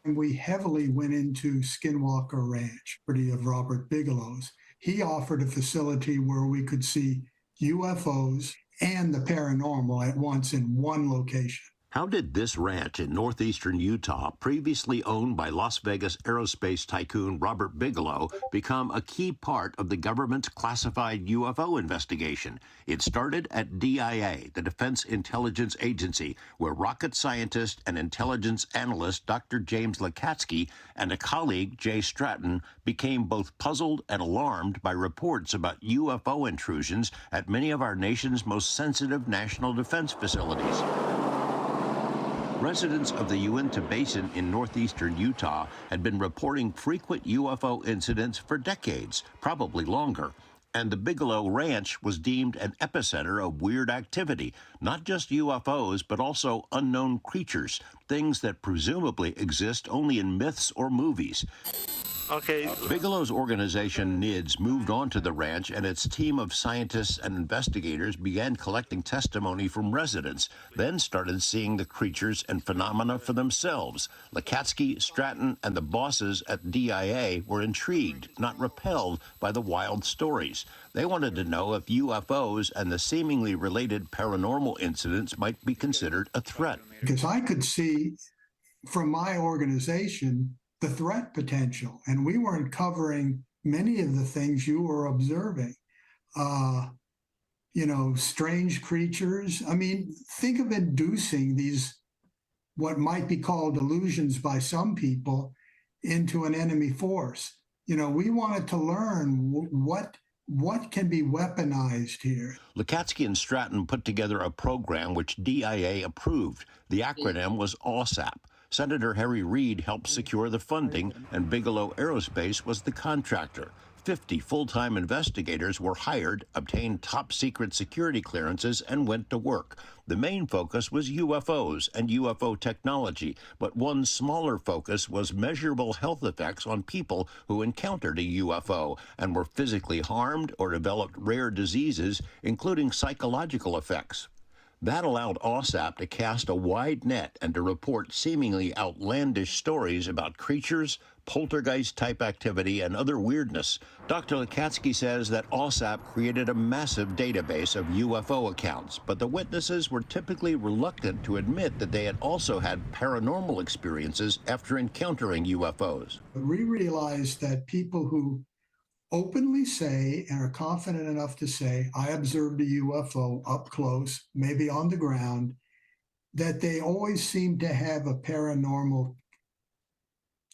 And we heavily went into Skinwalker Ranch, property of Robert Bigelow's. He offered a facility where we could see UFOs and the paranormal at once in one location. How did this ranch in northeastern Utah, previously owned by Las Vegas aerospace tycoon Robert Bigelow, become a key part of the government's classified UFO investigation? It started at DIA, the Defense Intelligence Agency, where rocket scientist and intelligence analyst Dr. James Lakatsky and a colleague, Jay Stratton, became both puzzled and alarmed by reports about UFO intrusions at many of our nation's most sensitive national defense facilities. Residents of the Uinta Basin in northeastern Utah had been reporting frequent UFO incidents for decades, probably longer. And the Bigelow Ranch was deemed an epicenter of weird activity, not just UFOs, but also unknown creatures, things that presumably exist only in myths or movies. Okay. Bigelow's organization, NIDS, moved on to the ranch, and its team of scientists and investigators began collecting testimony from residents, then started seeing the creatures and phenomena for themselves. Lakatsky, Stratton, and the bosses at DIA were intrigued, not repelled, by the wild stories. They wanted to know if UFOs and the seemingly related paranormal incidents might be considered a threat. Because I could see from my organization the threat potential, and we weren't covering many of the things you were observing. Strange creatures. I mean, think of inducing these, what might be called illusions by some people, into an enemy force. We wanted to learn what can be weaponized here. Lakatsky and Stratton put together a program which DIA approved. The acronym was OSAP. Senator Harry Reid helped secure the funding, and Bigelow Aerospace was the contractor. 50 full-time investigators were hired, obtained top-secret security clearances, and went to work. The main focus was UFOs and UFO technology, but one smaller focus was measurable health effects on people who encountered a UFO and were physically harmed or developed rare diseases, including psychological effects. That allowed OSAP to cast a wide net and to report seemingly outlandish stories about creatures, poltergeist-type activity, and other weirdness. Dr. Lakatsky says that OSAP created a massive database of UFO accounts, but the witnesses were typically reluctant to admit that they had also had paranormal experiences after encountering UFOs. We realized that people who openly say and are confident enough to say, I observed a UFO up close, maybe on the ground, that they always seem to have a paranormal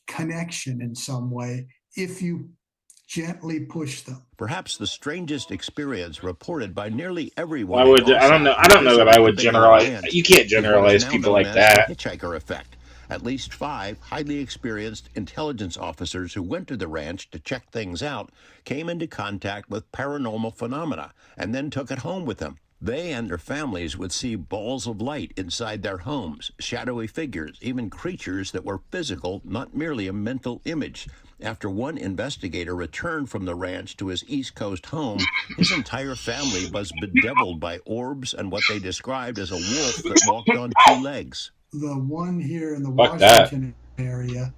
connection in some way if you gently push them. Perhaps the strangest experience reported by nearly everyone. Why would I don't know? I don't know that I would generalize. You can't Is what is generalize now people known like as the that. hitchhiker effect. At least 5 highly experienced intelligence officers who went to the ranch to check things out came into contact with paranormal phenomena and then took it home with them. They and their families would see balls of light inside their homes, shadowy figures, even creatures that were physical, not merely a mental image. After one investigator returned from the ranch to his East Coast home, his entire family was bedeviled by orbs and what they described as a wolf that walked on 2 legs. The one here in the Fuck that. Washington area,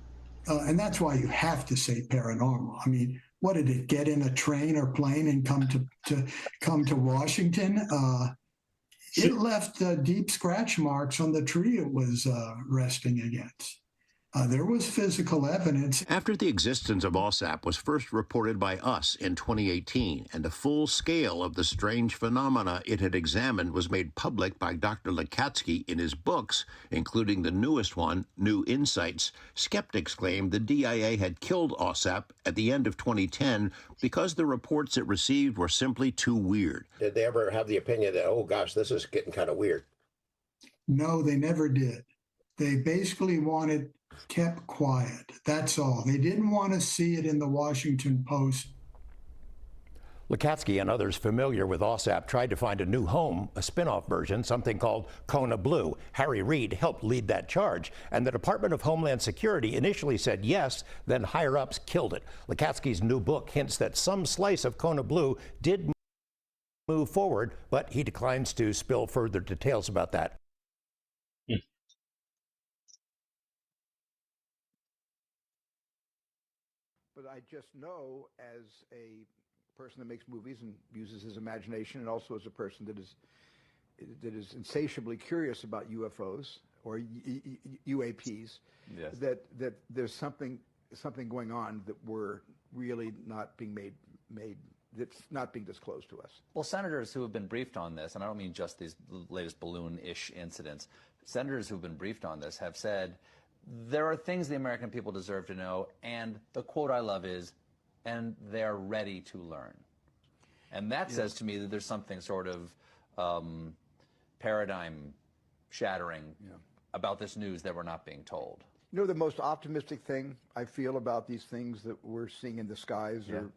and that's why you have to say paranormal. I mean, what did it get in a train or plane and come to Washington? It left deep scratch marks on the tree it was resting against. There was physical evidence. After the existence of OSAP was first reported by us in 2018, and the full scale of the strange phenomena it had examined was made public by Dr. Lekatsky in his books, including the newest one, New Insights, skeptics claimed the DIA had killed OSAP at the end of 2010 because the reports it received were simply too weird. Did they ever have the opinion that, oh gosh, this is getting kind of weird? No, they never did. They basically kept quiet. That's all. They didn't want to see it in the Washington Post. Lekatsky and others familiar with OSAP tried to find a new home, a spin-off version, something called Kona Blue. Harry Reid helped lead that charge, and the Department of Homeland Security initially said yes, then higher-ups killed it. Lekatsky's new book hints that some slice of Kona Blue did move forward, but he declines to spill further details about that. But I just know, as a person that makes movies and uses his imagination, and also as a person that is insatiably curious about UFOs or UAPs, yes, that there's something going on that we're really not being made that's not being disclosed to us. Well, senators who have been briefed on this, and I don't mean just these latest balloon-ish incidents, senators who have been briefed on this have said there are things the American people deserve to know, and the quote I love is, and they're ready to learn. And that says to me that there's something sort of paradigm shattering about this news that we're not being told. You know, the most optimistic thing I feel about these things that we're seeing in the skies, or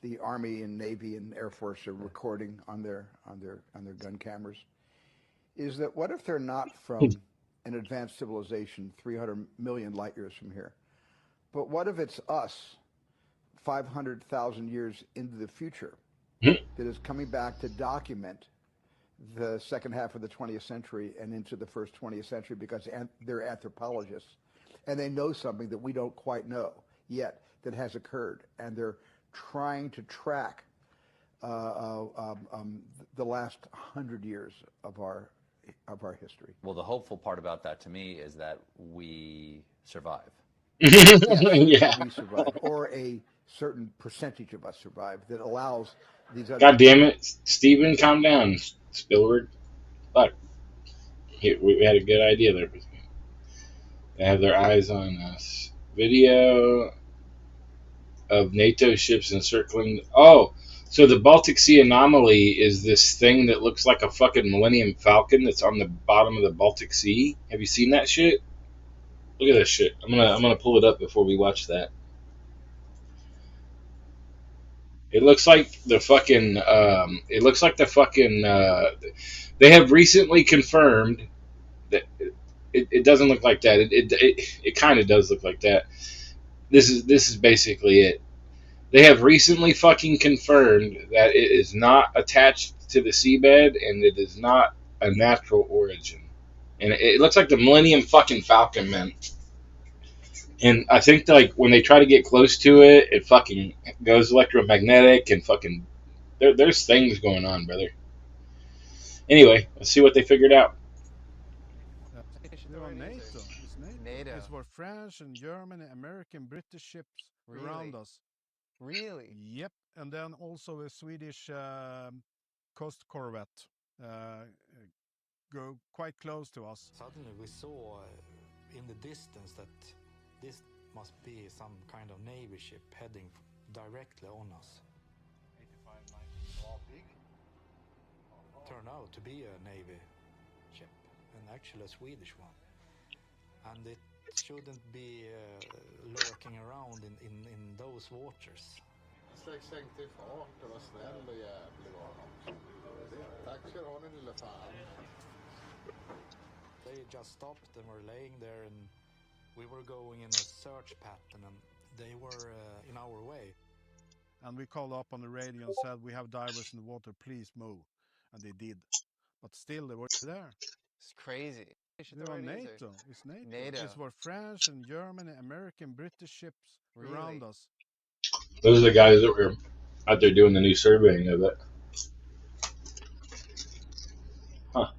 the Army and Navy and Air Force are recording on their gun cameras, is that what if they're not from an advanced civilization 300 million light years from here, but what if it's us 500,000 years into the future that is coming back to document the second half of the 20th century and into the first 20th century, because they're anthropologists and they know something that we don't quite know yet that has occurred, and they're trying to track the last 100 years of our history. Well, the hopeful part about that to me is that we survive. Yes, Yeah. we survive, or a certain percentage of us survive that allows these other. God damn it, Steven, calm down, Spielberg. Fuck. We had a good idea there. They have their eyes on us. Video of NATO ships encircling. Oh, so the Baltic Sea anomaly is this thing that looks like a fucking Millennium Falcon that's on the bottom of the Baltic Sea. Have you seen that shit? Look at this shit. I'm gonna pull it up before we watch that. It looks like the fucking. They have recently confirmed that it doesn't look like that. It kind of does look like that. This is basically it. They have recently fucking confirmed that it is not attached to the seabed and it is not a natural origin. And it looks like the Millennium fucking Falcon, man. And I think like when they try to get close to it, it fucking goes electromagnetic and fucking there's things going on, brother. Anyway, let's see what they figured out. They're on NATO. It's NATO. It's for French and German, American, British ships around us. Really? Yep. And then also a Swedish coast corvette go quite close to us. Suddenly we saw in the distance that this must be some kind of Navy ship heading directly on us. Turned out to be a Navy ship, and actually a Swedish one. And it shouldn't be lurking around in those waters. Sänkte fart, det var snäll och jävlig var han. Tack ska du ha, din lilla fan. They just stopped and were laying there, and we were going in a search pattern, and they were in our way. And we called up on the radio and said, we have divers in the water, please move. And they did. But still, they were there. It's crazy. They were NATO. It's NATO. It's were French and German, American, British ships around us. Those are the guys that were out there doing the new surveying of it. Huh.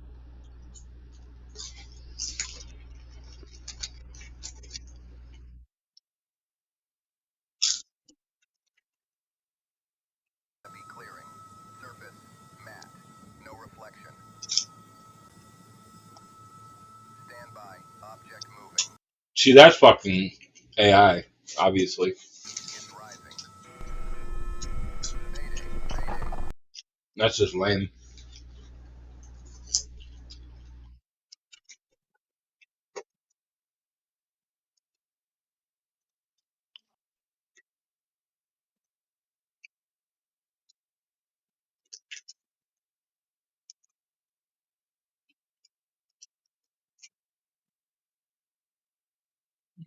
Clearing. Surface matte. No reflection. Stand by. Object moving. See, that's fucking AI, obviously. That's just lame.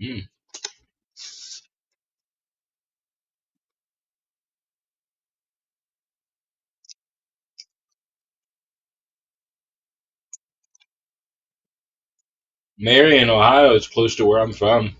Mm. Marion, Ohio is close to where I'm from.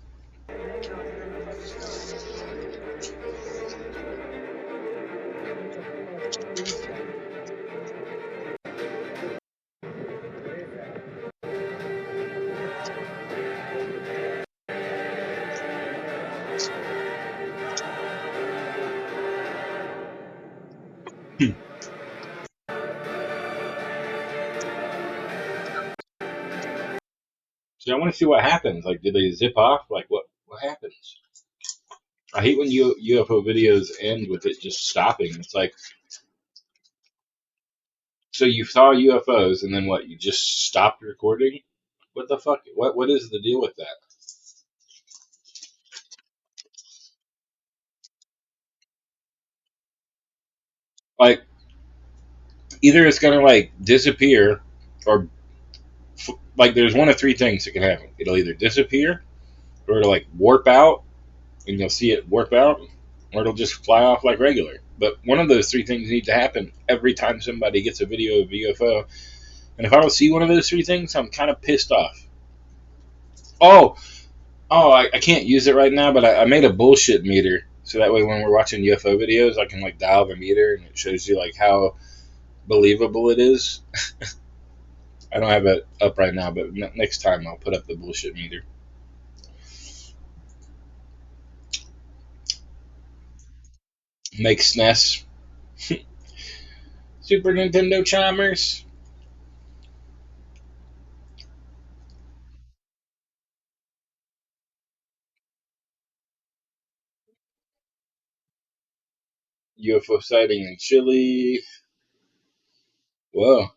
See, I want to see what happens. Like, do they zip off? Like, what happens? I hate when UFO videos end with it just stopping. It's like, so you saw UFOs and then what? You just stopped recording? What the fuck? What is the deal with that? Like, either it's gonna like disappear, or like there's one of three things that can happen. It'll either disappear, or it'll like warp out, and you'll see it warp out, or it'll just fly off like regular. But one of those three things need to happen every time somebody gets a video of a UFO. And if I don't see one of those three things, I'm kind of pissed off. I can't use it right now, but I made a bullshit meter. So that way when we're watching UFO videos, I can like dial the meter and it shows you like how believable it is. I don't have it up right now, but next time I'll put up the bullshit meter. Make SNES. Super Nintendo Chimers. UFO sighting in Chile. Whoa. What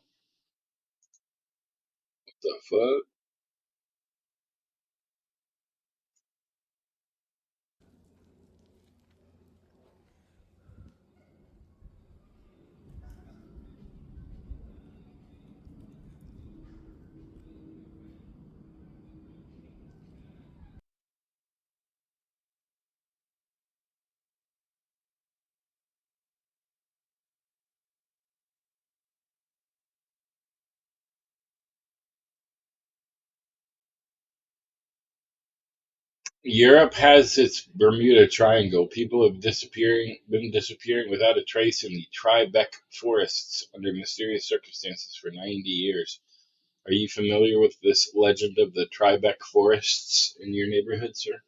the fuck? Europe has its Bermuda Triangle. People have been disappearing without a trace in the Tribeca forests under mysterious circumstances for 90 years. Are you familiar with this legend of the Tribeca forests in your neighborhood, sir?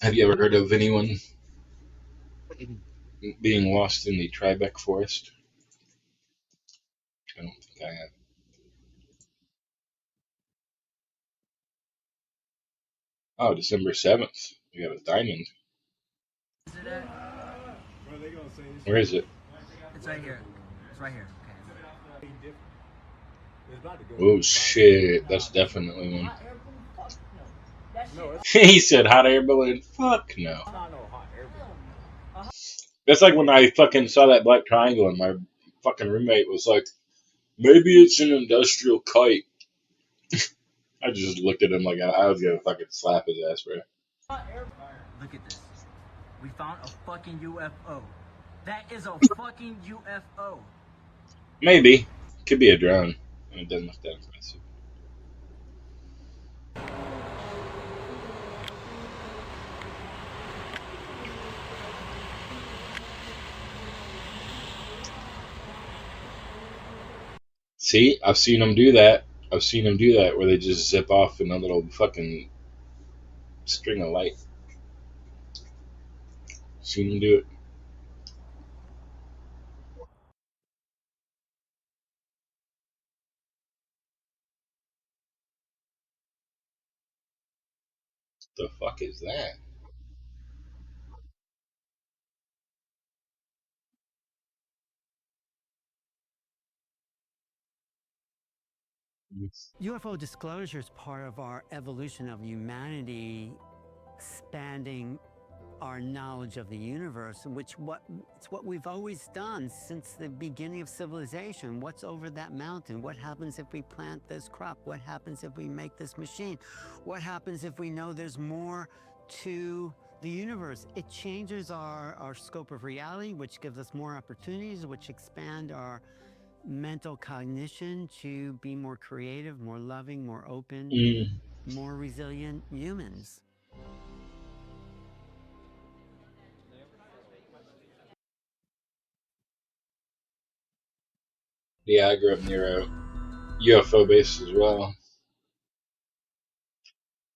Have you ever heard of anyone being lost in the Tribeca forest? I don't think I have. Oh, December 7th. You got a diamond. Where is it? It's right here. It's right here. Oh shit, that's definitely one. He said hot air balloon. Fuck no. That's like when I fucking saw that black triangle and my fucking roommate was like, maybe it's an industrial kite. I just looked at him like I was gonna fucking slap his ass, bro. Look at this. We found a fucking UFO. That is a fucking UFO. Maybe. Could be a drone. And it doesn't look that impressive. See, I've seen them do that. I've seen them do that where they just zip off in a little fucking string of light. Seen them do it. The fuck is that? UFO disclosure is part of our evolution of humanity, expanding our knowledge of the universe, it's what we've always done since the beginning of civilization. What's over that mountain? What happens if we plant this crop? What happens if we make this machine? What happens if we know there's more to the universe? It changes our scope of reality, which gives us more opportunities, which expand our mental cognition to be more creative, more loving, more open, more resilient humans. Yeah, I grew up near a UFO base as well.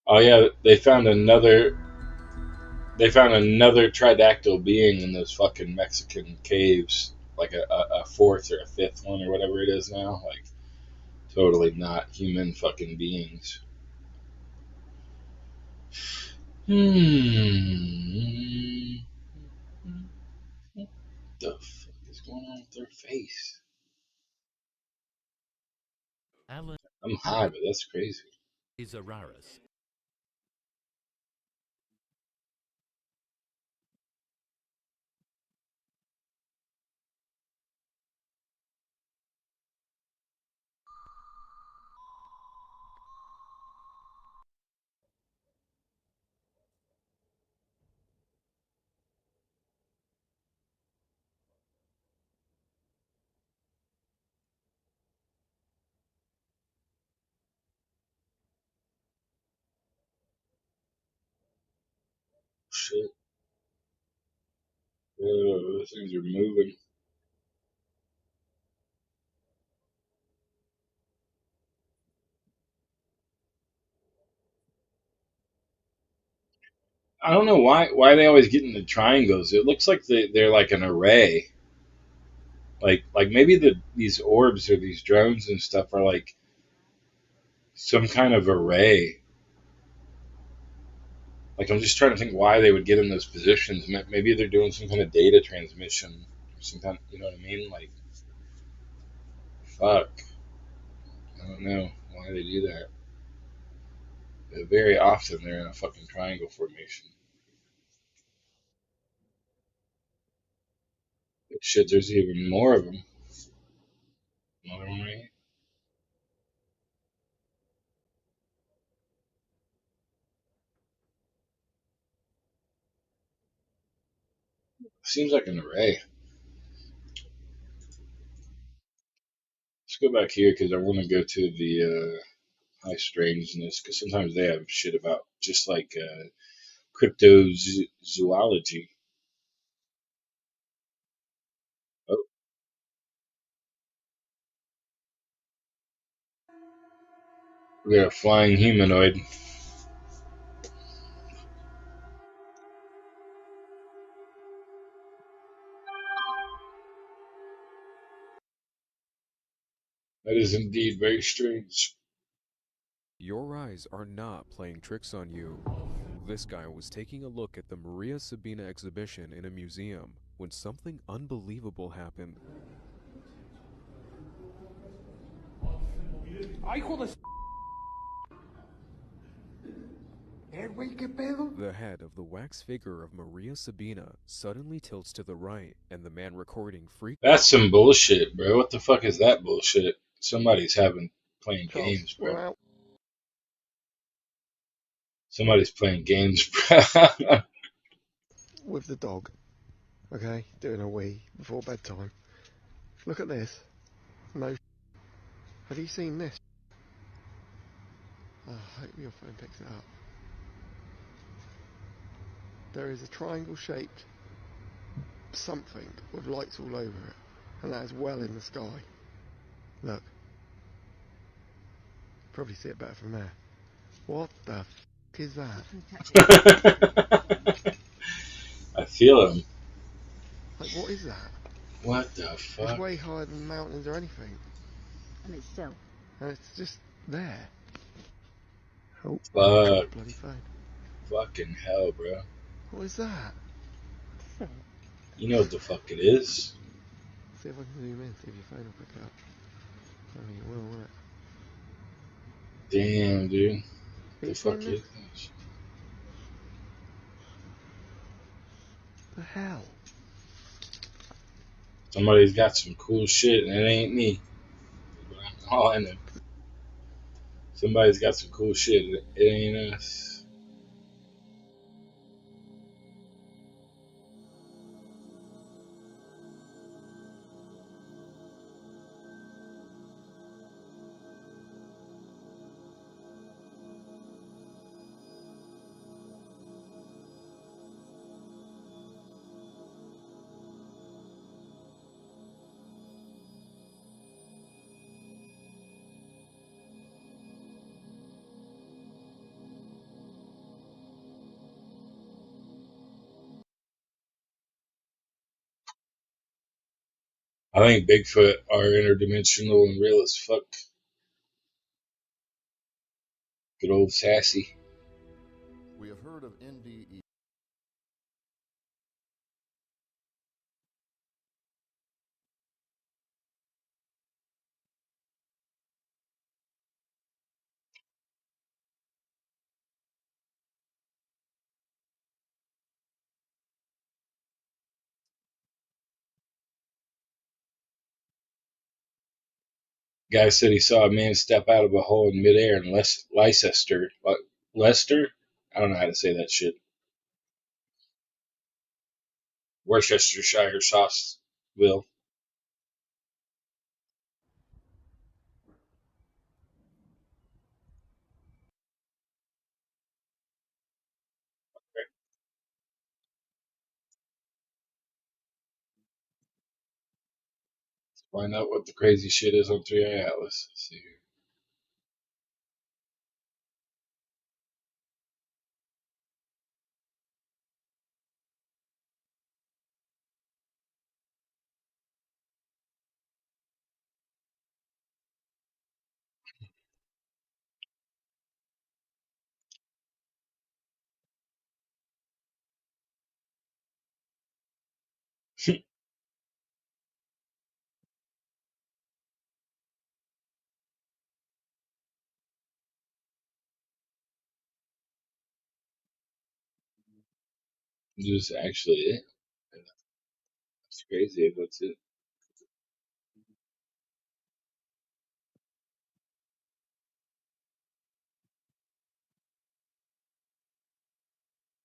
Oh yeah, they found another tridactyl being in those fucking Mexican caves, like a fourth or a fifth one or whatever it is now. Like totally not human fucking beings. What the fuck is going on with their face? I'm high, but that's crazy. Shit. Those things are moving. I don't know why they always get into triangles. It looks like they're like an array. Like maybe these orbs or these drones and stuff are like some kind of array. Like I'm just trying to think why they would get in those positions. Maybe they're doing some kind of data transmission, or some kind. You know what I mean? Like, fuck. I don't know why they do that. But very often they're in a fucking triangle formation. But shit, there's even more of them. Another one right here. Seems like an array. Let's go back here because I want to go to the high strangeness because sometimes they have shit about just like cryptozoology. Oh, we got a flying humanoid. That is indeed very strange. Your eyes are not playing tricks on you. This guy was taking a look at the Maria Sabina exhibition in a museum when something unbelievable happened. The head of the wax figure of Maria Sabina suddenly tilts to the right, and the man recording freaks. That's some bullshit, bro. What the fuck is that bullshit? Somebody's playing games, bro. We're out. Somebody's playing games, bro. With the dog, okay, doing a wee before bedtime. Look at this. No. Have you seen this? Oh, I hope your phone picks it up. There is a triangle-shaped something with lights all over it, and that is well in the sky. Look. Probably see it better from there. What the f*** is that? I feel him. Like, what is that? What the It's fuck? way higher than mountains or anything. And it's still. And it's just there. Oh, Fuck. bloody phone. Fucking hell, bro. What is that? You know what the fuck it is. See if I can zoom in, see if your phone will pick it up. I mean, it will, won't it? Damn, dude. Are The you fuck seeing is this? this? The hell? Somebody's got some cool shit, and it ain't me. Oh, I know. Somebody's got some cool shit, and it ain't us. I think Bigfoot are interdimensional and real as fuck. Good old Sassy. We have heard of NDE. Guy said he saw a man step out of a hole in midair in Leicester. Leicester? I don't know how to say that shit. Worcestershire Sauceville. Find out what the crazy shit is on 3i Atlas. Let's see here. This is actually it. It's crazy if that's it.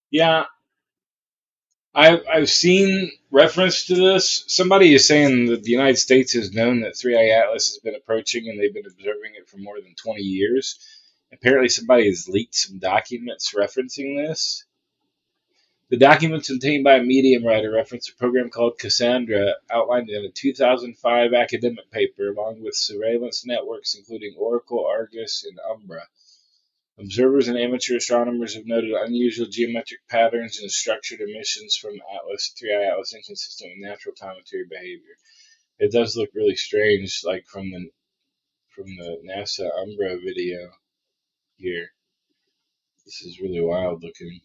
Yeah, I've seen reference to this. Somebody is saying that the United States has known that 3i Atlas has been approaching and they've been observing it for more than 20 years. Apparently, somebody has leaked some documents referencing this. The documents obtained by a Medium writer reference a program called Cassandra, outlined in a 2005 academic paper, along with surveillance networks including Oracle, Argus, and Umbra. Observers and amateur astronomers have noted unusual geometric patterns and structured emissions from 3i Atlas inconsistent with natural cometary behavior. It does look really strange, like from the NASA Umbra video. here. This is really wild looking.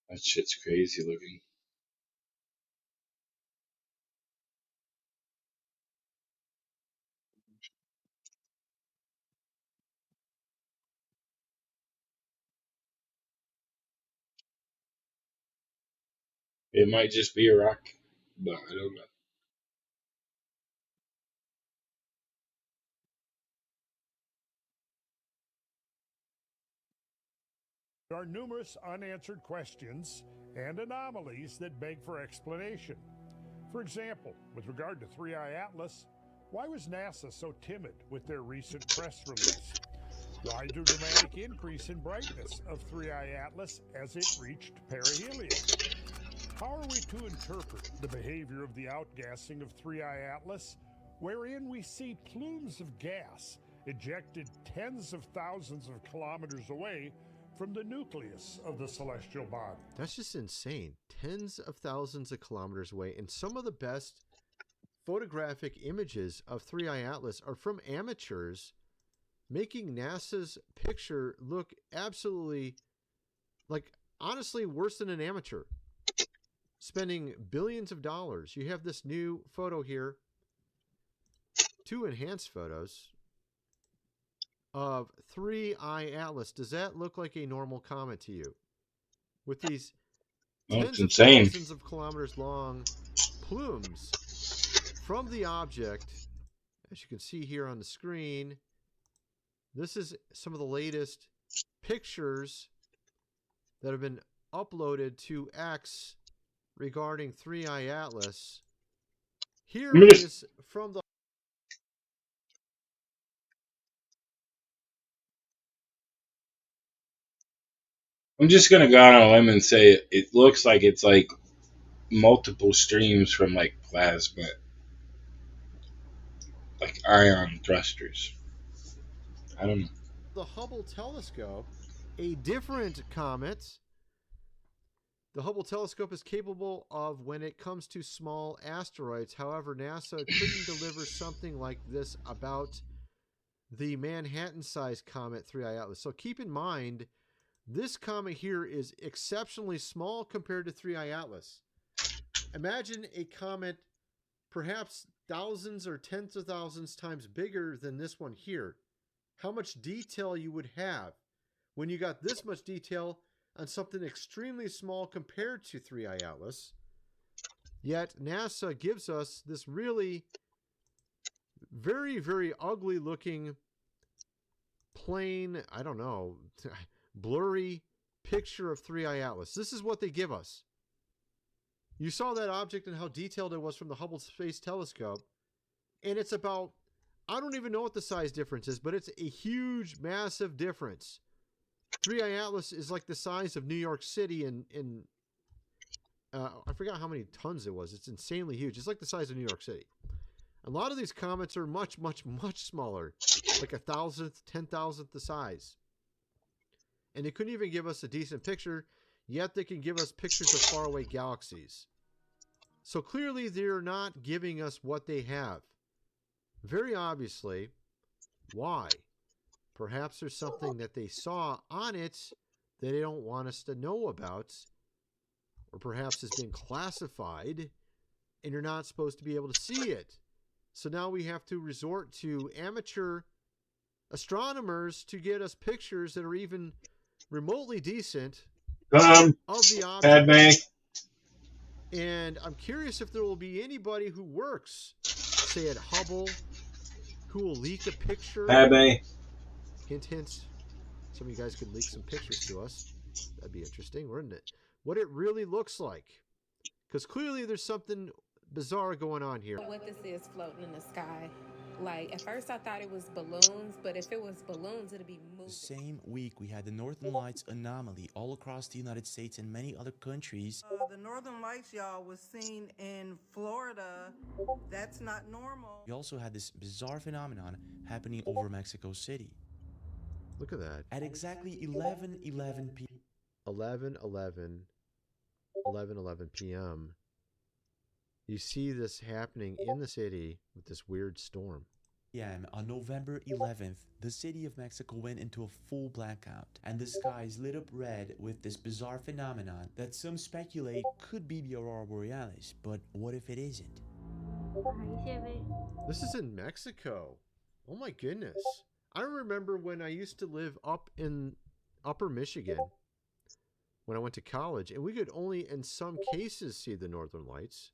That shit's crazy looking. It might just be a rock, but I don't know. There are numerous unanswered questions and anomalies that beg for explanation. For example, with regard to 3i Atlas, why was NASA so timid with their recent press release? Why the dramatic increase in brightness of 3i Atlas as it reached perihelion? How are we to interpret the behavior of the outgassing of 3i Atlas, wherein we see plumes of gas ejected tens of thousands of kilometers away from the nucleus of the celestial body? That's just insane. Tens of thousands of kilometers away. And some of the best photographic images of 3i Atlas are from amateurs, making NASA's picture look absolutely, like, honestly worse than an amateur. Spending billions of dollars. You have this new photo here, 2 enhanced photos of 3i Atlas. Does that look like a normal comet to you? With these tens of thousands of kilometers long plumes from the object, as you can see here on the screen. This is some of the latest pictures that have been uploaded to X regarding 3i Atlas. Here is from the... I'm just gonna go out on a limb and say it looks like it's like multiple streams from like plasma, like ion thrusters. I don't know. The Hubble telescope, a different comet. The Hubble telescope is capable of when it comes to small asteroids. However, NASA couldn't deliver something like this about the Manhattan-sized comet 3i Atlas. So keep in mind, this comet here is exceptionally small compared to 3i Atlas. Imagine a comet perhaps thousands or tens of thousands times bigger than this one here. How much detail you would have when you got this much detail on something extremely small compared to 3i Atlas. Yet NASA gives us this really very, very ugly looking plain, I don't know, blurry picture of 3i Atlas. This is what they give us. You saw that object and how detailed it was from the Hubble Space Telescope. And it's about, I don't even know what the size difference is, but it's a huge, massive difference. 3i Atlas is like the size of New York City in I forgot how many tons it was. It's insanely huge. It's like the size of New York City. A lot of these comets are much, much, much smaller, like 1,000th, 10,000th the size. And they couldn't even give us a decent picture, yet they can give us pictures of faraway galaxies. So clearly they're not giving us what they have. Very obviously, why? Perhaps there's something that they saw on it that they don't want us to know about, or perhaps it's been classified and you're not supposed to be able to see it. So now we have to resort to amateur astronomers to get us pictures that are even remotely decent of the object. And I'm curious if there will be anybody who works, say at Hubble, who will leak a picture. Hint, hint. Some of you guys could leak some pictures to us. That'd be interesting, wouldn't it? What it really looks like. Because clearly there's something bizarre going on here. What this is floating in the sky. Like, at first I thought it was balloons, but if it was balloons, it'd be moving. The same week, we had the Northern Lights anomaly all across the United States and many other countries. The Northern Lights, y'all, was seen in Florida. That's not normal. We also had this bizarre phenomenon happening over Mexico City. Look at that. At exactly 11:11 p.m. 11:11 p.m. You see this happening in the city with this weird storm. p.m. on November 11th, the city of Mexico went into a full blackout, and the skies lit up red with this bizarre phenomenon that some speculate could be the aurora borealis, but what if it isn't? This is in Mexico. Oh my goodness. I remember when I used to live up in Upper Michigan when I went to college, and we could only in some cases see the northern lights.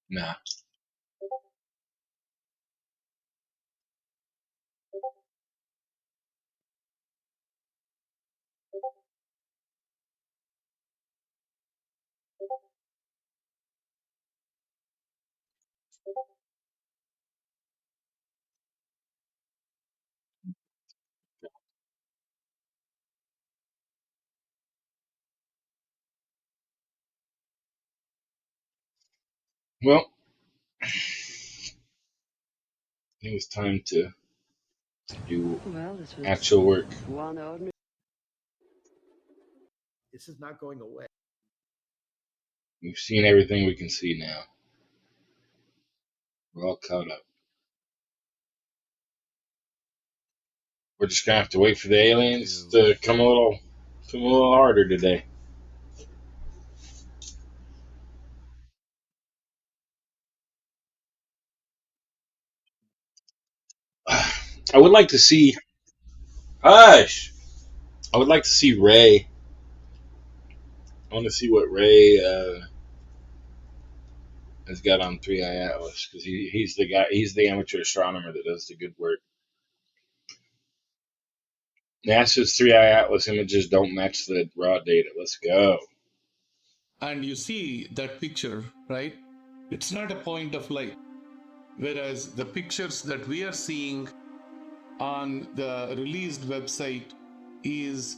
Nah. Well, it was time to do actual work. This is not going away. We've seen everything we can see now. We're all caught up. We're just gonna have to wait for the aliens to come a little harder today. I would like to see. Hush! I would like to see Ray. I want to see what Ray has got on 3i Atlas, because he's the guy. He's the amateur astronomer that does the good work. NASA's 3i Atlas images don't match the raw data. Let's go. And you see that picture, right? It's not a point of light. Whereas the pictures that we are seeing on the released website is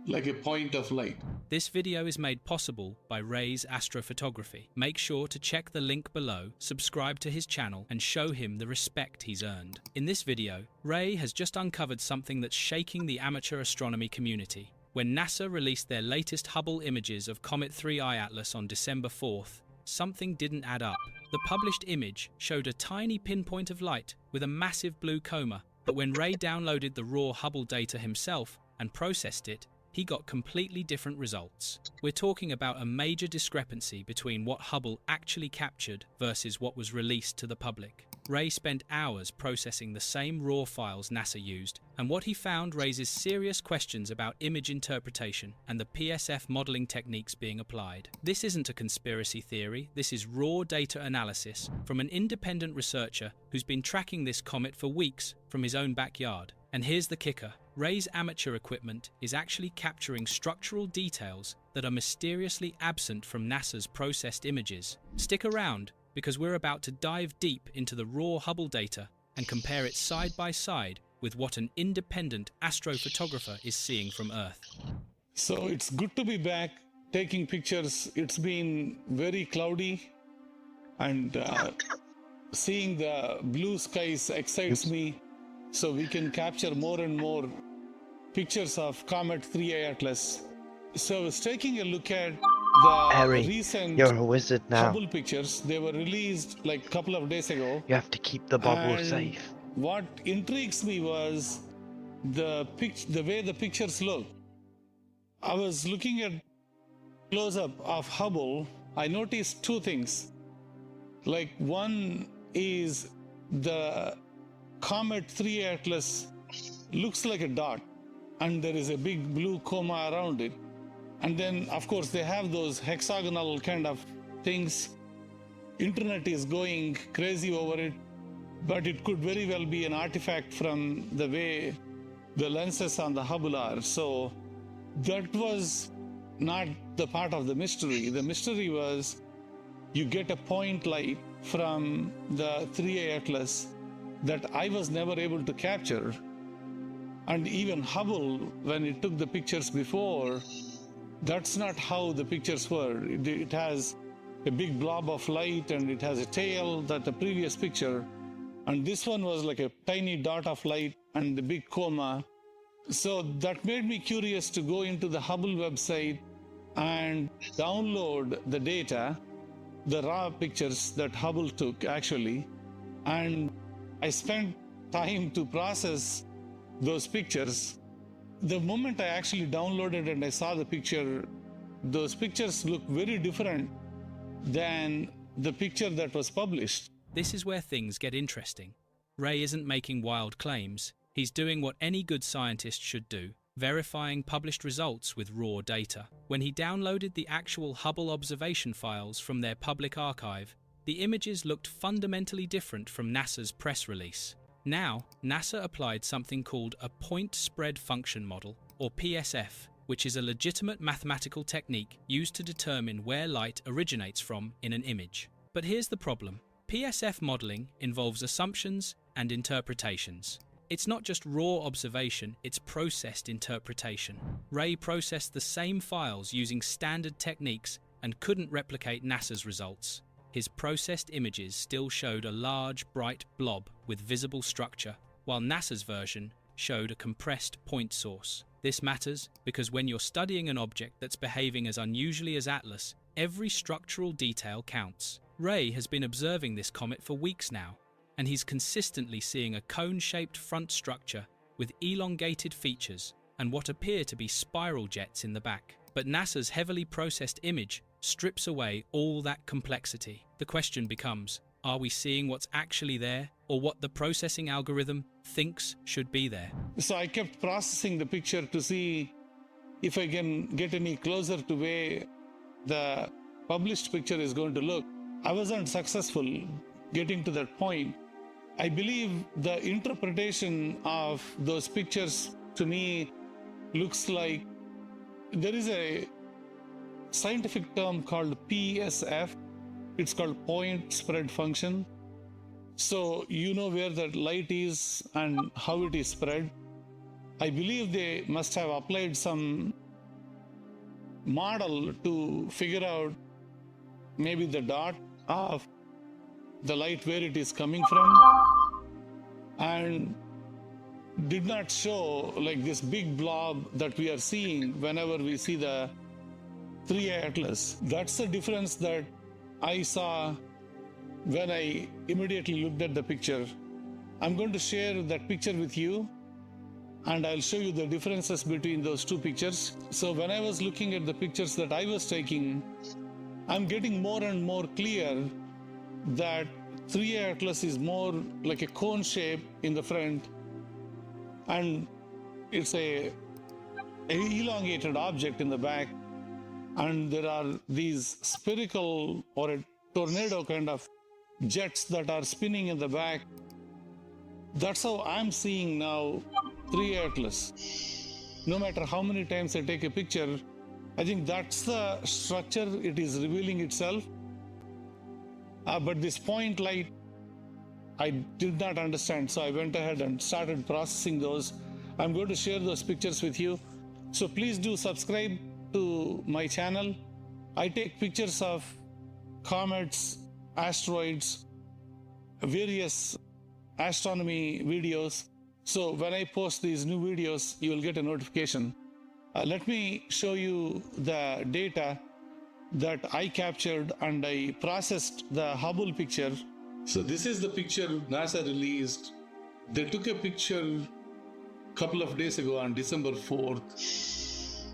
like a point of light. This video is made possible by Ray's astrophotography. Make sure to check the link below, subscribe to his channel, and show him the respect he's earned. In this video, Ray has just uncovered something that's shaking the amateur astronomy community. When NASA released their latest Hubble images of Comet 3i Atlas on December 4th, something didn't add up. The published image showed a tiny pinpoint of light with a massive blue coma, but when Ray downloaded the raw Hubble data himself and processed it, he got completely different results. We're talking about a major discrepancy between what Hubble actually captured versus what was released to the public. Ray spent hours processing the same raw files NASA used, and what he found raises serious questions about image interpretation and the PSF modeling techniques being applied. This isn't a conspiracy theory, this is raw data analysis from an independent researcher who's been tracking this comet for weeks from his own backyard. And here's the kicker. Ray's amateur equipment is actually capturing structural details that are mysteriously absent from NASA's processed images. Stick around, because we're about to dive deep into the raw Hubble data and compare it side by side with what an independent astrophotographer is seeing from Earth. So it's good to be back taking pictures. It's been very cloudy, and seeing the blue skies excites me. So we can capture more and more pictures of Comet 3i Atlas. So I was taking a look at the Harry, recent you're a wizard now. Hubble pictures. They were released like a couple of days ago. You have to keep the bubble And safe. what intrigues me was the way the pictures look. I was looking at close-up of Hubble. I noticed two things. Like, one is the Comet 3 Atlas looks like a dot, and there is a big blue coma around it. And then, of course, they have those hexagonal kind of things. Internet is going crazy over it, but it could very well be an artifact from the way the lenses on the Hubble are. So that was not the part of the mystery. The mystery was you get a point light from the 3A Atlas that I was never able to capture. And even Hubble, when it took the pictures before, that's not how the pictures were. It has a big blob of light and it has a tail, that the previous picture. And this one was like a tiny dot of light and the big coma. So that made me curious to go into the Hubble website and download the data, the raw pictures that Hubble took actually. And I spent time to process those pictures. The moment I actually downloaded and I saw the picture, those pictures look very different than the picture that was published. This is where things get interesting. Ray isn't making wild claims. He's doing what any good scientist should do, verifying published results with raw data. When he downloaded the actual Hubble observation files from their public archive, the images looked fundamentally different from NASA's press release. Now, NASA applied something called a point spread function model, or PSF, which is a legitimate mathematical technique used to determine where light originates from in an image. But here's the problem. PSF modeling involves assumptions and interpretations. It's not just raw observation, it's processed interpretation. Ray processed the same files using standard techniques and couldn't replicate NASA's results. His processed images still showed a large, bright blob with visible structure, while NASA's version showed a compressed point source. This matters because when you're studying an object that's behaving as unusually as Atlas, every structural detail counts. Ray has been observing this comet for weeks now, and he's consistently seeing a cone-shaped front structure with elongated features and what appear to be spiral jets in the back. But NASA's heavily processed image strips away all that complexity. The question becomes, are we seeing what's actually there, or what the processing algorithm thinks should be there? So I kept processing the picture to see if I can get any closer to where the published picture is going to look. I wasn't successful getting to that point. I believe the interpretation of those pictures to me looks like there is a scientific term called PSF. It's called point spread function. So you know where the light is and how it is spread. I believe they must have applied some model to figure out maybe the dot of the light where it is coming from, and did not show like this big blob that we are seeing whenever we see the 3i Atlas. That's the difference that I saw when I immediately looked at the picture. I'm going to share that picture with you, and I'll show you the differences between those two pictures. So when I was looking at the pictures that I was taking, I'm getting more and more clear that 3i Atlas is more like a cone shape in the front, and it's an elongated object in the back, and there are these spherical or a tornado kind of jets that are spinning in the back. That's how I'm seeing now 3i Atlas. No matter how many times I take a picture, I think that's the structure it is revealing itself. But this point light, I did not understand, so I went ahead and started processing those. I'm going to share those pictures with you. So please do subscribe to my channel. I take pictures of comets, asteroids, various astronomy videos. So when I post these new videos, you will get a notification. Let me show you the data that I captured and I processed the Hubble picture. So this is the picture NASA released. They took a picture a couple of days ago on December 4th,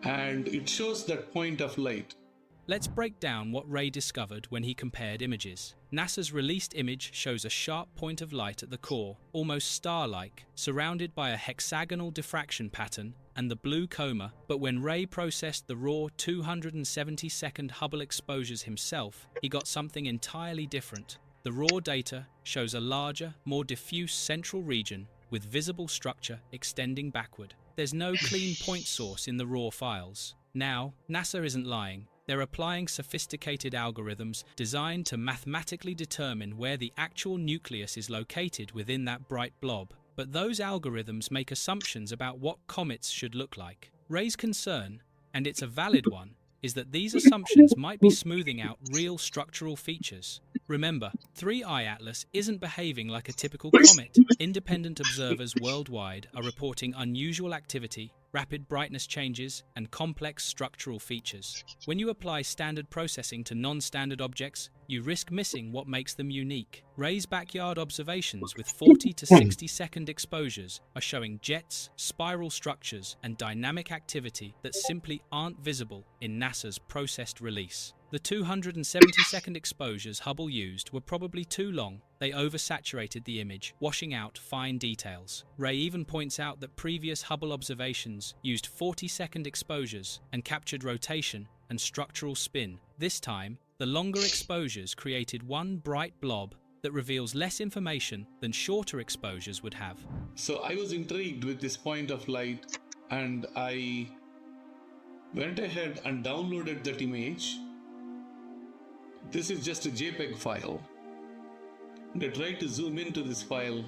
and it shows that point of light. Let's break down what Ray discovered when he compared images. NASA's released image shows a sharp point of light at the core, almost star-like, surrounded by a hexagonal diffraction pattern and the blue coma, but when Ray processed the raw 270-second Hubble exposures himself, he got something entirely different. The raw data shows a larger, more diffuse central region with visible structure extending backward. There's no clean point source in the raw files. Now, NASA isn't lying. They're applying sophisticated algorithms designed to mathematically determine where the actual nucleus is located within that bright blob. But those algorithms make assumptions about what comets should look like. Ray's concern, and it's a valid one, is that these assumptions might be smoothing out real structural features. Remember, 3i Atlas isn't behaving like a typical comet. Independent observers worldwide are reporting unusual activity, rapid brightness changes, and complex structural features. When you apply standard processing to non-standard objects, you risk missing what makes them unique. Ray's backyard observations with 40 to 60 second exposures are showing jets, spiral structures, and dynamic activity that simply aren't visible in NASA's processed release. The 270 second exposures Hubble used were probably too long. They oversaturated the image, washing out fine details. Ray even points out that previous Hubble observations used 40-second exposures and captured rotation and structural spin. This time, the longer exposures created one bright blob that reveals less information than shorter exposures would have. So I was intrigued with this point of light, and I went ahead and downloaded that image. This is just a JPEG file. And I tried to zoom into this file.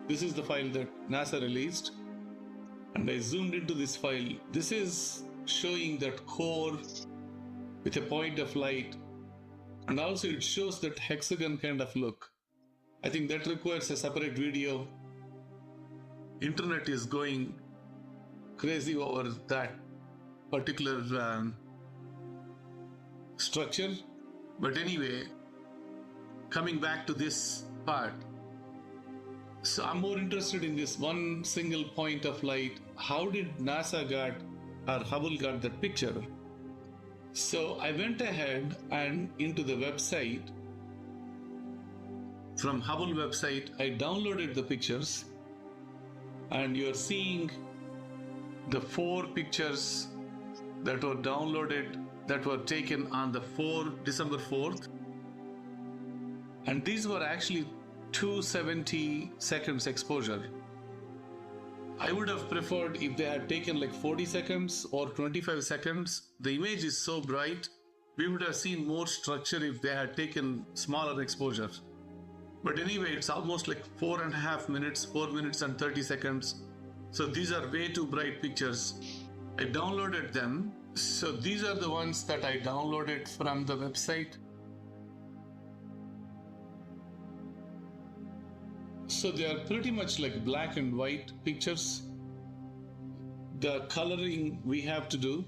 This is the file that NASA released. And I zoomed into this file. This is showing that core with a point of light. And also it shows that hexagon kind of look. I think that requires a separate video. Internet is going crazy over that particular structure. But anyway, coming back to this part, so I'm more interested in this one single point of light. How did NASA got, or Hubble got that picture? So I went ahead and into the website. From Hubble website, I downloaded the pictures, and you're seeing the 4 pictures that were downloaded, that were taken on the December 4th. And these were actually 270 seconds exposure. I would have preferred if they had taken like 40 seconds or 25 seconds. The image is so bright, we would have seen more structure if they had taken smaller exposures. But anyway, it's almost like 4.5 minutes, 4 minutes and 30 seconds. So these are way too bright pictures. I downloaded them. So these are the ones that I downloaded from the website. So they are pretty much like black and white pictures. The coloring we have to do.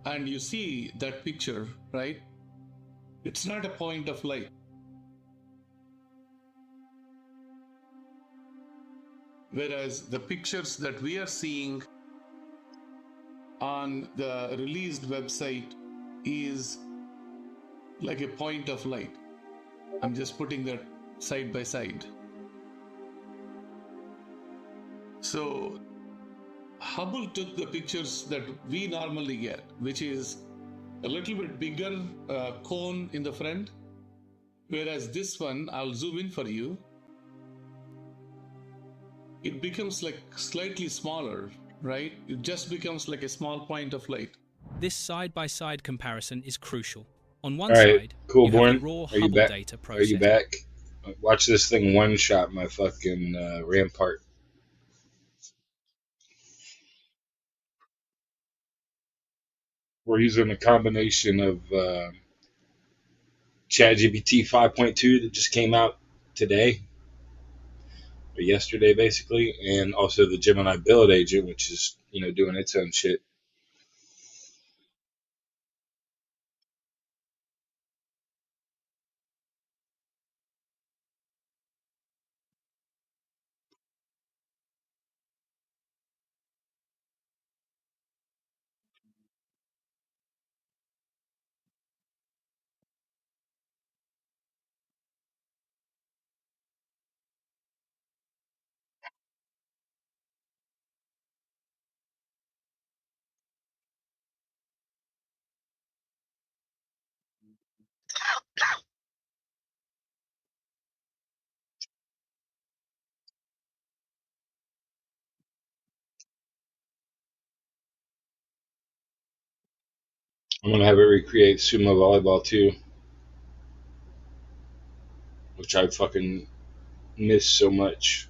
And you see that picture, right? It's not a point of light. Whereas the pictures that we are seeing on the released website is like a point of light. I'm just putting that side by side. So Hubble took the pictures that we normally get, which is a little bit bigger cone in the front, whereas this one, I'll zoom in for you, it becomes like slightly smaller, right? It just becomes like a small point of light. This side-by-side comparison is crucial. On one All right, side, cool, you have Born. the raw Are you Hubble back? data Are you processed. back? Watch this thing one shot my fucking rampart. We're using a combination of ChatGPT 5.2 that just came out today, or yesterday basically, and also the Gemini Build Agent, which is, doing its own shit. I'm gonna have it recreate sumo volleyball too, which I fucking miss so much.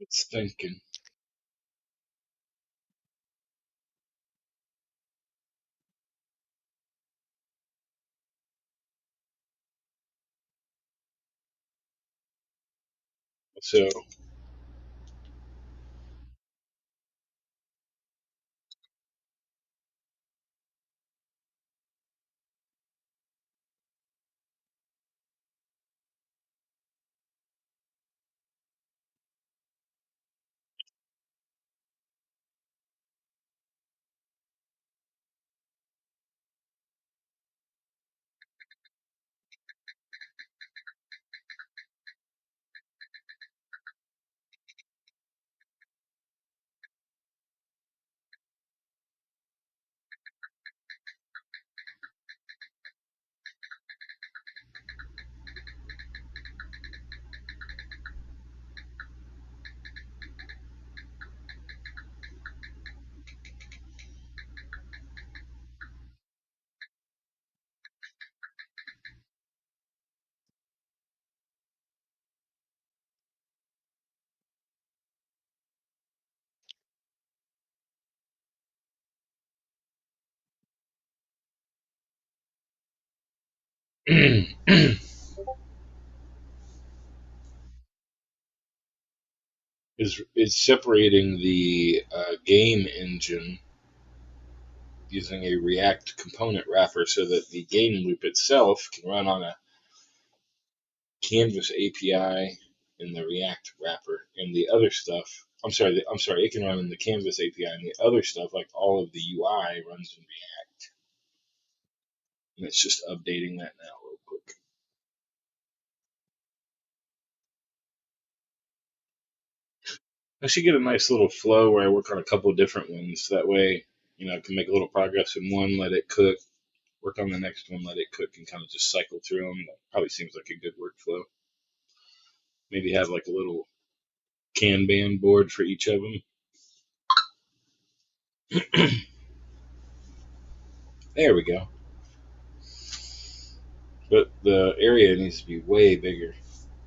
It's thinking. So is separating the game engine using a React component wrapper so that the game loop itself can run on a Canvas API in the React wrapper, and the other stuff. I'm sorry. It can run in the Canvas API, and the other stuff, like all of the UI, runs in React. And it's just updating that now, real quick. I should get a nice little flow where I work on a couple of different ones. That way, I can make a little progress in one, let it cook, work on the next one, let it cook, and kind of just cycle through them. That probably seems like a good workflow. Maybe have like a little Kanban board for each of them. There we go. But the area needs to be way bigger.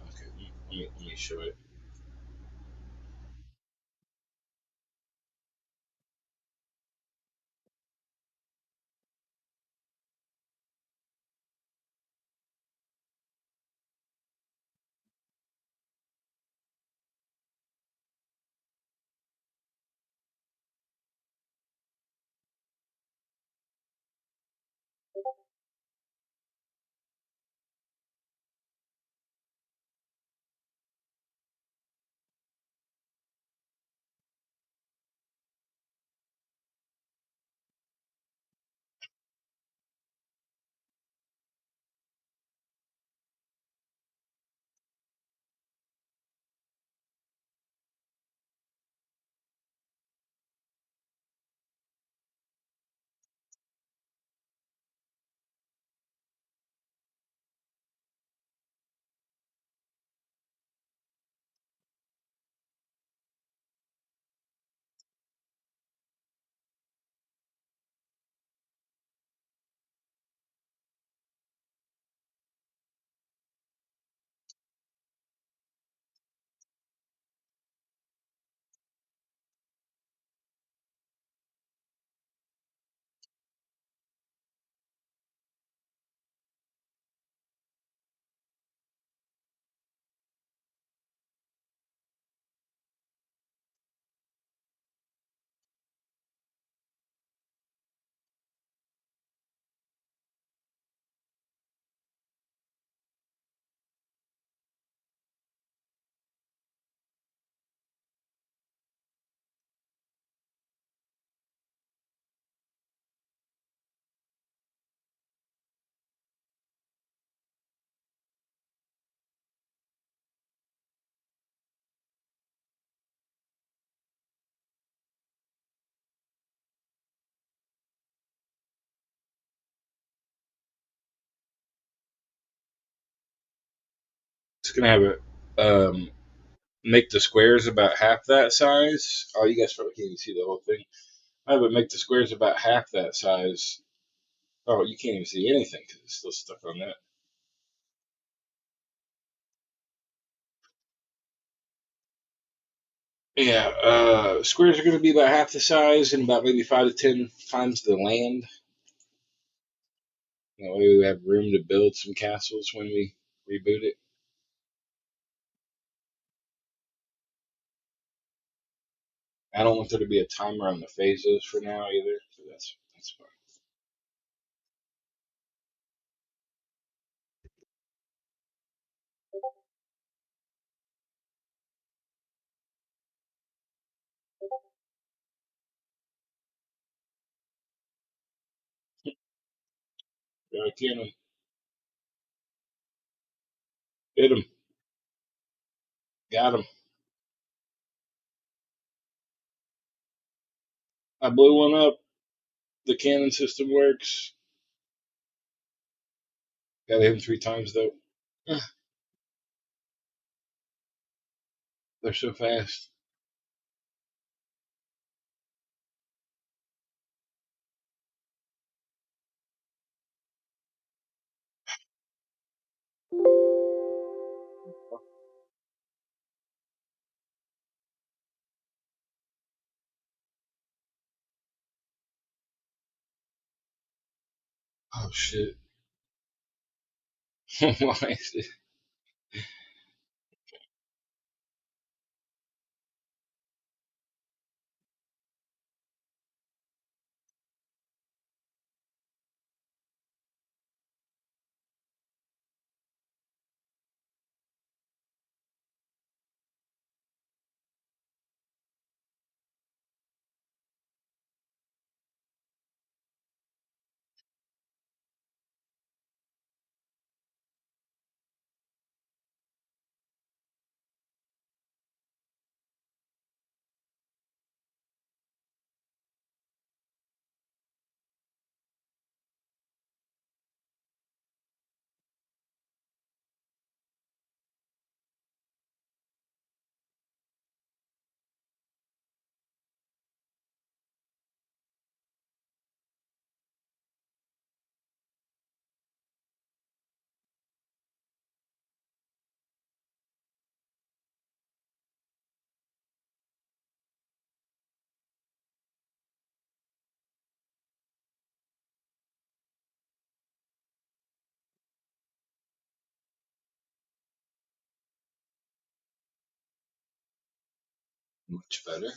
Okay, let me show it. It's gonna have it make the squares about half that size. Oh, you guys probably can't even see the whole thing. I would make the squares about half that size. Oh, you can't even see anything because it's still stuck on that. Yeah, squares are going to be about half the size and about maybe 5 to 10 times the land. That way we have room to build some castles when we reboot it. I don't want there to be a timer on the phases for now either, so that's fine. Got a cannon. Hit him. Got him. I blew one up. The cannon system works. Got hit him 3 times though. They're so fast. Oh shit. Why is it? Much better.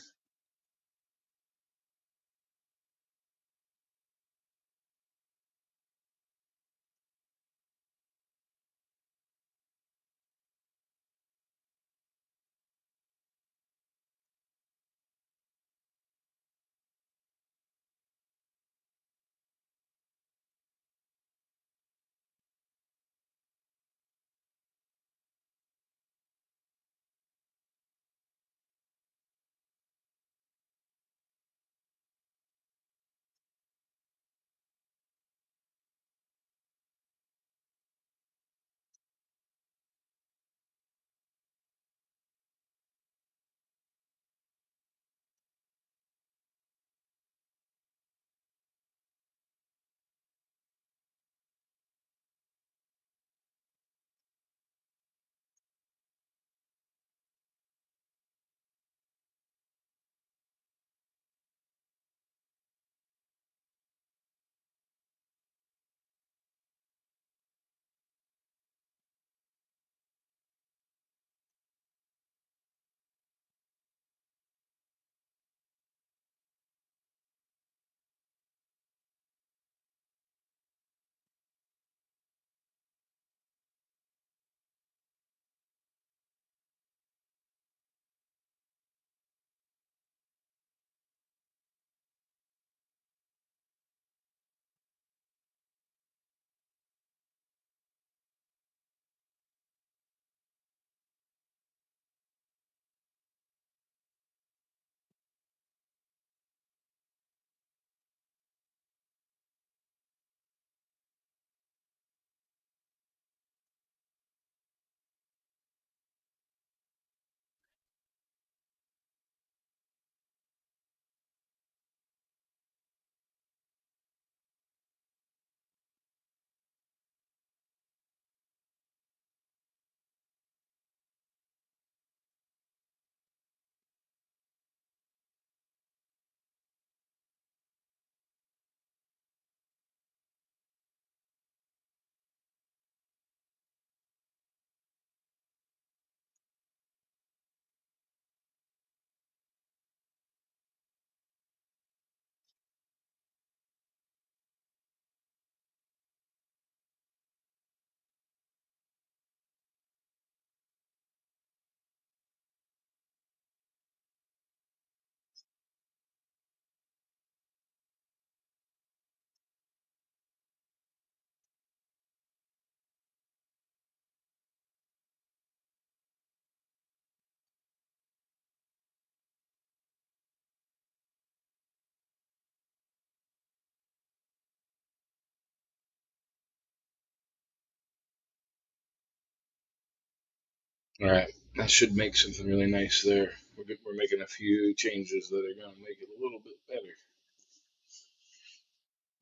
All right, that should make something really nice there. We're making a few changes that are going to make it a little bit better.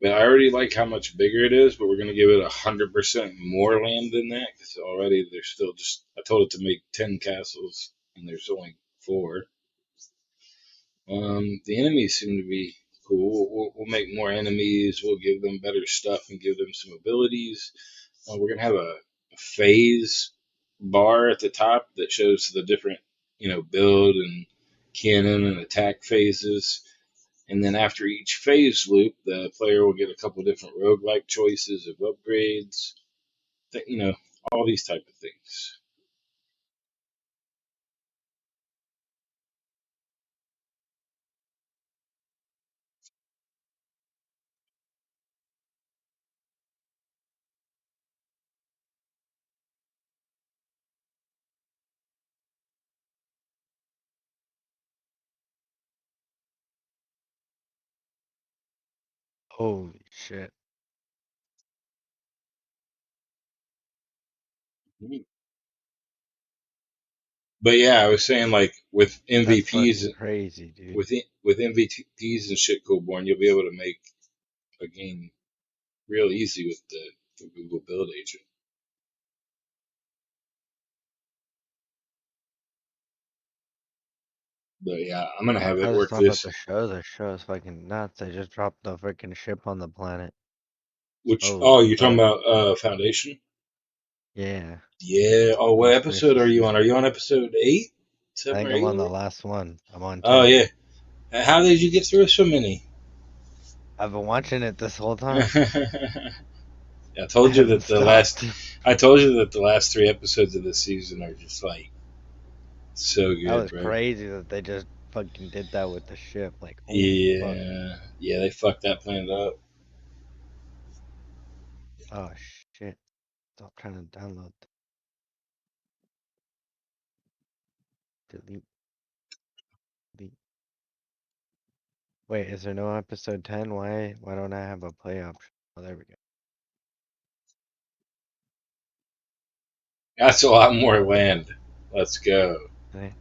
But I already like how much bigger it is, but we're going to give it 100% more land than that because already there's still just. I told it to make 10 castles, and there's only 4. The enemies seem to be cool. We'll make more enemies. We'll give them better stuff and give them some abilities. We're gonna have a phase bar at the top that shows the different, build and cannon and attack phases. And then after each phase loop, the player will get a couple different roguelike choices of upgrades. All these type of things. Holy shit. But yeah, I was saying like with That's MVPs, fucking crazy, dude. with MVPs and shit, Coolborn, you'll be able to make a game real easy with the Google Build Agent. But yeah, I'm gonna have I it just work thought that this. the show is fucking nuts. They just dropped the freaking ship on the planet. Which Holy you're talking fuck. about Foundation? Yeah. Yeah. Oh, When what they finished episode the are you on? Are season. you on episode 8, I 7 think or I'm 8? on the last one. I'm on Oh 10. yeah. How did you get through so many? I've been watching it this whole time. I I told you haven't that stopped. I told you that the last 3 episodes of the season are just like so That good, was bro. crazy that they just fucking did that with the ship. Like, holy fuck. Yeah, they fucked that planet up. Oh shit. Stop trying to download. Delete. Delete. Wait, is there no episode 10? Why don't I have a play option? Oh, there we go. That's a lot more land. Let's go. Okay.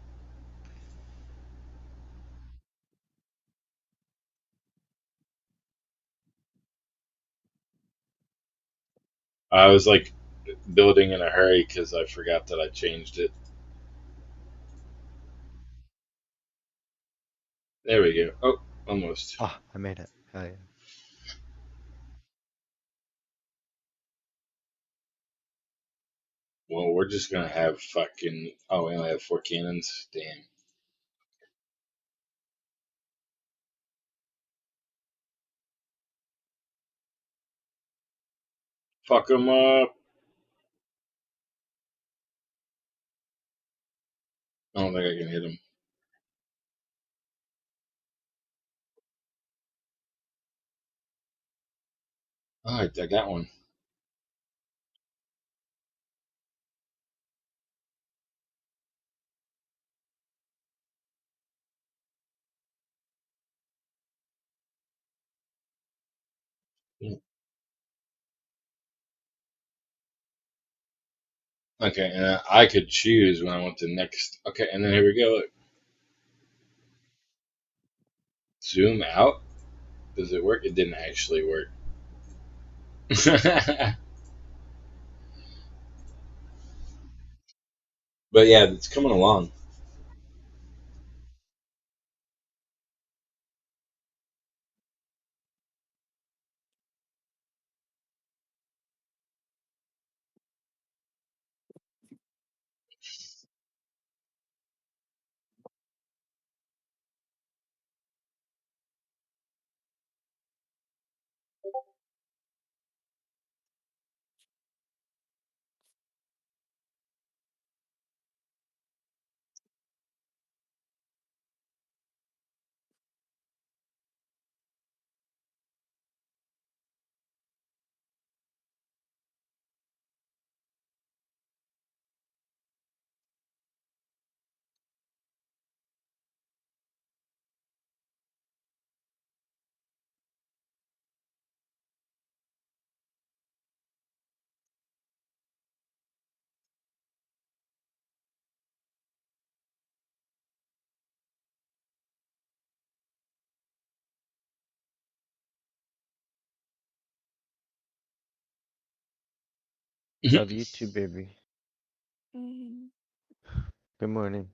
I was like building in a hurry because I forgot that I changed it. There we go. Oh, almost. Oh, I made it. Hell yeah. Well, we're just gonna have fucking. Oh, we only have 4 cannons. Damn. Fuck them up. I don't think I can hit them. All right, I got one. Okay, and I could choose when I want to next. Okay, and then here we go. Look. Zoom out. Does it work? It didn't actually work. But yeah, it's coming along. Love you too, baby. Mm, Good morning.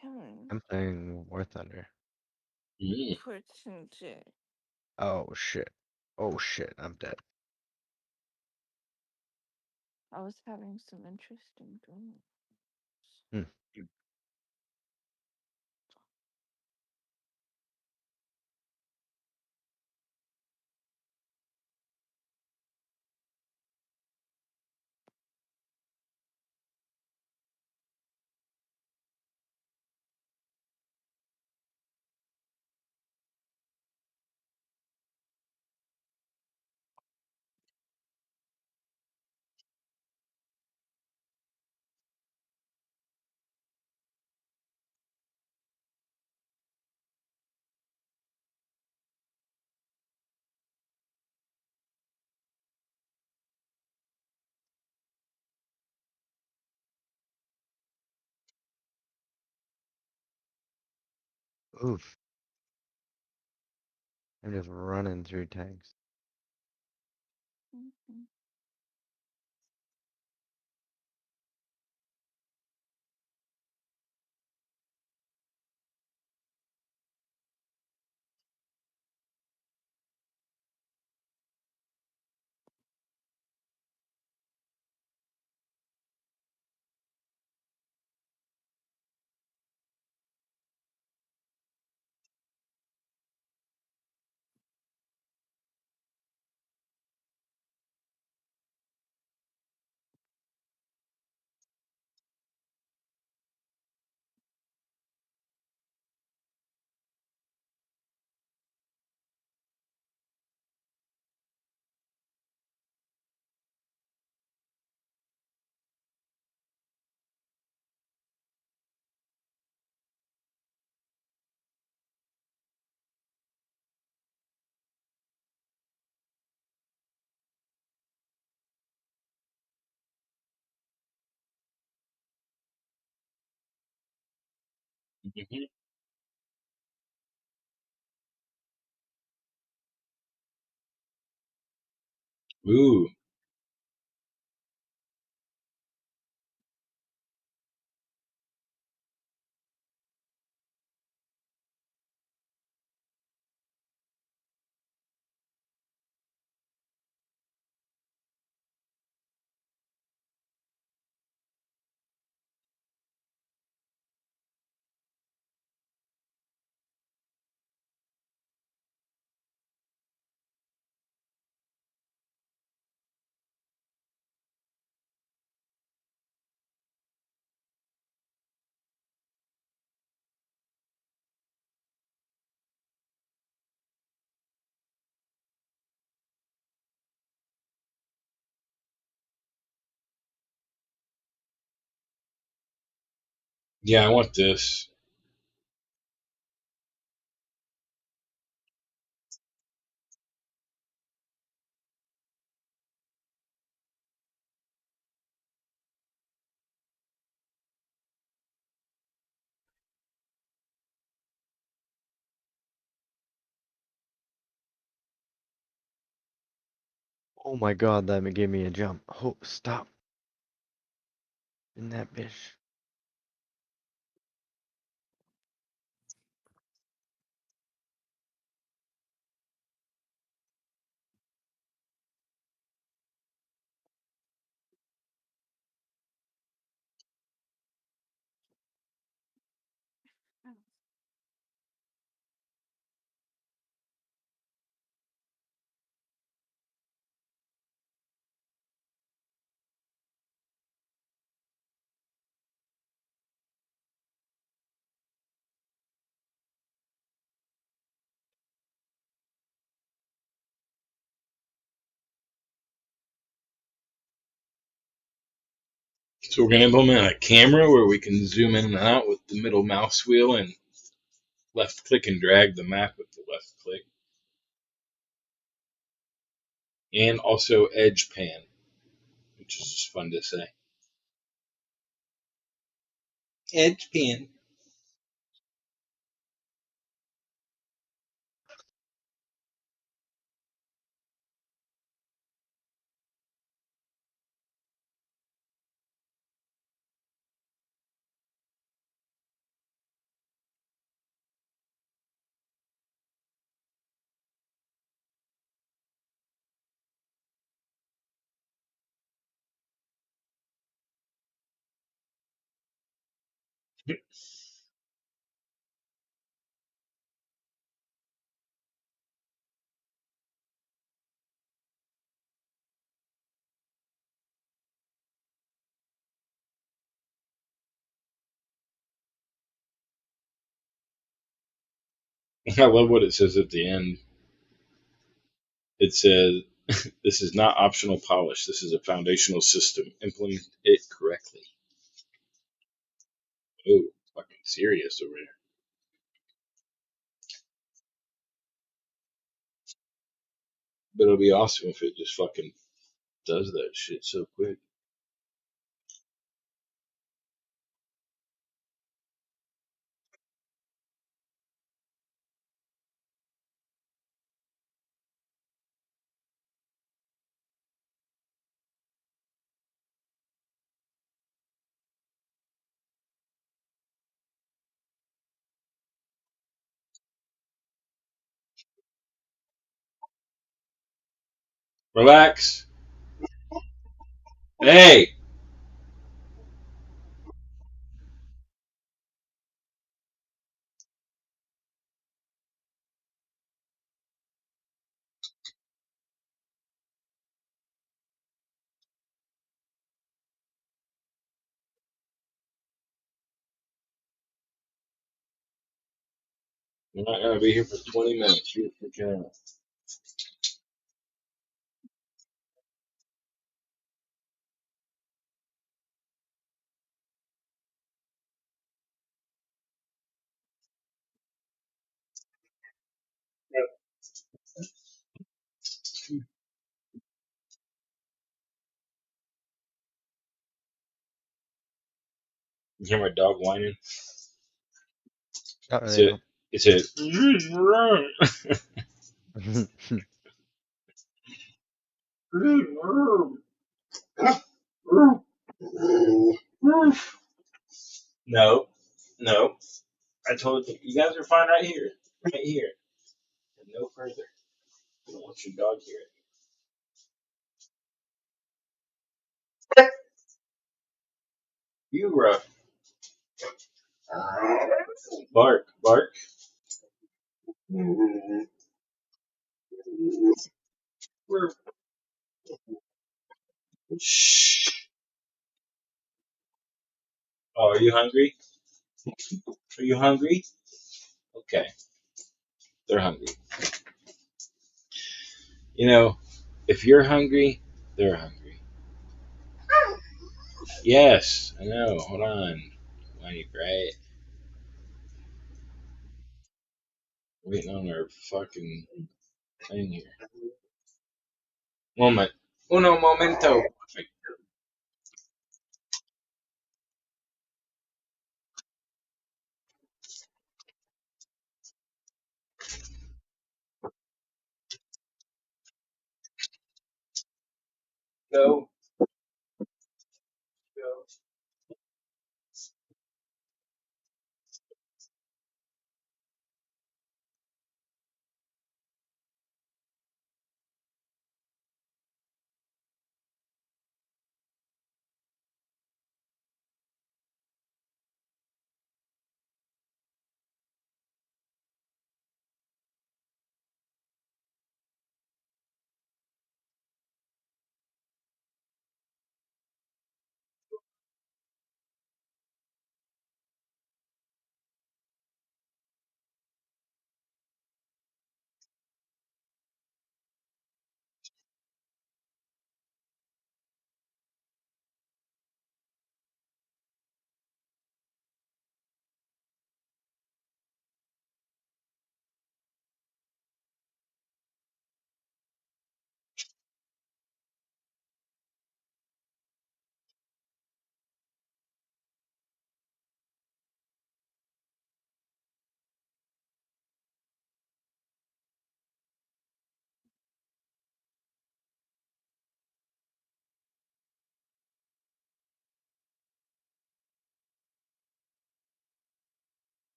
Kevin, I'm playing War Thunder. important J. Oh shit. Oh shit, I'm dead. I was having some interesting dreams. Hmm. Oof. I'm just running through tanks. Mm-hmm. Ooh. Yeah, I want this. Oh my god, that gave me a jump. Oh, stop. In that bitch. So we're gonna implement a camera where we can zoom in and out with the middle mouse wheel and left click and drag the map with the left click. And also edge pan, which is just fun to say. Edge pan. I love what it says at the end. It says, "This is not optional polish. This is a foundational system. Implement it correctly." Oh, fucking serious over here. But it'll be awesome if it just fucking does that shit so quick. Relax. Hey! We're not gonna be here for 20 minutes. You're freaking out. You hear my dog whining? It's Yeah. it. It's it. No, no. I told you, you guys are fine right here. Right here. And no further. I don't want your dog here. You rough. Bark, bark. Shh. Oh, are you hungry? Are you hungry? Okay, they're hungry. You know, if you're hungry, they're hungry. Yes, I know. Hold on. Whiny brat. Waiting on our fucking thing here. Moment. Uno momento. Go. Go.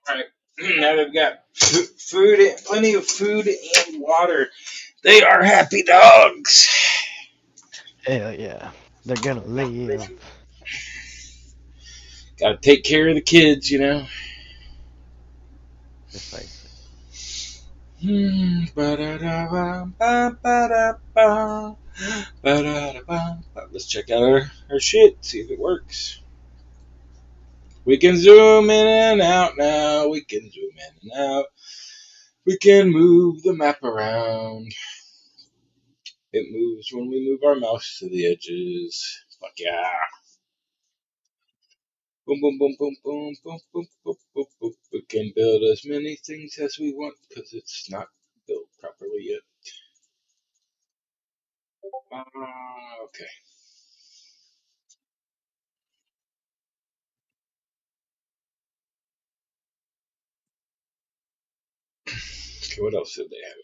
Alright, now they've got food, plenty of food and water. They are happy dogs. Hell yeah. They're gonna live. Gotta take care of the kids, you know. Precisely. Let's check out our shit, see if it works. We can zoom in and out now. We can zoom in and out. We can move the map around. It moves when we move our mouse to the edges. Fuck yeah. Boom, boom, boom, boom, boom, boom, boom, boom, boom, boom. We can build as many things as we want because it's not built properly yet. Okay. Okay, what else did they have?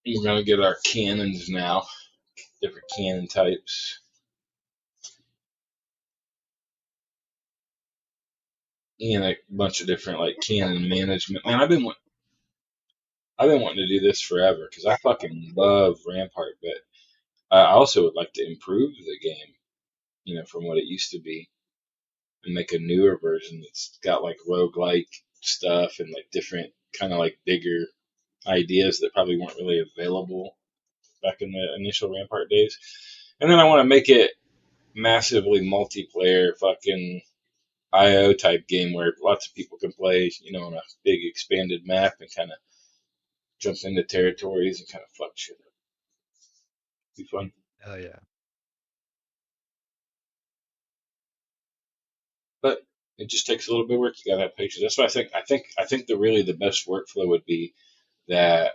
We're gonna get our cannons now, different cannon types, and a bunch of different like cannon management. Man, I've been wanting to do this forever because I fucking love Rampart, but I also would like to improve the game, from what it used to be, and make a newer version that's got like roguelike stuff and like different kind of like bigger ideas that probably weren't really available back in the initial Rampart days. And then I want to make it massively multiplayer fucking IO type game where lots of people can play, on a big expanded map and kind of jump into territories and kind of fuck shit up. Be fun. Hell yeah. But it just takes a little bit of work. You gotta have patience. That's why I think the best workflow would be that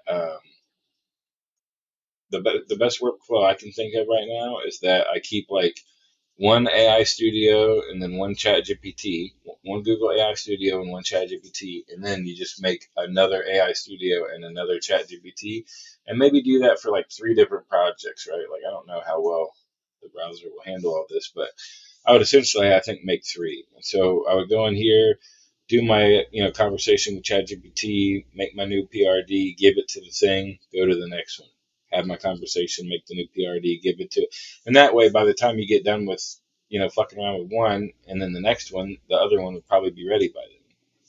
the best workflow I can think of right now is that I keep like one AI Studio and then one Chat GPT, one Google AI Studio and one Chat GPT, and then you just make another AI Studio and another Chat GPT, and maybe do that for like 3 different projects, right? Like I don't know how well the browser will handle all this, but I would essentially, I think, make 3. And so I would go in here, do my conversation with ChatGPT, make my new PRD, give it to the thing, go to the next one, have my conversation, make the new PRD, give it to it, and that way, by the time you get done with fucking around with one, and then the next one, the other one would probably be ready by then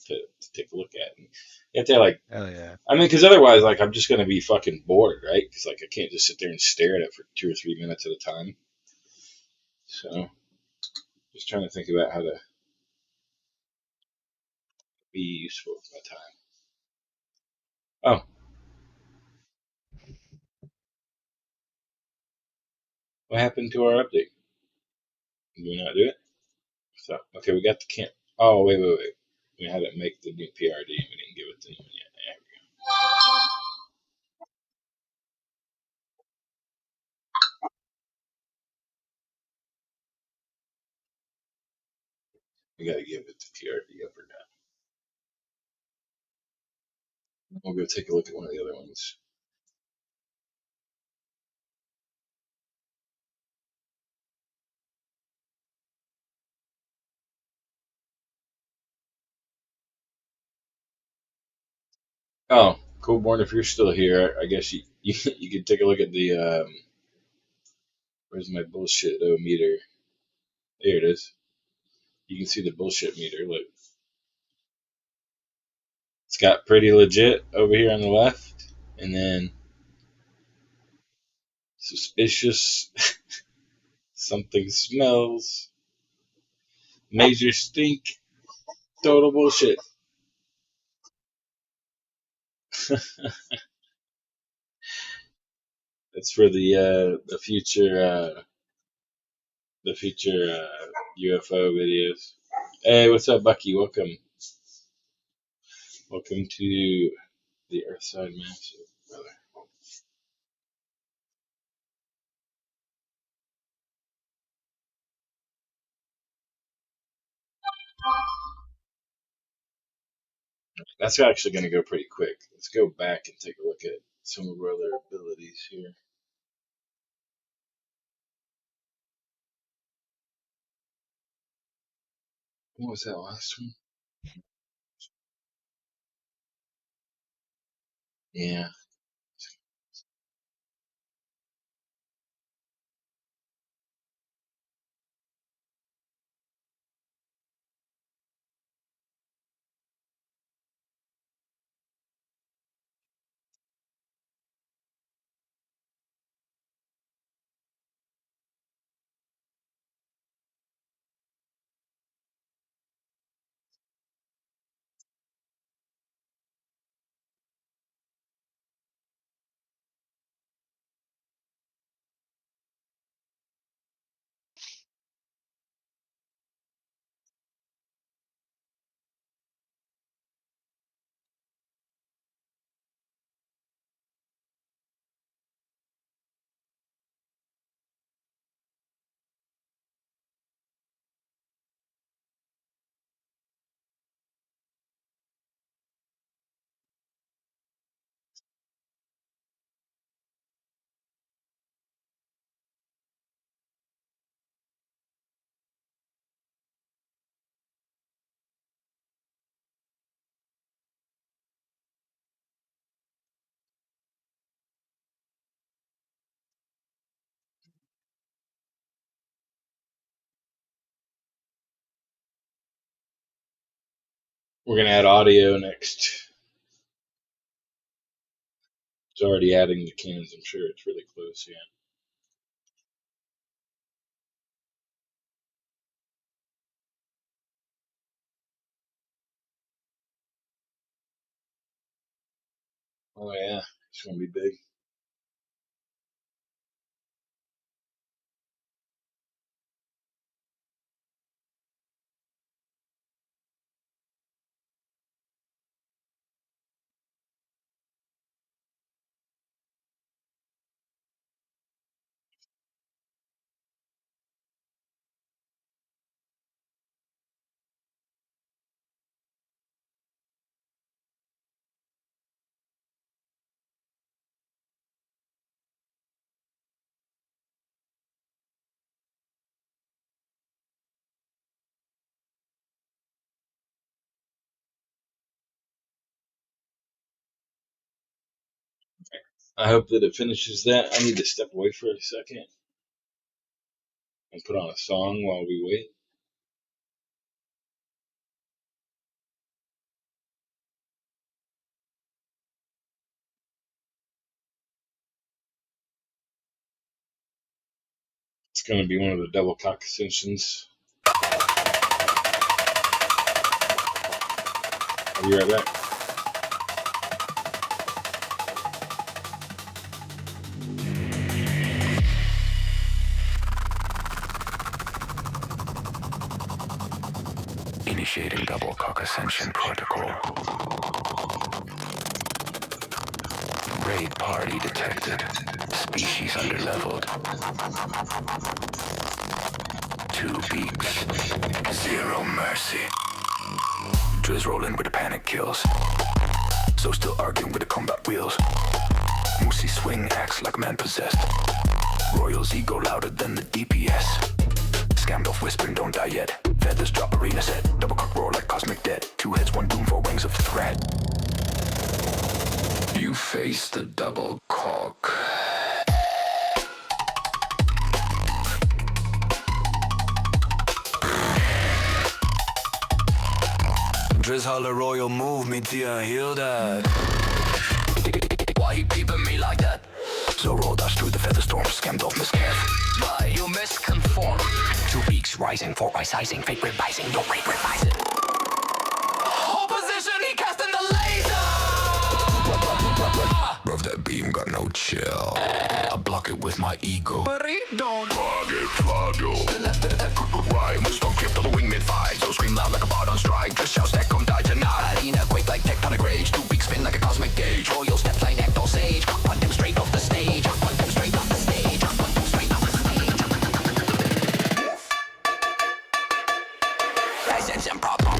to take a look at. And if they're like, Hell yeah. I mean, because otherwise, like, I'm just gonna be fucking bored, right? Because like I can't just sit there and stare at it for 2 or 3 minutes at a time. So just trying to think about how to be useful with my time. Oh, what happened to our update? Did we not do it? So, okay, we got the camp. Oh, wait. We had to make the new PRD and we didn't give it to anyone yet. There we go. We got to give it the PRD. I forgot. We'll go take a look at one of the other ones. Oh, Coolborn, if you're still here, I guess you could take a look at the where's my bullshit meter? There it is. You can see the bullshit meter. Look, it's got pretty legit over here on the left, and then suspicious. Something smells. Major stink. Total bullshit. That's for the future UFO videos. Hey, what's up, Bucky? Welcome to the Earthside Massive, brother. That's actually going to go pretty quick. Let's go back and take a look at some of our other abilities here. What was that last one? Yeah. We're gonna add audio next. It's already adding the cans. I'm sure it's really close. Yeah. Oh yeah, it's gonna be big. I hope that it finishes that. I need to step away for a second and put on a song while we wait. It's gonna be one of the double cock ascensions. I'll be right back. Initiating double cock ascension protocol. Raid party detected. Species underleveled. 2 peaks. 0 mercy. Driz rolling with the panic kills. So still arguing with the combat wheels. Moosey swing acts like a man possessed. Royal's ego louder than the DPS. Scammed off whispering don't die yet. Feathers drop arena set. Double cock roar like cosmic dead. 2 heads, 1 doom, 4 wings of threat. You face the double cock. Driz holler royal move me till I heal that. Why you peeping me like that? So roll dash through the feather storm. Scammed off miscarriage. Why you misconform? 2 peaks rising, 4 eye sizing, fate revising, your rate revising. Opposition, he casting the laser! Bruv, that beam got no chill. I block it with my ego. But it don't. Fado. Rhyme, strong grip on the wing mid-five. So scream loud like a bard on strike. Just shout stack, come die tonight. Arena quake like tectonic rage. 2 peaks spin like a cosmic gauge. Royal step line, act all sage. Punt him straight off the stage. Punt him straight off the stage. Punt him straight off the stage. Ascension problem.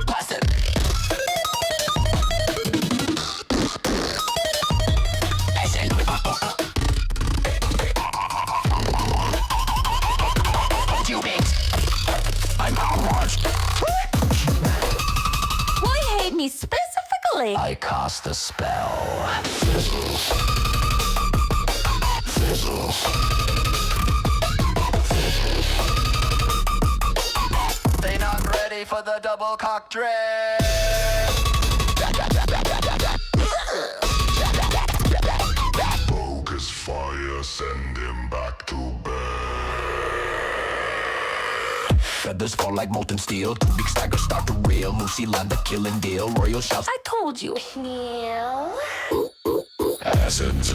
Blasted. Why hate me specifically? I cast a spell. Fizzles. Fizzles. They not ready for the double cock dread. Focus fire, send him back to bed. Feathers fall like molten steel. 2 big staggers start to reel. Moosey land the killing deal. Royal shouts. I told you. Meow. Acids.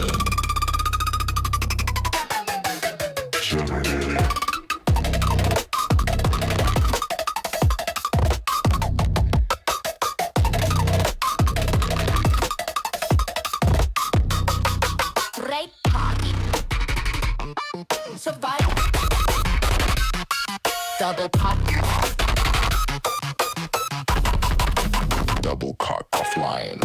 Right party. Survive. Double cock. Double cock offline.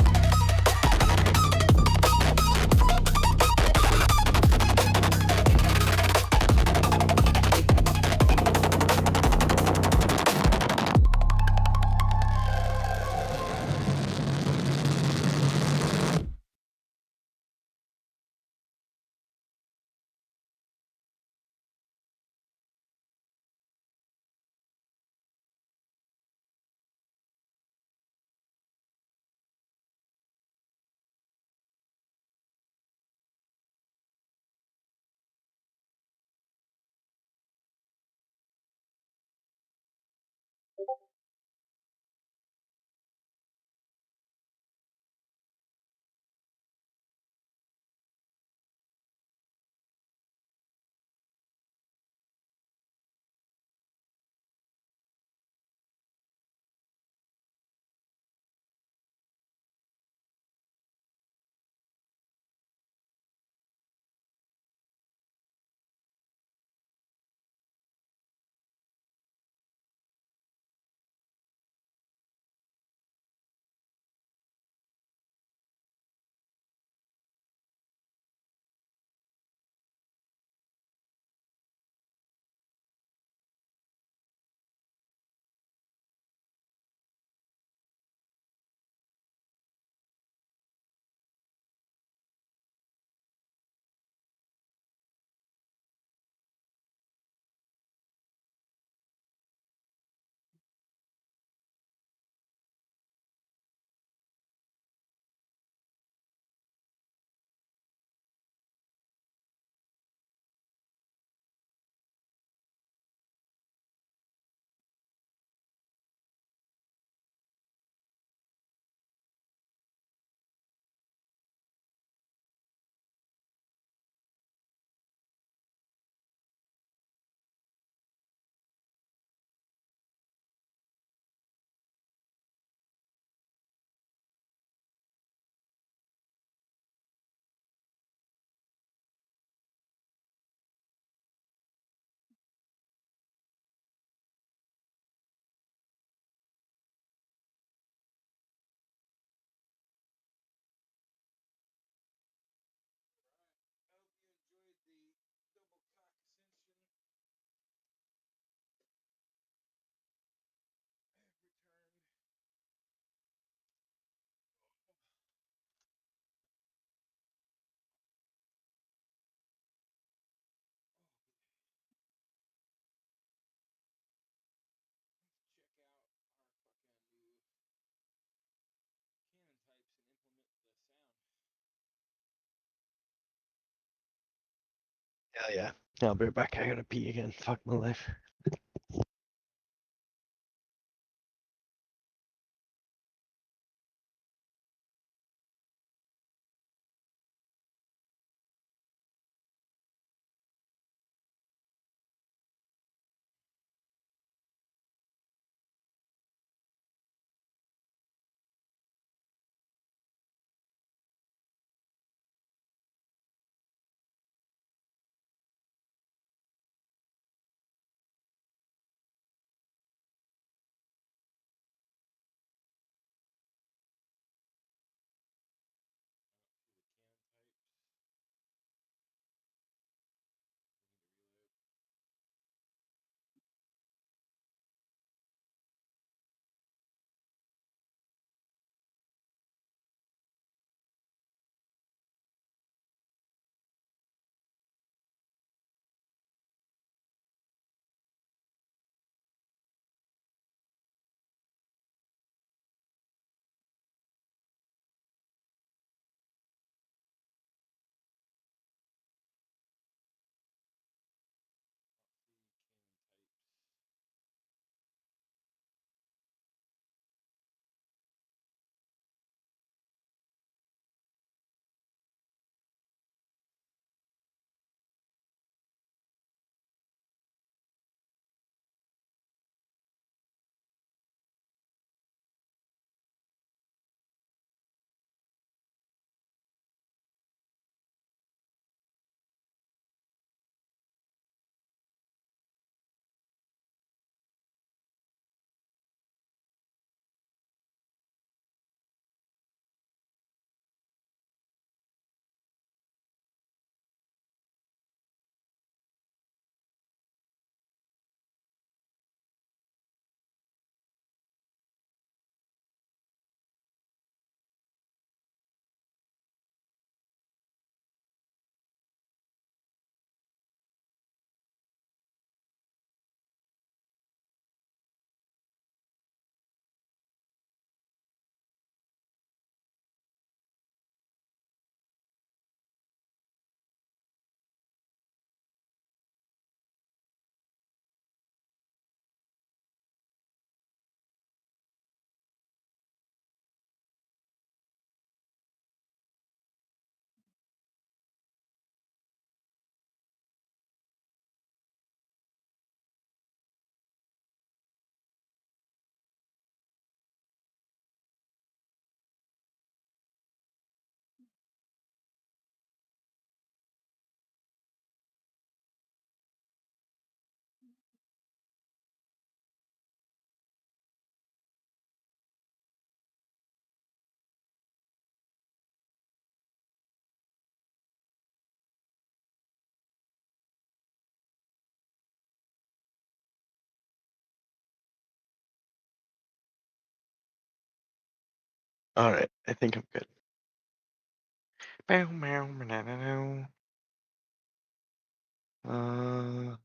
Hell yeah. I'll be right back. I gotta pee again. Fuck my life. Alright, I think I'm good. Bow, meow, meow, meow, meow.